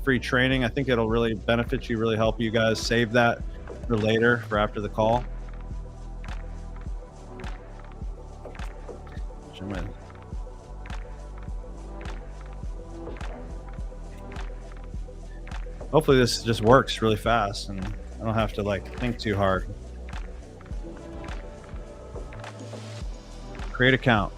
free training. I think it'll really benefit you, really help you guys. Save that for later, for after the call. Hopefully this just works really fast and I don't have to like think too hard. Create account.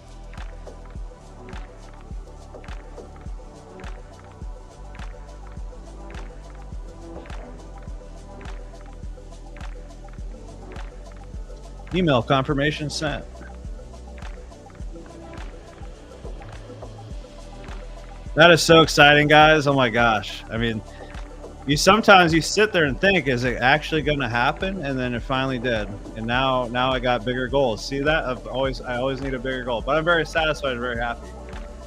Email confirmation sent. That is so exciting, guys. Oh my gosh. I mean, sometimes you sit there and think, is it actually going to happen? And then it finally did. And now I got bigger goals. See that? I always need a bigger goal, but I'm very satisfied and very happy.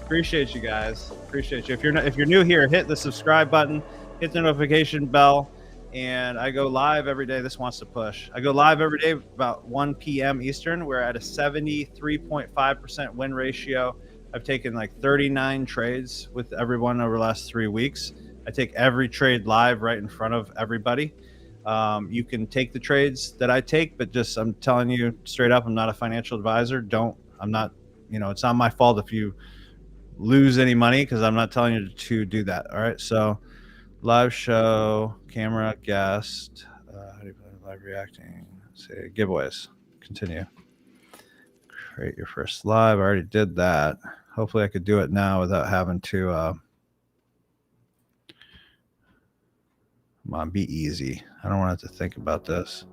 Appreciate you guys. Appreciate you. If you're new here, hit the subscribe button, hit the notification bell. And I go live every day. This wants to push. I go live every day about 1 p.m. Eastern. We're at a 73.5% win ratio. I've taken like 39 trades with everyone over the last 3 weeks. I take every trade live right in front of everybody. You can take the trades that I take, but just, I'm telling you straight up, I'm not a financial advisor. I'm not, it's not my fault if you lose any money, because I'm not telling you to do that. All right. So live show, camera, guest, how do you put it? Live reacting, say giveaways, continue. Create your first live. I already did that. Hopefully I could do it now without having to, come on, be easy. I don't want to have to think about this.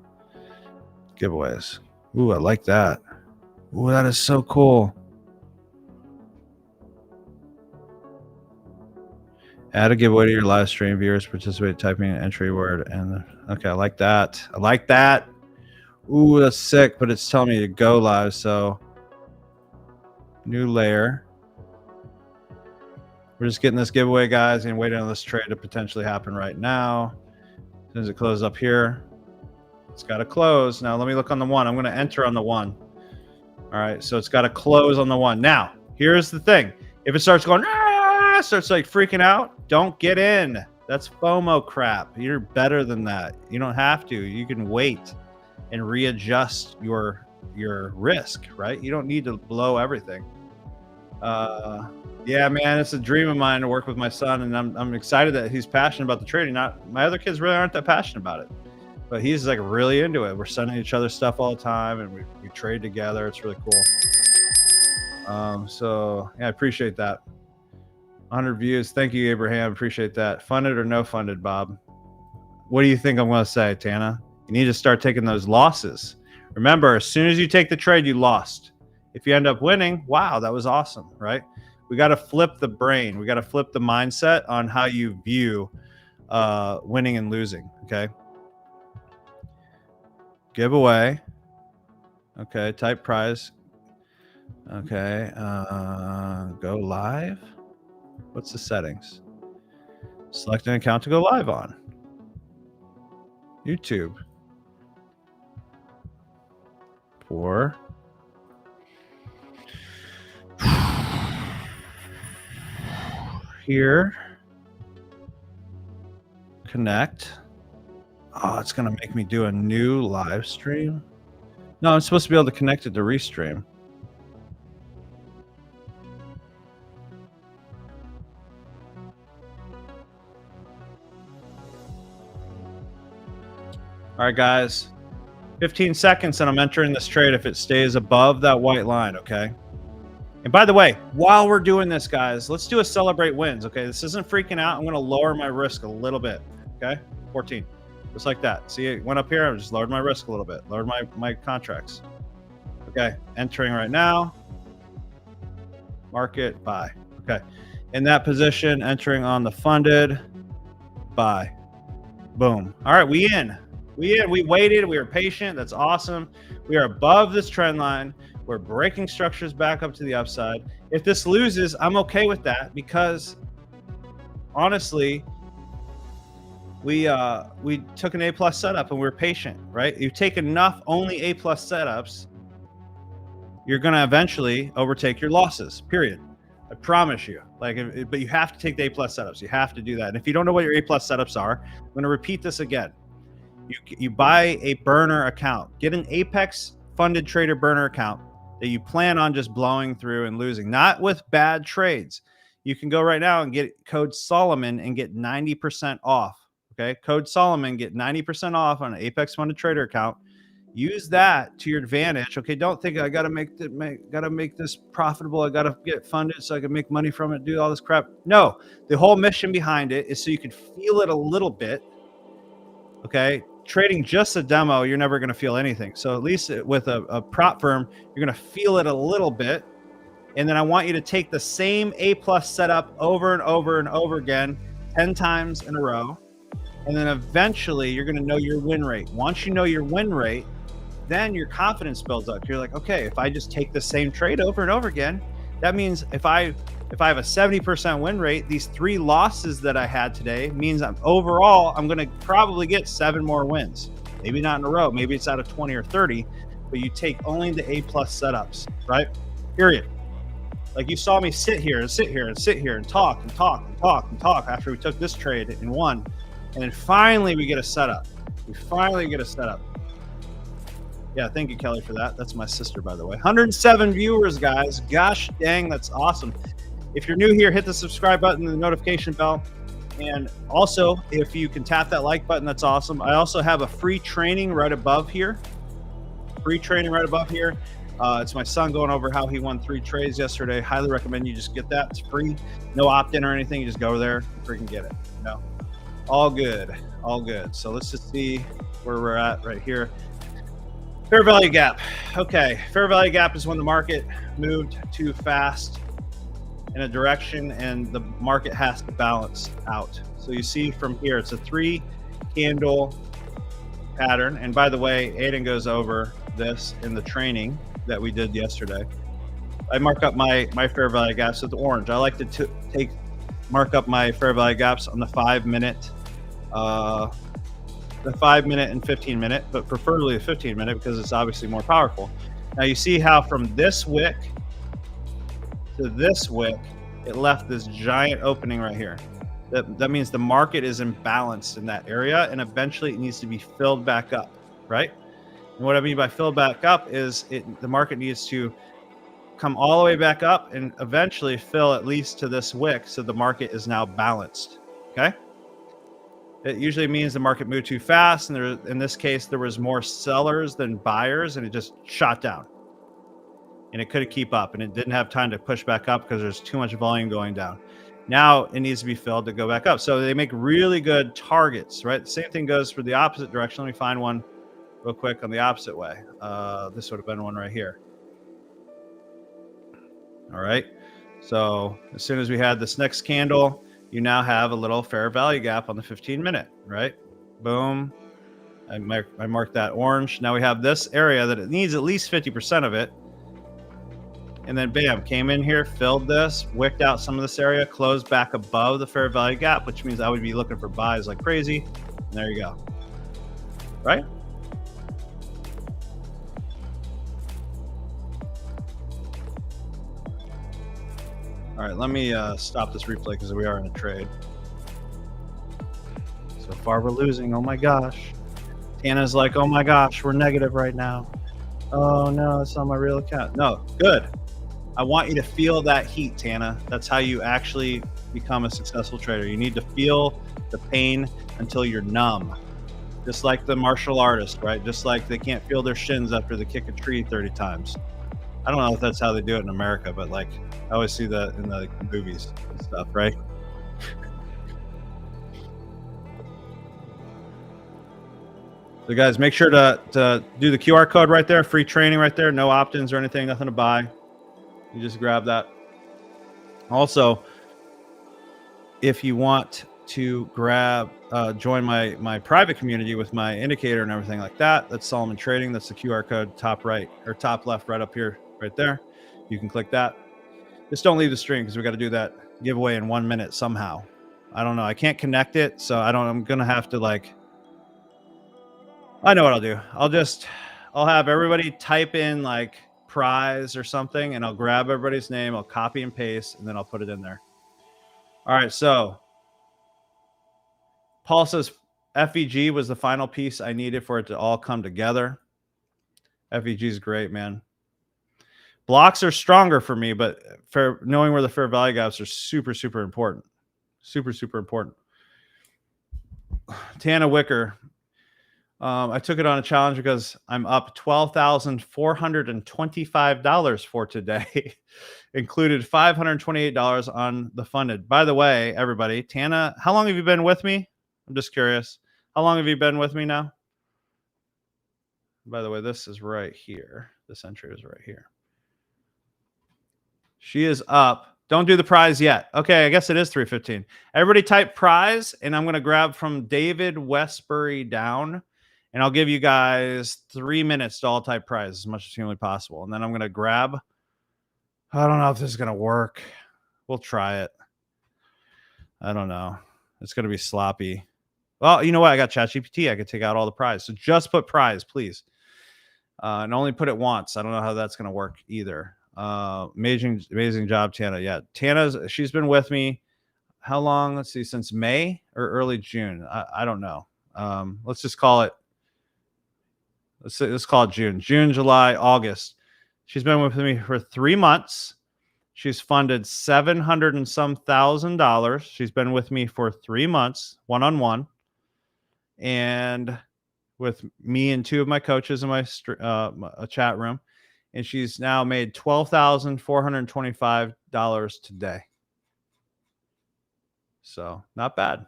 Giveaways. Ooh, I like that. Ooh, that is so cool. Add a giveaway to your live stream. Viewers participate typing an entry word. And okay, I like that. I like that. Ooh, that's sick, but it's telling me to go live. So New layer. We're just getting this giveaway, guys, and waiting on this trade to potentially happen right now. As soon as it closes up here, it's got to close. Now let me look on the one. I'm going to enter on the one. All right, so it's got to close on the one. Now, here's the thing. If it starts going, starts like freaking out, don't get in. That's FOMO crap. You're better than that. You don't have to. You can wait and readjust your risk, right? You don't need to blow everything. Yeah, man, it's a dream of mine to work with my son, and I'm excited that he's passionate about the trading. Not my other kids really aren't that passionate about it, but he's like really into it. We're sending each other stuff all the time, and we trade together. It's really cool. So yeah, I appreciate that. 100 views. Thank you, Abraham. Appreciate that. Funded or no funded, Bob? What do you think I'm going to say, Tana? You need to start taking those losses. Remember, as soon as you take the trade, you lost. If you end up winning, wow, that was awesome, right? We got to flip the brain. We got to flip the mindset on how you view winning and losing, okay? Giveaway. Okay, type prize. Okay, go live. What's the settings? Select an account to go live on. YouTube. For here. Connect. Oh, it's going to make me do a new live stream. No, I'm supposed to be able to connect it to Restream. All right, guys. 15 seconds and I'm entering this trade if it stays above that white line, okay? And by the way, while we're doing this, guys, let's do a celebrate wins, okay? This isn't freaking out. I'm going to lower my risk a little bit, okay? 14. Just like that. See, it went up here. I just lowered my risk a little bit. Lowered my contracts. Okay, entering right now. Market, buy. Okay. In that position, entering on the funded, buy. Boom. All right, we in. We waited. We were patient. That's awesome. We are above this trend line. We're breaking structures back up to the upside. If this loses, I'm okay with that because honestly, we took an A+ setup and we're patient, right? You take enough only A+ setups, you're going to eventually overtake your losses, period. I promise you. But you have to take the A+ setups. You have to do that. And if you don't know what your A+ setups are, I'm going to repeat this again. You buy a burner account. Get an Apex funded trader burner account that you plan on just blowing through and losing, not with bad trades. You can go right now and get code Solomon and get 90% off. Okay, code Solomon, get 90% off on an Apex funded trader account. Use that to your advantage. Okay, don't think I gotta make this profitable. I gotta get funded so I can make money from it. Do all this crap. No, the whole mission behind it is so you can feel it a little bit. Okay, trading just a demo, you're never going to feel anything. So at least with a prop firm, you're going to feel it a little bit. And then I want you to take the same A+ setup over and over and over again, 10 times in a row. And then eventually you're going to know your win rate. Once you know your win rate, then your confidence builds up. You're like, okay, if I just take the same trade over and over again, that means if I have a 70% win rate, these 3 losses that I had today means I'm going to probably get 7 more wins. Maybe not in a row. Maybe it's out of 20 or 30, but you take only the A+ setups, right? Period. Like you saw me sit here and sit here and sit here and talk and talk and talk and talk after we took this trade and won. And then finally we get a setup. Yeah, thank you, Kelly, for that. That's my sister, by the way. 107 viewers, guys. Gosh dang, that's awesome. If you're new here, hit the subscribe button and the notification bell. And also, if you can tap that like button, that's awesome. I also have a free training right above here. It's my son going over how he won 3 trades yesterday. Highly recommend you just get that. It's free. No opt-in or anything. You just go there and freaking get it. All good. So let's just see where we're at right here. Fair value gap. Okay, fair value gap is when the market moved too fast in a direction and the market has to balance out. So you see from here, it's a 3 candle pattern. And by the way, Aiden goes over this in the training that we did yesterday. I mark up my fair value gaps with orange. I like to mark up my fair value gaps on the 5 minute, the 5 minute and 15 minute, but preferably the 15 minute because it's obviously more powerful. Now you see how from this wick to this wick, it left this giant opening right here. That means the market is imbalanced in that area, and eventually it needs to be filled back up, right? And what I mean by filled back up is the market needs to come all the way back up and eventually fill at least to this wick, so the market is now balanced. Okay. It usually means the market moved too fast, and in this case there was more sellers than buyers, and it just shot down. And it couldn't keep up, and it didn't have time to push back up because there's too much volume going down. Now it needs to be filled to go back up. So they make really good targets, right? The same thing goes for the opposite direction. Let me find one real quick on the opposite way. This would have been one right here. All right. So as soon as we had this next candle, you now have a little fair value gap on the 15 minute, right? Boom. I marked that orange. Now we have this area that it needs at least 50% of it. And then bam, came in here, filled this, wicked out some of this area, closed back above the fair value gap, which means I would be looking for buys like crazy. And there you go. Right? All right, let me stop this replay because we are in a trade. So far we're losing. Oh my gosh. Tana's like, oh my gosh, we're negative right now. Oh no, it's on my real account. No, good. I want you to feel that heat, Tana. That's how you actually become a successful trader. You need to feel the pain until you're numb. Just like the martial artist, right? Just like they can't feel their shins after they kick a tree 30 times. I don't know if that's how they do it in America, but like I always see that in the movies and stuff, right? So guys, make sure to do the QR code right there, free training right there, no opt-ins or anything, nothing to buy. You just grab that. Also, if you want to join my private community with my indicator and everything like that, that's Solomon Trading. That's the QR code top right or top left right up here, right there. You can click that. Just don't leave the stream because we got to do that giveaway in 1 minute somehow. I don't know. I can't connect it, so I'm gonna have to I know what I'll do. I'll have everybody type in like prize or something, and I'll grab everybody's name, I'll copy and paste, and then I'll put it in there. All right, so Paul says FEG was the final piece I needed for it to all come together. FEG is great, man. Blocks are stronger for me, but knowing where the fair value gaps are super, super important. Super, super important. Tana Wicker. I took it on a challenge because I'm up $12,425 for today. Included $528 on the funded. By the way, everybody, Tana, how long have you been with me? I'm just curious. How long have you been with me now? By the way, this is right here. This entry is right here. She is up. Don't do the prize yet. Okay, I guess it is 3:15. Everybody type prize, and I'm going to grab from David Westbury down. And I'll give you guys 3 minutes to all type prize as much as humanly possible. And then I'm going to grab. I don't know if this is going to work. We'll try it. I don't know. It's going to be sloppy. Well, you know what? I got ChatGPT. I could take out all the prize. So just put prize, please. And only put it once. I don't know how that's going to work either. Amazing job, Tana. Yeah, she's been with me. How long? Let's see, since May or early June. I don't know. Let's just call it. Let's call it June. June, July, August. She's been with me for 3 months. She's funded $700 and some thousand. She's been with me for 3 months, one-on-one, and with me and 2 of my coaches in my chat room. And she's now made $12,425 today. So not bad.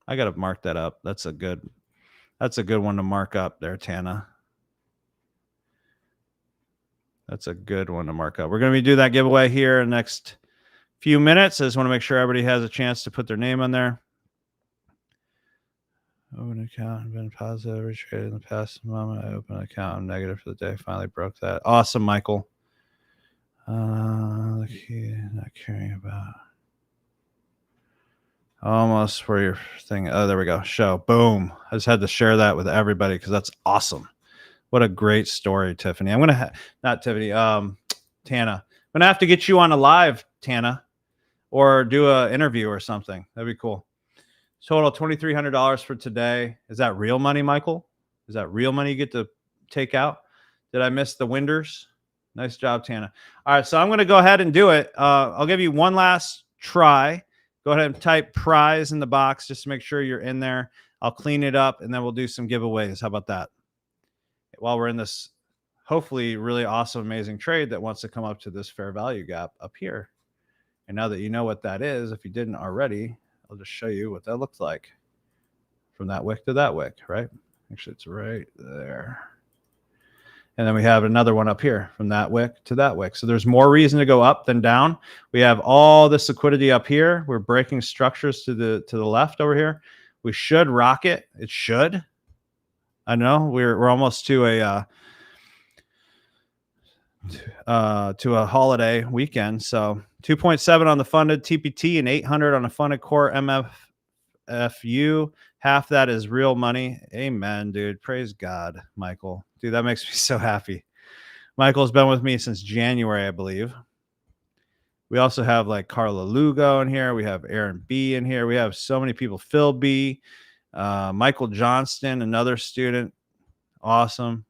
I got to mark that up. That's a good one to mark up there, Tana. That's a good one to mark up. We're going to do that giveaway here in the next few minutes. I just want to make sure everybody has a chance to put their name on there. Open account, been positive, retraded in the past moment. I opened an account, I'm negative for the day. Finally broke that. Awesome, Michael. Not caring about. Almost for your thing. Oh, there we go. Show. Boom. I just had to share that with everybody because that's awesome. What a great story, Tiffany. I'm gonna not Tiffany. Tana. I'm gonna have to get you on a live, Tana, or do a interview or something. That'd be cool. Total $2,300 for today. Is that real money, Michael? Is that real money you get to take out? Did I miss the winders? Nice job, Tana. All right, so I'm going to go ahead and do it. I'll give you one last try. Go ahead and type prize in the box just to make sure you're in there. I'll clean it up, and then we'll do some giveaways. How about that? While we're in this hopefully really awesome, amazing trade that wants to come up to this fair value gap up here. And now that you know what that is, if you didn't already, I'll just show you what that looks like from that wick to that wick, right? Actually, it's right there. And then we have another one up here from that wick to that wick. So there's more reason to go up than down. We have all this liquidity up here. We're breaking structures to the left over here. We should rock it. It should. I know we're almost to a holiday weekend. So 2.7 on the funded TPT and 800 on a funded core MFFU. Half that is real money. Amen, dude. Praise God, Michael. Dude, that makes me so happy. Michael's been with me since January, I believe. We also have like Carla Lugo in here. We have Aaron B in here. We have so many people. Phil B, Michael Johnston, another student. Awesome.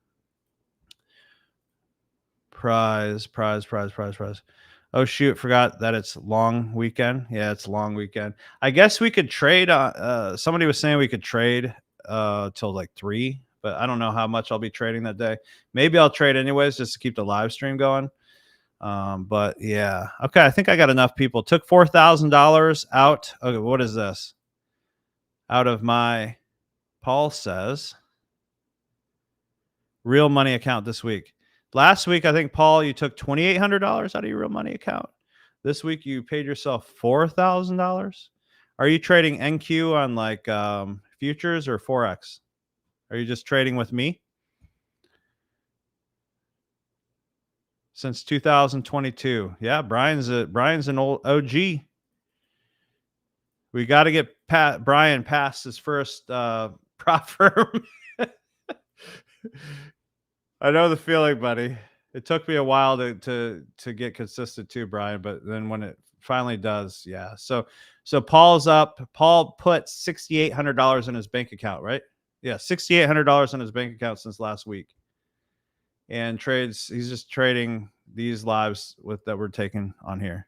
Prize. Oh, shoot. Forgot that it's long weekend. Yeah, it's long weekend. I guess we could trade. Somebody was saying we could trade till like 3, but I don't know how much I'll be trading that day. Maybe I'll trade anyways just to keep the live stream going. But yeah. Okay, I think I got enough people. Took $4,000 out. Okay, what is this? Out of my, Paul says, real money account this week. Last week, I think, Paul, you took $2,800 out of your real money account. This week, you paid yourself $4,000. Are you trading NQ on like futures or Forex? Are you just trading with me? Since 2022. Yeah, Brian's an old OG. We got to get Brian past his first prop firm. I know the feeling, buddy. It took me a while to get consistent too, Brian, but then when it finally does, yeah. So Paul's up. Paul put $6,800 in his bank account, right? Yeah, $6,800 in his bank account since last week. And trades, he's just trading these lives that we're taking on here.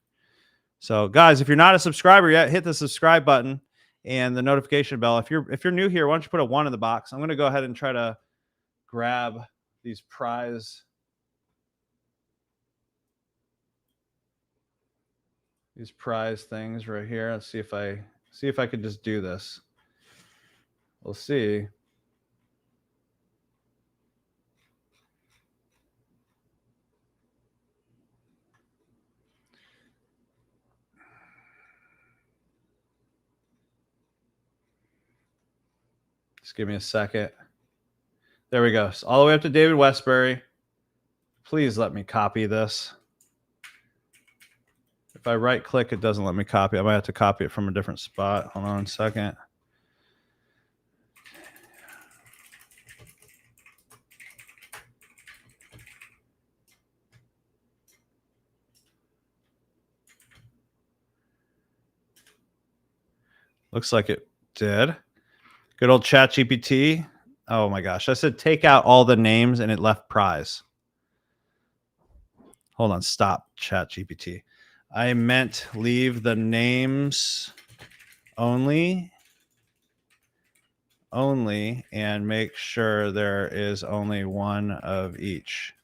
So guys, if you're not a subscriber yet, hit the subscribe button and the notification bell. If you're new here, why don't you put a 1 in the box? I'm going to go ahead and try to grab these prize things right here. Let's see if I could just do this. We'll see. Just give me a second. There we go. So all the way up to David Westbury. Please let me copy this. If I right click, it doesn't let me copy. I might have to copy it from a different spot. Hold on a second. Looks like it did. Good old ChatGPT. Oh my gosh. I said take out all the names and it left prize. Hold on. Stop, ChatGPT. I meant leave the names only, and make sure there is only one of each.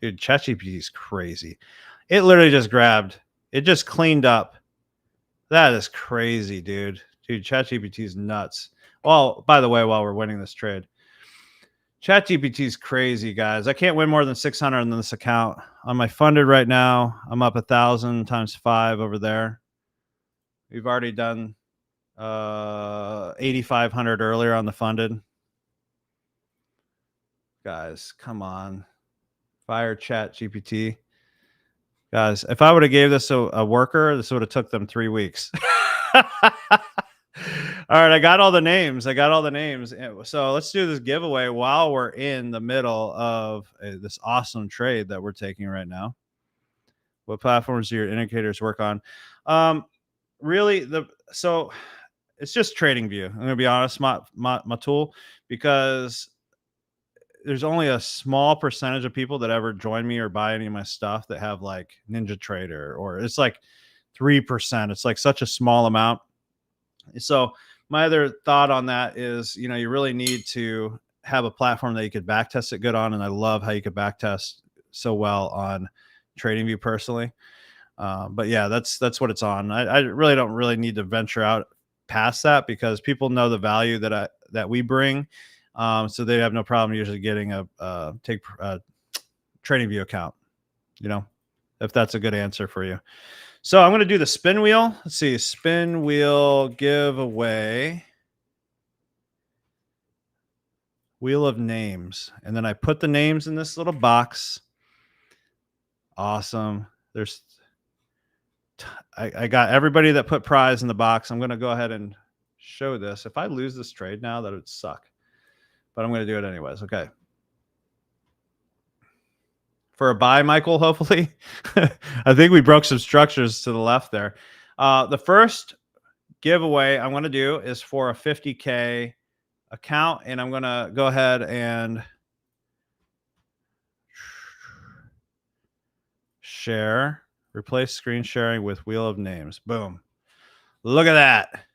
Dude, ChatGPT is crazy. It literally just it just cleaned up. That is crazy, dude. Dude, ChatGPT is nuts. Well, by the way, while we're winning this trade, ChatGPT is crazy, guys. I can't win more than 600 on this account. On my funded right now, I'm up 1,000 times 5 over there. We've already done 8,500 earlier on the funded. Guys, come on. Fire ChatGPT. Guys, if I would have gave this a worker, this would have took them 3 weeks. All right, I got all the names. So let's do this giveaway while we're in the middle of this awesome trade that we're taking right now. What platforms do your indicators work on? Really, so it's just TradingView. I'm gonna be honest, my tool, because there's only a small percentage of people that ever join me or buy any of my stuff that have like NinjaTrader, or it's like 3%. It's like such a small amount. So my other thought on that is, you really need to have a platform that you could backtest it good on. And I love how you could backtest so well on TradingView personally. But yeah, that's what it's on. I really don't really need to venture out past that, because people know the value that we bring. So they have no problem usually getting a TradingView account, if that's a good answer for you. So I'm going to do the spin wheel. Let's see, spin wheel giveaway. Wheel of names. And then I put the names in this little box. Awesome. I got everybody that put prize in the box. I'm going to go ahead and show this. If I lose this trade now, that would suck. But I'm going to do it anyways. Okay. For a buy, Michael, hopefully. I think we broke some structures to the left there. The first giveaway I'm going to do is for a 50K account, and I'm going to go ahead and share, replace screen sharing with wheel of names. Boom. Look at that.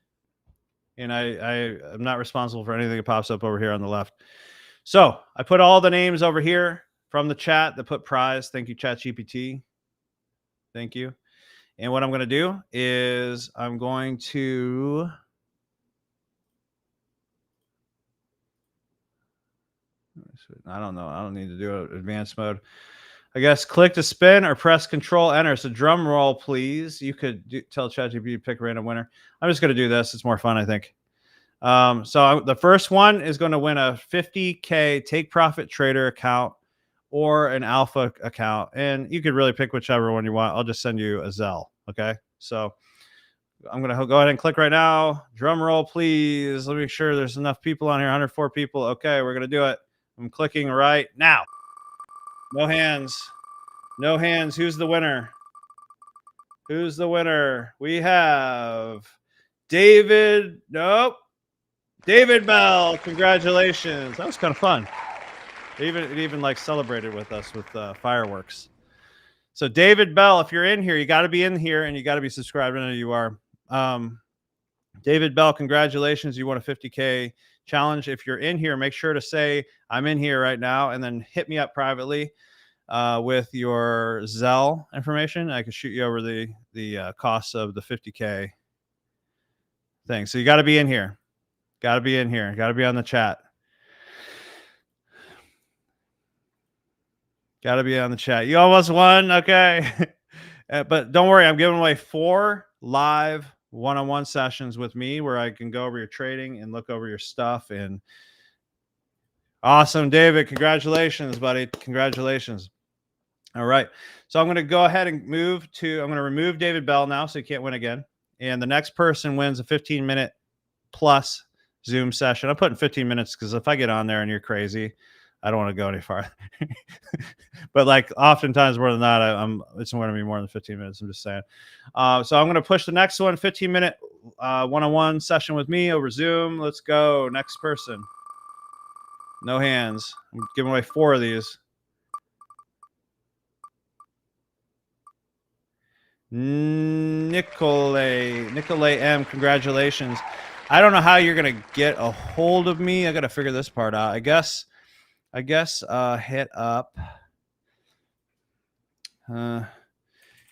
And I'm not responsible for anything that pops up over here on the left. So I put all the names over here from the chat that put prize. Thank you, ChatGPT. Thank you. And what I'm going to do is I'm going to I don't know. I don't need to do it advanced mode. I guess click to spin or press Control Enter. So drum roll, please. You could tell ChatGPT to pick a random winner. I'm just going to do this. It's more fun, I think. So the first one is going to win a 50K Take Profit Trader account or an Alpha account. And you could really pick whichever one you want. I'll just send you a Zelle. Okay. So I'm going to go ahead and click right now. Drum roll, please. Let me make sure there's enough people on here. 104 people. Okay. We're going to do it. I'm clicking right now. No hands. No hands. Who's the winner? Who's the winner? We have David. Nope. David Bell. Congratulations. That was kind of fun. It even like celebrated with us with fireworks. So David Bell, if you're in here, you got to be in here and you got to be subscribed. I know you are. David Bell, congratulations. You won a 50K challenge. If you're in here, make sure to say I'm in here right now, and then hit me up privately with your Zelle information. I can shoot you over the costs of the 50K thing. So you got to be in here. Got to be in here. Got to be on the chat. Got to be on the chat. You almost won. Okay. But don't worry. I'm giving away 4 live one-on-one sessions with me where I can go over your trading and look over your stuff. And awesome, David. Congratulations, buddy. Congratulations. All right. So I'm going to go ahead and I'm going to remove David Bell now, so he can't win again. And the next person wins a 15-minute plus Zoom session. I'm putting 15 minutes because if I get on there and you're crazy, I don't want to go any farther. But like oftentimes more than that, it's going to be more than 15 minutes. I'm just saying. So I'm going to push the next one, 15-minute one-on-one session with me over Zoom. Let's go. Next person. No hands. I'm giving away 4 of these. Nicolay M. Congratulations. I don't know how you're going to get a hold of me. I got to figure this part out. I guess hit up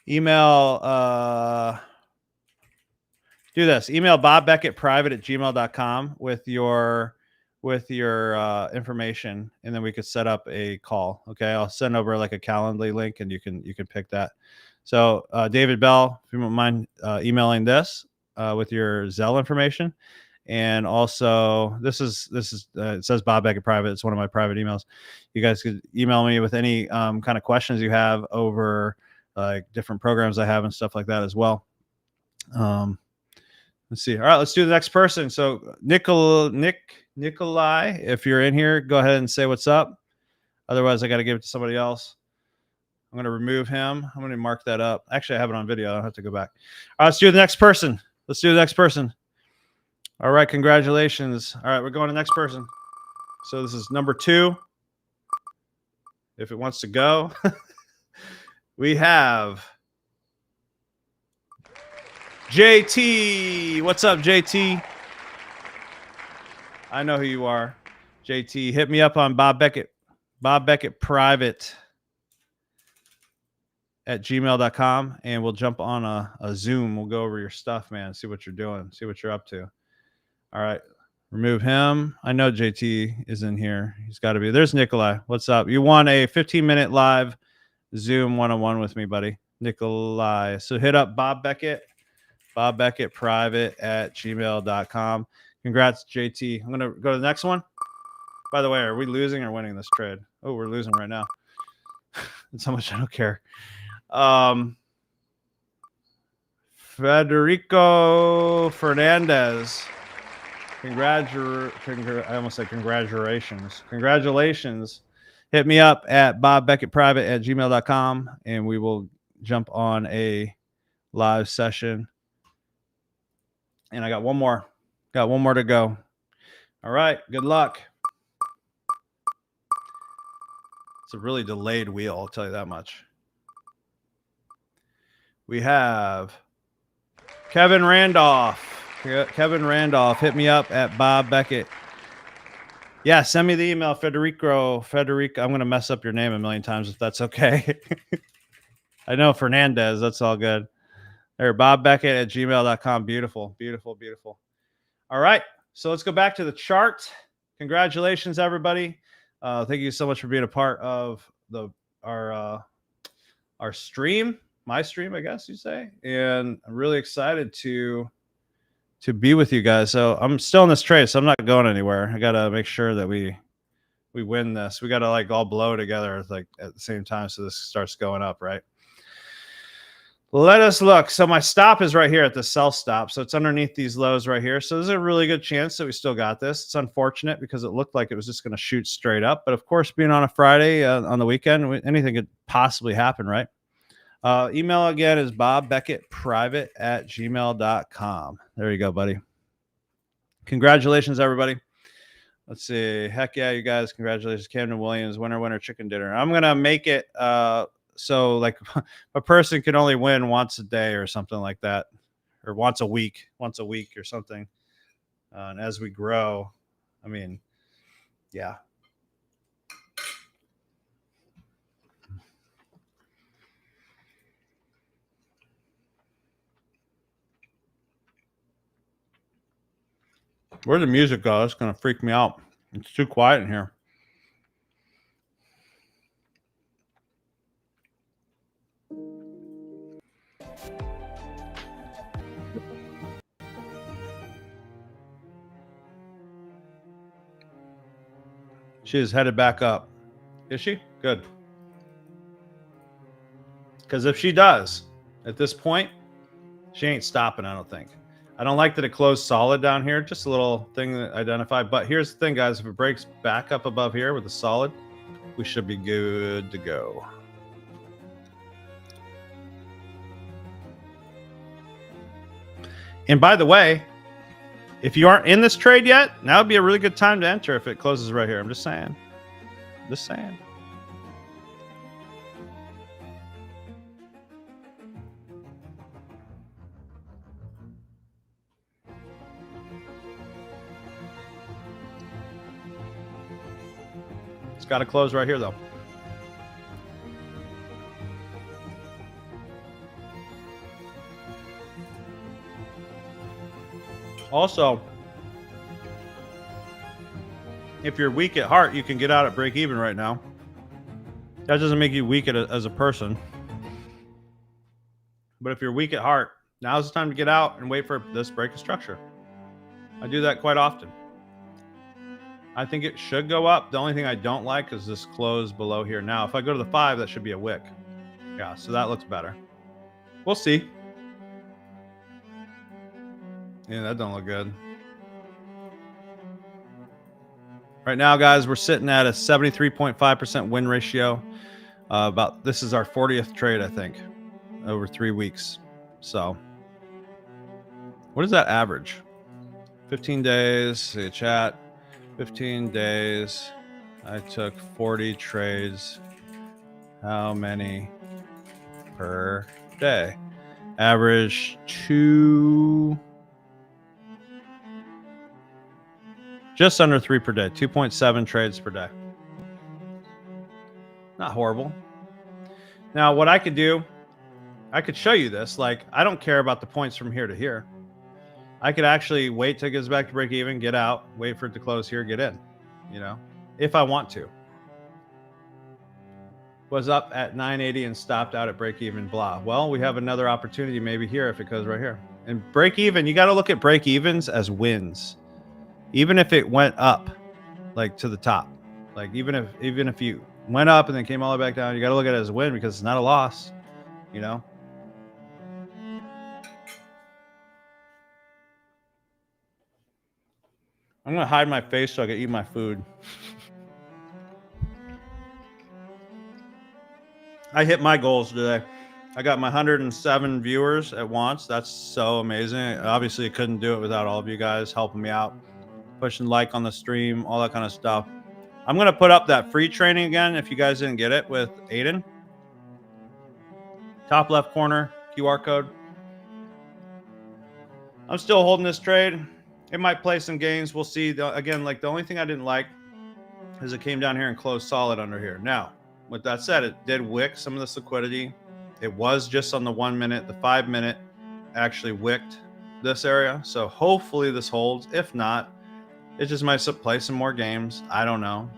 email do this. Email bobbeckettprivate@gmail.com with your information, and then we could set up a call. Okay, I'll send over like a Calendly link, and you can pick that. So David Bell, if you don't mind emailing this with your Zelle information. And also this is it says Bob Beckett Private. It's one of my private emails. You guys could email me with any kind of questions you have over like different programs I have and stuff like that as well. Let's see. All right, let's do the next person. So Nikolai, if you're in here, go ahead and say what's up. Otherwise, I got to give it to somebody else. I'm going to remove him. I'm going to mark that up. Actually, I have it on video. I don't have to go back. All right, let's do the next person. All right, congratulations. All right, we're going to the next person. So this is number 2. If it wants to go. We have JT. What's up, JT? I know who you are. JT, hit me up on Bob Beckett private at gmail.com, and we'll jump on a Zoom. We'll go over your stuff, man. See what you're doing. See what you're up to. All right. Remove him. I know JT is in here. He's got to be. There's Nikolai. What's up? You won a 15-minute live Zoom one-on-one with me, buddy. Nikolai. So hit up Bob Beckett private at gmail.com. Congrats, JT. I'm going to go to the next one. By the way, are we losing or winning this trade? Oh, we're losing right now. That's how much I don't care. Federico Fernandez. I almost said congratulations. Congratulations. Hit me up at bobbecketprivate at gmail.com, and we will jump on a live session. And I got one more. Got one more to go. All right. Good luck. It's a really delayed wheel, I'll tell you that much. We have Kevin Randolph. Kevin Randolph, hit me up at Bob Beckett. Yeah, send me the email, Federico. I'm going to mess up your name a million times if that's okay. I know Fernandez. That's all good. There, Bob Beckett at gmail.com. Beautiful, beautiful, beautiful. All right, so let's go back to the chart. Congratulations, everybody. Thank you so much for being a part of our stream, my stream, I guess you say. And I'm really excited to be with you guys. So I'm still in this trade, so I'm not going anywhere. I got to make sure that we win this. We got to like all blow together like at the same time so this starts going up, right? Let us look. So my stop is right here at the sell stop. So it's underneath these lows right here. So there's a really good chance that we still got this. It's unfortunate because it looked like it was just going to shoot straight up. But of course, being on a Friday on the weekend, anything could possibly happen, right? Email again is bobbecketprivate at gmail.com. There you go, buddy. Congratulations, everybody. Let's see. Heck yeah, you guys. Congratulations, Camden Williams. Winner, chicken dinner. I'm going to make it so like a person can only win once a day or something like that, or once a week or something. And as we grow, I mean, yeah. Where'd the music go? It's going to freak me out. It's too quiet in here. She is headed back up. Is she? Good. Because if she does, at this point, she ain't stopping, I don't think. I don't like that it closed solid down here. Just a little thing that identified. But here's the thing, guys. If it breaks back up above here with a solid, we should be good to go. And by the way, if you aren't in this trade yet, now would be a really good time to enter if it closes right here. I'm just saying. Just saying. It's got to close right here, though. Also, if you're weak at heart, you can get out at break even right now. That doesn't make you weak as a person. But if you're weak at heart, now's the time to get out and wait for this break of structure. I do that quite often. I think it should go up. The only thing I don't like is this close below here. Now, if I go to the 5, that should be a wick. Yeah, so that looks better. We'll see. Yeah, that don't look good. Right now, guys, we're sitting at a 73.5% win ratio. This is our 40th trade, I think, over 3 weeks. So, what is that average? 15 days. See a chat. 15 days. I took 40 trades. How many per day? Average 2. Just under 3 per day. 2.7 trades per day. Not horrible. Now, what I could do, I could show you this. Like, I don't care about the points from here to here. I could actually wait till it gets back to break even, get out, wait for it to close here, get in, you know, if I want to. Was up at 980 and stopped out at break even, blah. Well, we have another opportunity maybe here if it goes right here. And break even, you got to look at break evens as wins. Even if it went up, like to the top, like even if you went up and then came all the way back down, you got to look at it as a win because it's not a loss, you know. I'm gonna hide my face so I can eat my food. I hit my goals today. I got my 107 viewers at once. That's so amazing. Obviously, I couldn't do it without all of you guys helping me out, pushing like on the stream, all that kind of stuff. I'm gonna put up that free training again if you guys didn't get it with Aiden. Top left corner, QR code. I'm still holding this trade. It might play some games. We'll see. Again, like the only thing I didn't like is it came down here and closed solid under here. Now, with that said, it did wick some of this liquidity. It was just on the 1 minute. The 5 minute actually wicked this area. So hopefully this holds. If not, it just might play some more games. I don't know.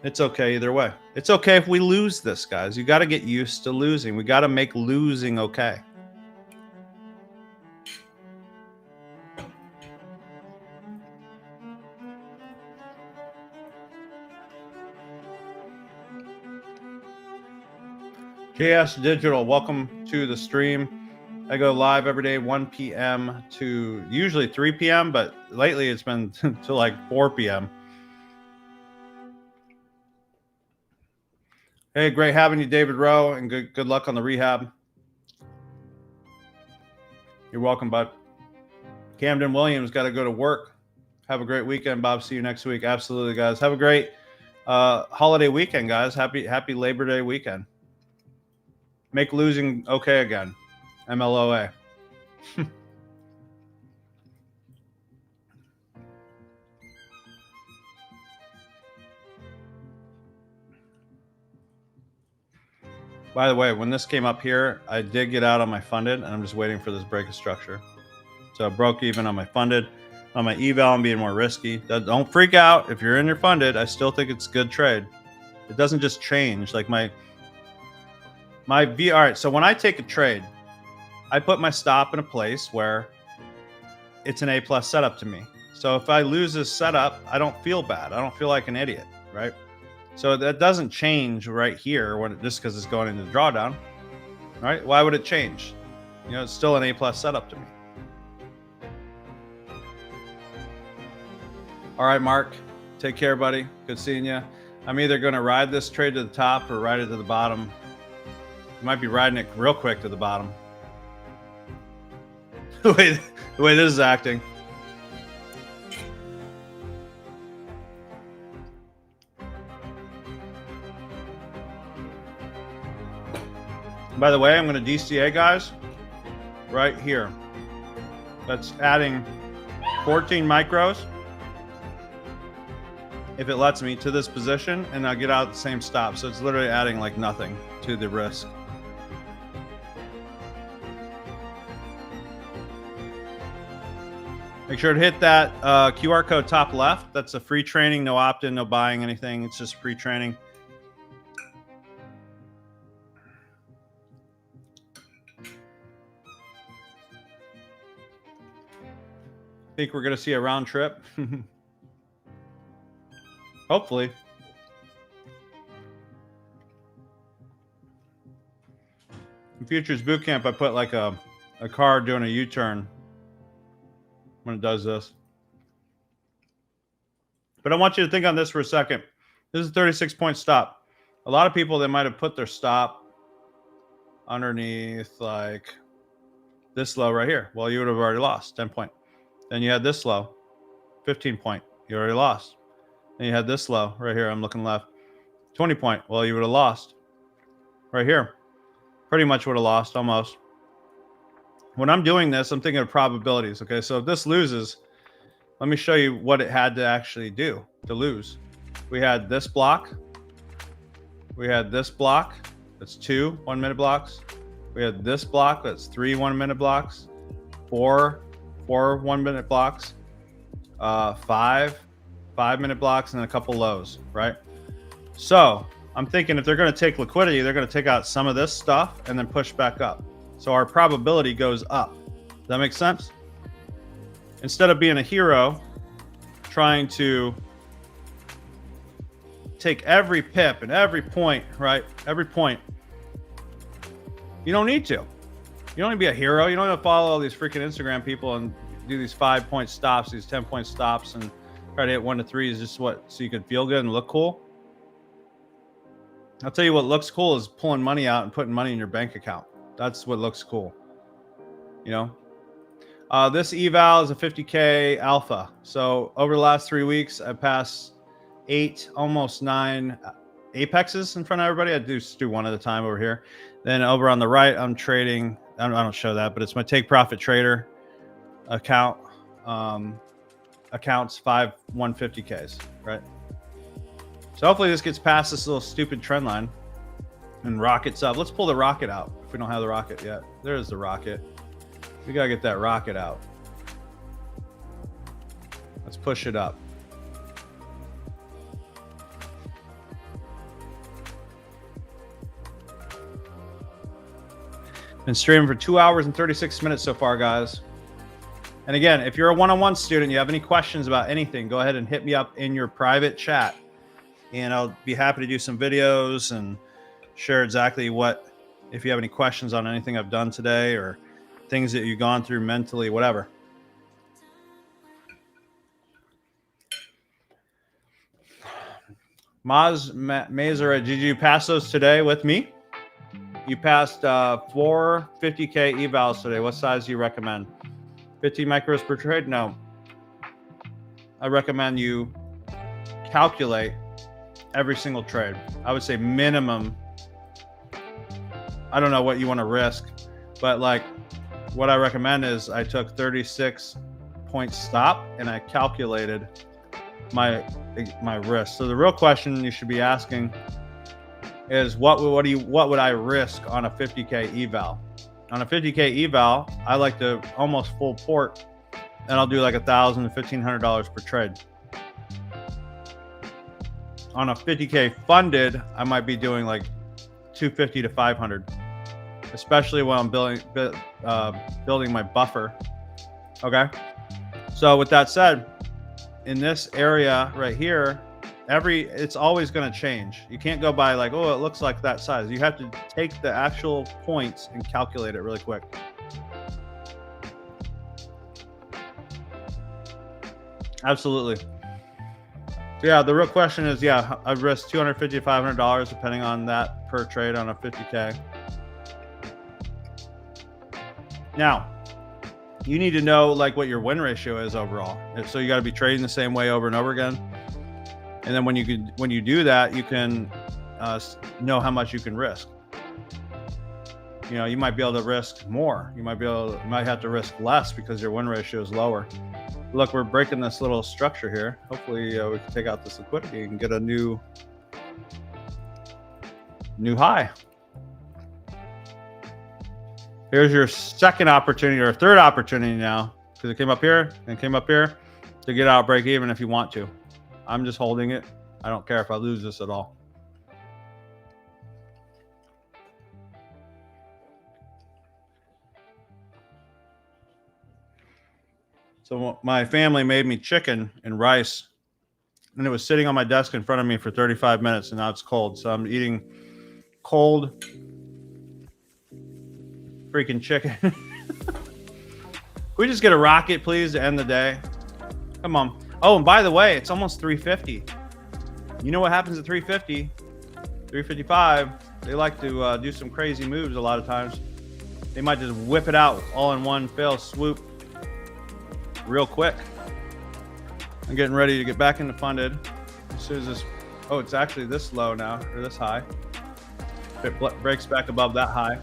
It's okay either way. It's okay if we lose this, guys. You got to get used to losing. We got to make losing okay. JS Digital, welcome to the stream. I go live every day, 1 p.m. to usually 3 p.m., but lately it's been to like 4 p.m. Hey, great having you, David Rowe, and good luck on the rehab. You're welcome, bud. Camden Williams got to go to work. Have a great weekend, Bob. See you next week. Absolutely, guys. Have a great holiday weekend, guys. Happy Labor Day weekend. Make losing okay again. MLOA. By the way, when this came up here, I did get out on my funded, and I'm just waiting for this break of structure. So I broke even on my funded. On my eval, I'm being more risky. Don't freak out. If you're in your funded, I still think it's a good trade. It doesn't just change. Like my V. All right, so when I take a trade, I put my stop in a place where it's an A+ setup to me. So if I lose this setup, I don't feel bad. I don't feel like an idiot, right? So that doesn't change right here when just because it's going into the drawdown, right? Why would it change? You know, it's still an A+ setup to me. All right, Mark, take care, buddy. Good seeing you. I'm either going to ride this trade to the top or ride it to the bottom. I might be riding it real quick to the bottom. the way this is acting. By the way, I'm going to DCA, guys, right here. That's adding 14 micros, if it lets me, to this position, and I'll get out at the same stop. So it's literally adding like nothing to the risk. Make sure to hit that QR code top left. That's a free training, no opt-in, no buying anything. It's just free training. Think we're going to see a round trip. Hopefully. In Futures Bootcamp, I put like a car doing a U-turn when it does this. But I want you to think on this for a second. This is a 36-point stop. A lot of people, they might have put their stop underneath like this low right here. Well, you would have already lost 10 point. Then you had this low, 15 point. You already lost. Then you had this low right here. I'm looking left, 20 point. Well, you would have lost right here. Pretty much would have lost almost. When I'm doing this, I'm thinking of probabilities. Okay, so if this loses, let me show you what it had to actually do to lose. We had this block. We had this block. That's 2 1-minute blocks. We had this block. That's 3 1-minute blocks. 4 1-minute blocks. 5 5-minute blocks, and then a couple lows, right? So I'm thinking if they're going to take liquidity, they're going to take out some of this stuff and then push back up. So our probability goes up. Does that make sense? Instead of being a hero, trying to take every pip and every point, right? Every point. You don't need to. You don't need to be a hero. You don't have to follow all these freaking Instagram people and do these 5-point stops, these 10-point stops, and try to hit 1 to 3 is just what, so you can feel good and look cool. I'll tell you what looks cool is pulling money out and putting money in your bank account. That's what looks cool. You know, this eval is a 50K alpha. So over the last 3 weeks, I passed 8, almost 9 apexes in front of everybody. I do one at a time over here. Then over on the right, I'm trading. I don't show that, but it's my Take Profit Trader account. Accounts 5 150Ks, right? So hopefully this gets past this little stupid trend line and rockets up. Let's pull the rocket out if we don't have the rocket yet. There's the rocket. We gotta get that rocket out. Let's push it up. Been streaming for 2 hours and 36 minutes so far, guys. And again, if you're a one-on-one student, you have any questions about anything, go ahead and hit me up in your private chat. And I'll be happy to do some videos and share exactly what, if you have any questions on anything I've done today or things that you've gone through mentally, whatever. Maz Mazer, did you pass those today with me? You passed 4 50K evals today. What size do you recommend? 50 micros per trade? No. I recommend you calculate every single trade. I would say minimum. I don't know what you want to risk, but like what I recommend is I took 36 point stop and I calculated my risk. So the real question you should be asking is what would I risk on a 50K eval? On a 50K eval, I like to almost full port, and I'll do like $1,000 to $1,500 per trade. On a 50K funded, I might be doing like 250 to 500, especially when I'm building my buffer. Okay. So with that said, in this area right here, it's always going to change. You can't go by like, oh, it looks like that size. You have to take the actual points and calculate it really quick. Absolutely. So yeah, the real question is, yeah, I risk $250 to $500 depending on that per trade on a 50K. Now, you need to know like what your win ratio is overall. So you got to be trading the same way over and over again. And then when you do that, you can know how much you can risk. You know, you might be able to risk more. You might have to risk less because your win ratio is lower. Look, we're breaking this little structure here. Hopefully we can take out this liquidity and get a new high. Here's your second opportunity or third opportunity now, because it came up here and came up here to get out break even if you want to. I'm just holding it. I don't care if I lose this at all. So my family made me chicken and rice, and it was sitting on my desk in front of me for 35 minutes, and now it's cold. So I'm eating cold freaking chicken. Can we just get a rocket, please, to end the day? Come on. Oh, and by the way, it's almost 350. You know what happens at 350? 355. They like to do some crazy moves a lot of times. They might just whip it out all in one fell swoop real quick. I'm getting ready to get back into funded. As soon as this, oh, it's actually this low now, or this high. If it breaks back above that high.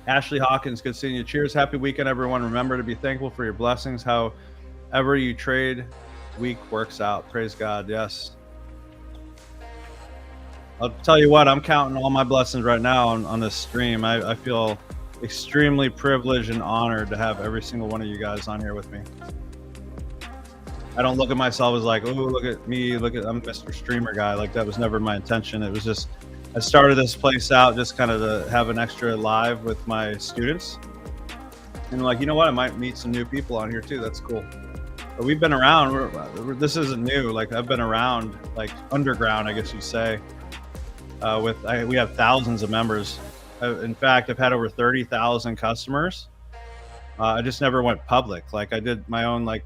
Ashley Hawkins, good seeing you. Cheers. Happy weekend, everyone. Remember to be thankful for your blessings. However you trade, week works out. Praise God. Yes. I'll tell you what, I'm counting all my blessings right now on this stream. I feel extremely privileged and honored to have every single one of you guys on here with me. I don't look at myself as like, oh, look at me, I'm Mr. Streamer guy. Like, that was never my intention. It was just, I started this place out just kind of to have an extra live with my students. And like, you know what? I might meet some new people on here too. That's cool. But we've been around. This isn't new. Like, I've been around, like underground, I guess you'd say. We have thousands of members. In fact, I've had over 30,000 customers. I just never went public. Like, I did my own, like,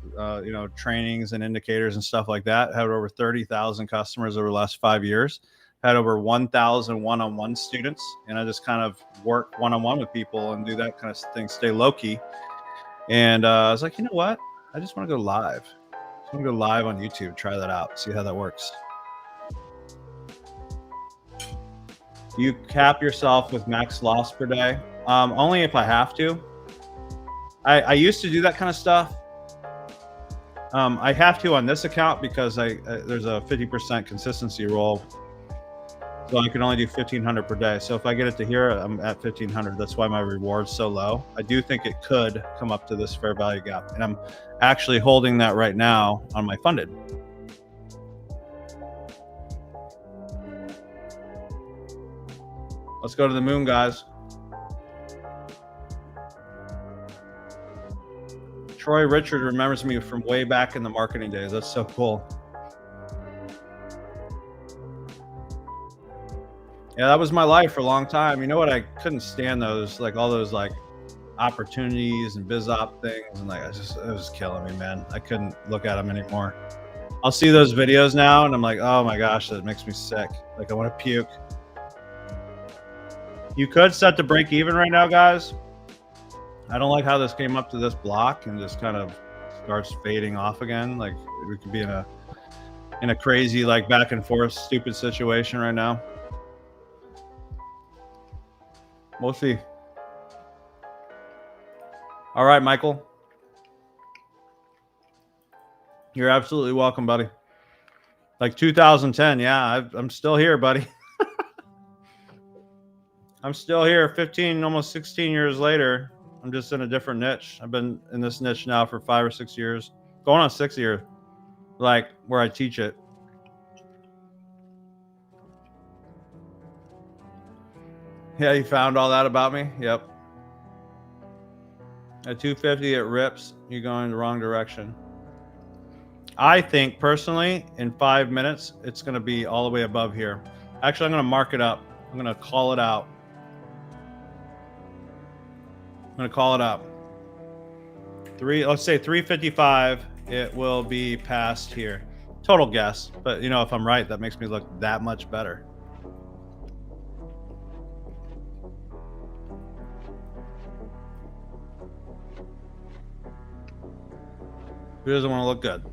trainings and indicators and stuff like that. Had over 30,000 customers over the last 5 years. Had over 1,000 one-on-one students. And I just kind of work one-on-one with people and do that kind of thing, stay low-key. And I was like, you know what? I just want to go live. I just want to go live on YouTube, try that out, see how that works. You cap yourself with max loss per day? Only if I have to. I used to do that kind of stuff. I have to on this account because there's a 50% consistency rule. So I can only do 1,500 per day. So if I get it to here, I'm at 1,500. That's why my reward's so low. I do think it could come up to this fair value gap. And I'm actually holding that right now on my funded. Let's go to the moon, guys. Troy Richard remembers me from way back in the marketing days. That's so cool. Yeah, that was my life for a long time. You know what? I couldn't stand those, like all those like opportunities and biz op things. And like, it was killing me, man. I couldn't look at them anymore. I'll see those videos now and I'm like, oh my gosh, that makes me sick. Like, I want to puke. You could set the break even right now, guys. I don't like how this came up to this block and just kind of starts fading off again. Like, we could be in a crazy, like, back and forth stupid situation right now. We'll see. All right, Michael. You're absolutely welcome, buddy. Like 2010, yeah, I'm still here, buddy. I'm still here 15, almost 16 years later. I'm just in a different niche. I've been in this niche now for 5 or 6 years, going on 6 years, like where I teach it. Yeah, you found all that about me? Yep. At 250, it rips. You're going the wrong direction. I think personally, in 5 minutes, it's going to be all the way above here. Actually, I'm going to mark it up. I'm going to call it out. I'm going to call it out. Let's say 355, it will be past here. Total guess. But, you know, if I'm right, that makes me look that much better. Who doesn't want to look good?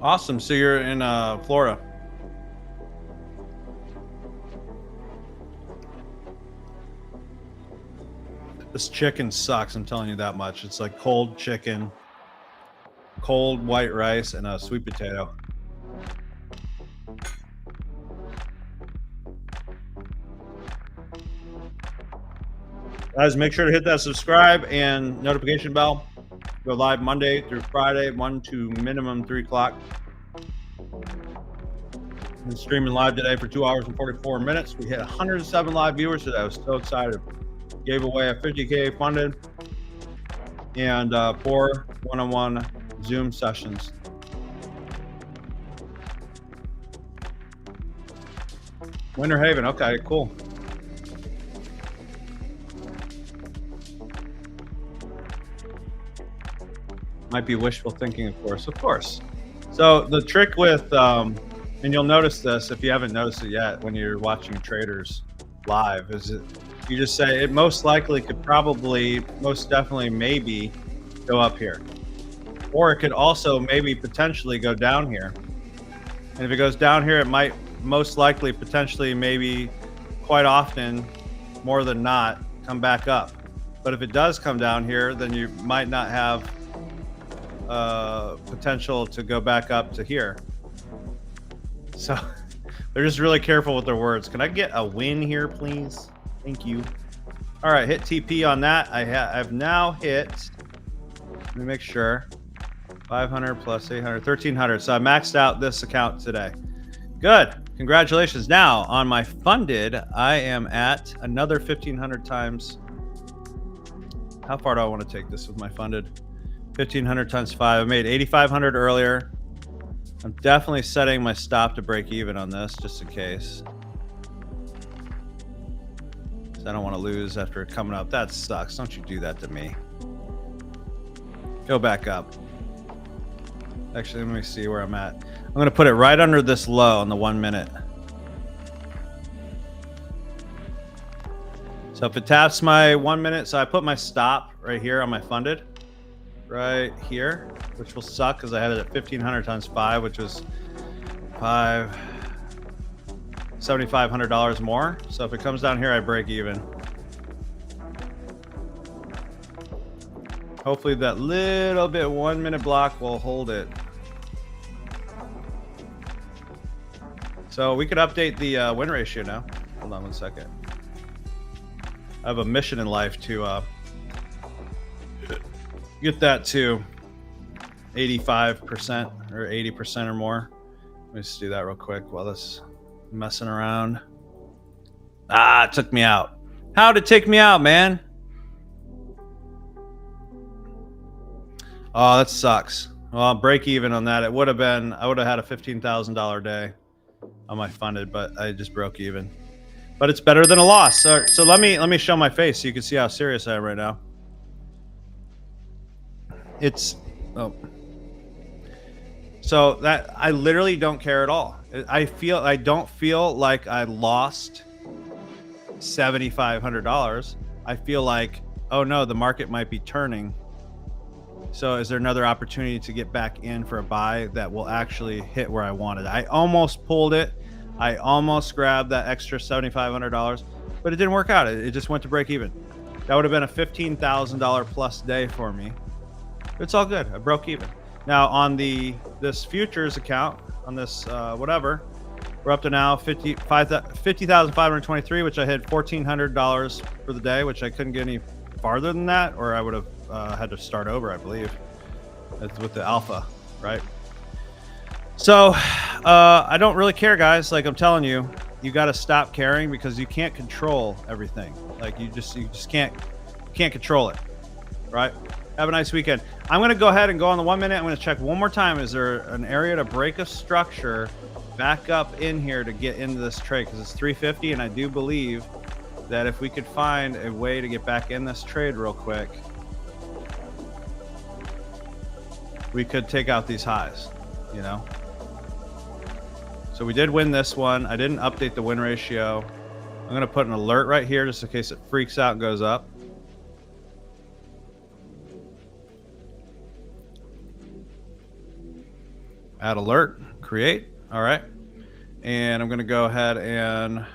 Awesome. So you're in Florida. This chicken sucks. I'm telling you that much. It's like cold chicken, cold white rice, and a sweet potato. Guys, make sure to hit that subscribe and notification bell. Go live Monday through Friday, 1 to minimum 3 o'clock. I'm streaming live today for 2 hours and 44 minutes. We hit 107 live viewers today. I was so excited. Gave away a 50K funded and 4 one-on-one Zoom sessions. Winter Haven. Okay, cool. Might be wishful thinking, of course. Of course. So the trick with, and you'll notice this if you haven't noticed it yet when you're watching traders live, is that you just say it most likely could probably, most definitely, maybe go up here. Or it could also maybe potentially go down here. And if it goes down here, it might most likely, potentially, maybe quite often, more than not, come back up. But if it does come down here, then you might not have potential to go back up to here. So they're just really careful with their words. Can I get a win here, please? Thank you. All right, hit TP on that. I've now hit, let me make sure, 500 plus 800, 1300. So I maxed out this account today. Good. Congratulations. Now on my funded, I am at another 1500 times. How far do I want to take this with my funded? 1500 times 5. I made 8500 earlier. I'm definitely setting my stop to break even on this just in case. I don't want to lose after coming up. That sucks. Don't you do that to me. Go back up. Actually, let me see where I'm at. I'm going to put it right under this low on the 1 minute. So if it taps my 1 minute, so I put my stop right here on my funded, right here, which will suck because I had it at 1500 times 5, which was $7,500 more. So if it comes down here, I break even. Hopefully that little bit 1 minute block will hold it. So we could update the win ratio now. Hold on 1 second. I have a mission in life to get that to 85% or 80% or more. Let me just do that real quick while this is messing around. Ah, it took me out. How'd it take me out, man? Oh, that sucks. Well, break even on that. It would have been, I would have had a $15,000 day on my funded, but I just broke even. But it's better than a loss. So let me show my face so you can see how serious I am right now. It's, oh. So that, I literally don't care at all. I don't feel like I lost $7,500. I feel like, oh no, the market might be turning. So is there another opportunity to get back in for a buy that will actually hit where I wanted? I almost pulled it. I almost grabbed that extra $7,500, but it didn't work out. It just went to break even. That would have been a $15,000 plus day for me. It's all good. I broke even. Now on this futures account, on this whatever, we're up to now 50,523, which I hit $1,400 for the day, which I couldn't get any farther than that, or I would have had to start over, I believe. That's with the alpha, right? So I don't really care, guys. Like I'm telling you, you got to stop caring because you can't control everything. Like you just can't control it, right? Have a nice weekend. I'm going to go ahead and go on the 1 minute. I'm going to check one more time. Is there an area to break a structure back up in here to get into this trade? Because it's 350, and I do believe that if we could find a way to get back in this trade real quick, we could take out these highs, you know? So we did win this one. I didn't update the win ratio. I'm going to put an alert right here just in case it freaks out and goes up. Add alert, create. All right. And I'm going to go ahead and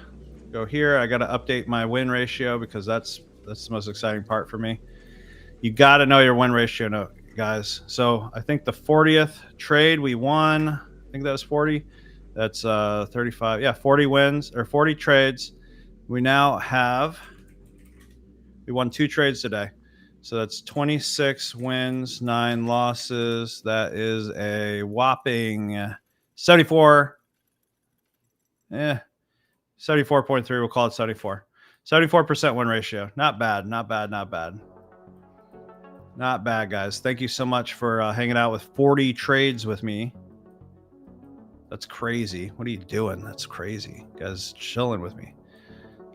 go here. I got to update my win ratio because that's the most exciting part for me. You got to know your win ratio, guys. So I think the 40th trade we won, I think that was 40. That's 35. Yeah, 40 wins or 40 trades. We now have, we won 2 trades today. So that's 26 wins, 9 losses. That is a whopping 74. 74.3. We'll call it 74. 74% win ratio. Not bad, not bad, not bad. Not bad, guys. Thank you so much for hanging out with 40 trades with me. That's crazy. What are you doing? That's crazy. You guys chilling with me.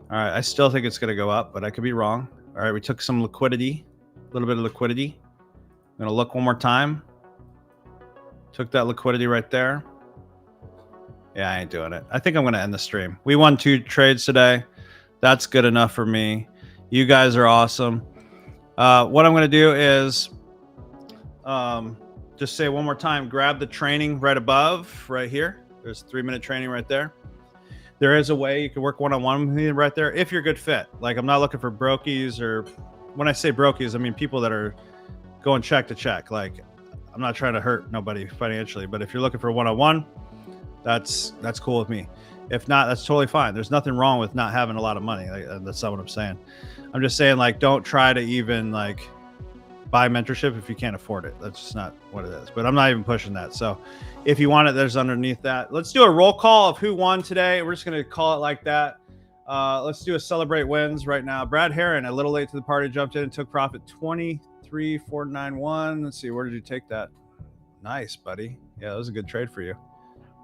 All right. I still think it's going to go up, but I could be wrong. All right. We took some liquidity, a little bit of liquidity. I'm going to look one more time. Took that liquidity right there. Yeah, I ain't doing it. I think I'm going to end the stream. We won 2 trades today. That's good enough for me. You guys are awesome. What I'm going to do is just say one more time, grab the training right above, right here. There's 3-minute training right there. There is a way you can work one-on-one with me right there if you're a good fit. Like, I'm not looking for brokies, or when I say brokies, I mean people that are going check to check. Like, I'm not trying to hurt nobody financially, but if you're looking for one-on-one, that's cool with me. If not, that's totally fine. There's nothing wrong with not having a lot of money. That's not what I'm saying. I'm just saying, like, don't try to even like buy mentorship if you can't afford it. That's just not what it is. But I'm not even pushing that. So if you want it, there's underneath that. Let's do a roll call of who won today. We're just going to call it like that. Let's do a celebrate wins right now. Brad Heron, a little late to the party, jumped in and took profit 23,491. Let's see, where did you take that? Nice, buddy. Yeah, that was a good trade for you.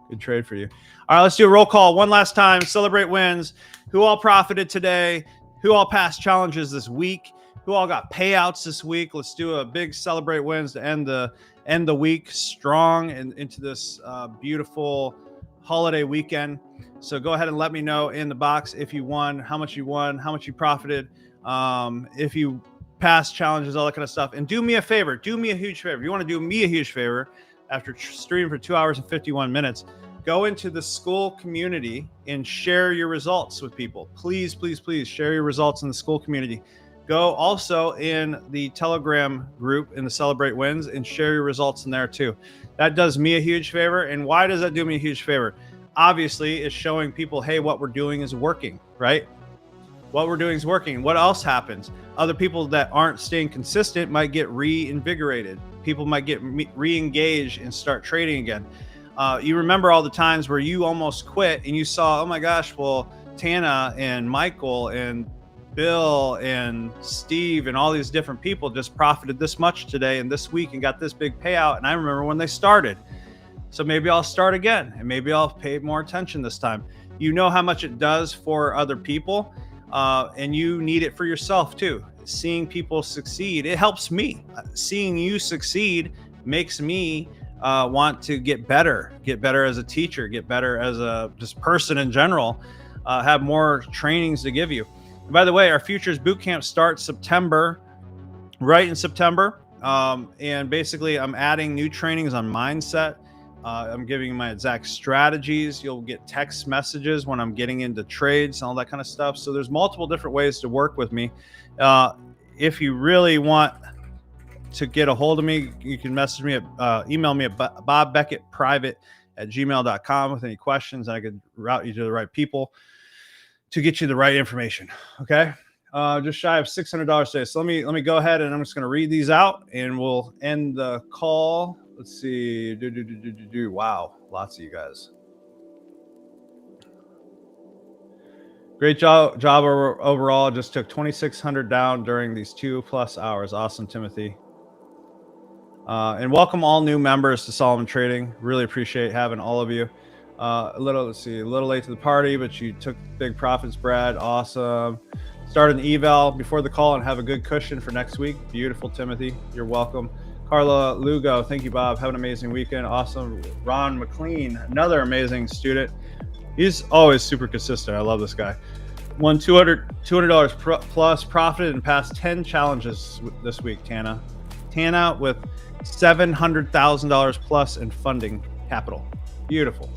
Good trade for you. All right, let's do a roll call one last time. Celebrate wins. Who all profited today? Who all passed challenges this week? Who all got payouts this week? Let's do a big celebrate wins to end the week strong and into this beautiful holiday weekend. So go ahead and let me know in the box if you won, how much you profited, if you passed challenges, all that kind of stuff. And do me a favor. Do me a huge favor. If you want to do me a huge favor, after streaming for 2 hours and 51 minutes, go into the school community and share your results with people. Please, please, please share your results in the school community. Go also in the Telegram group in the Celebrate Wins and share your results in there too. That does me a huge favor. And why does that do me a huge favor? Obviously, it's showing people, hey, what we're doing is working, right? What we're doing is working. What else happens? Other people that aren't staying consistent might get reinvigorated. People might get re-engaged and start trading again. You remember all the times where you almost quit and you saw, oh my gosh, well, Tana and Michael and Bill and Steve and all these different people just profited this much today and this week and got this big payout. And I remember when they started. So maybe I'll start again and maybe I'll pay more attention this time. You know how much it does for other people, and you need it for yourself too. Seeing people succeed, it helps me. Seeing you succeed makes me want to get better as a teacher, get better as a just person in general, have more trainings to give you. And by the way, our Futures Bootcamp starts September, right in September. And basically I'm adding new trainings on mindset. I'm giving you my exact strategies. You'll get text messages when I'm getting into trades and all that kind of stuff. So there's multiple different ways to work with me. If you really want to get a hold of me, you can message me at email me at bobbeckettprivate@gmail.com with any questions. And I could route you to the right people to get you the right information. Okay. Just shy of $600 today. So let me go ahead and I'm just going to read these out and we'll end the call. Let's see. Wow. Lots of you guys. Great job overall. Just took 2,600 down during these 2+ hours. Awesome, Timothy. And welcome all new members to Solomon Trading. Really appreciate having all of you. A little late to the party, but you took big profits, Brad. Awesome. Started an eval before the call and have a good cushion for next week. Beautiful, Timothy. You're welcome. Carla Lugo, thank you, Bob. Have an amazing weekend. Awesome. Ron McLean, another amazing student. He's always super consistent. I love this guy. Won $200 plus, profited and passed 10 challenges this week, Tana. Tana with $700,000 plus in funding capital. Beautiful.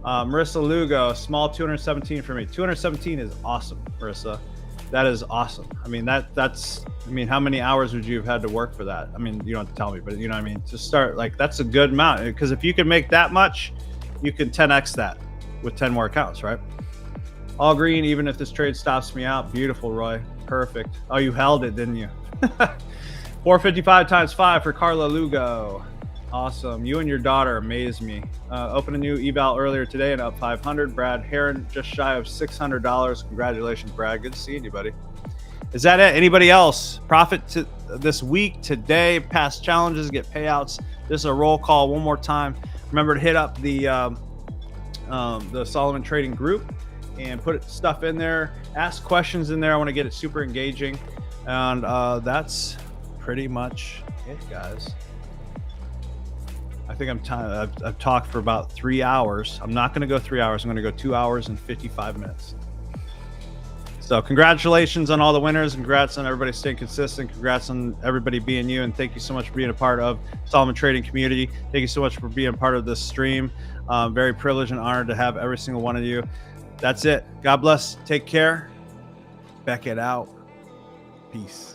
Marissa Lugo, small 217 for me. 217 is awesome, Marissa. That is awesome. I mean, that's how many hours would you have had to work for that? I mean, you don't have to tell me, but you know what I mean? To start, like, that's a good amount, because if you can make that much, you can 10x that with 10 more accounts, right? All green, even if this trade stops me out. Beautiful, Roy. Perfect. Oh, you held it, didn't you? 455 times 5 for Carla Lugo. Awesome. You and your daughter amaze me. Opened a new eval earlier today and up 500. Brad Heron, just shy of $600. Congratulations, Brad. Good to see you, buddy. Is that it? Anybody else? Profit to this week, today, past challenges, get payouts. This is a roll call one more time. Remember to hit up the Solomon Trading group and put stuff in there. Ask questions in there. I want to get it super engaging. And that's pretty much it, guys. I think I've talked for about 3 hours. I'm not going to go 3 hours. I'm going to go 2 hours and 55 minutes. So congratulations on all the winners. Congrats on everybody staying consistent. Congrats on everybody being you. And thank you so much for being a part of Solomon Trading community. Thank you so much for being part of this stream. Very privileged and honored to have every single one of you. That's it. God bless. Take care. Beck it out. Peace.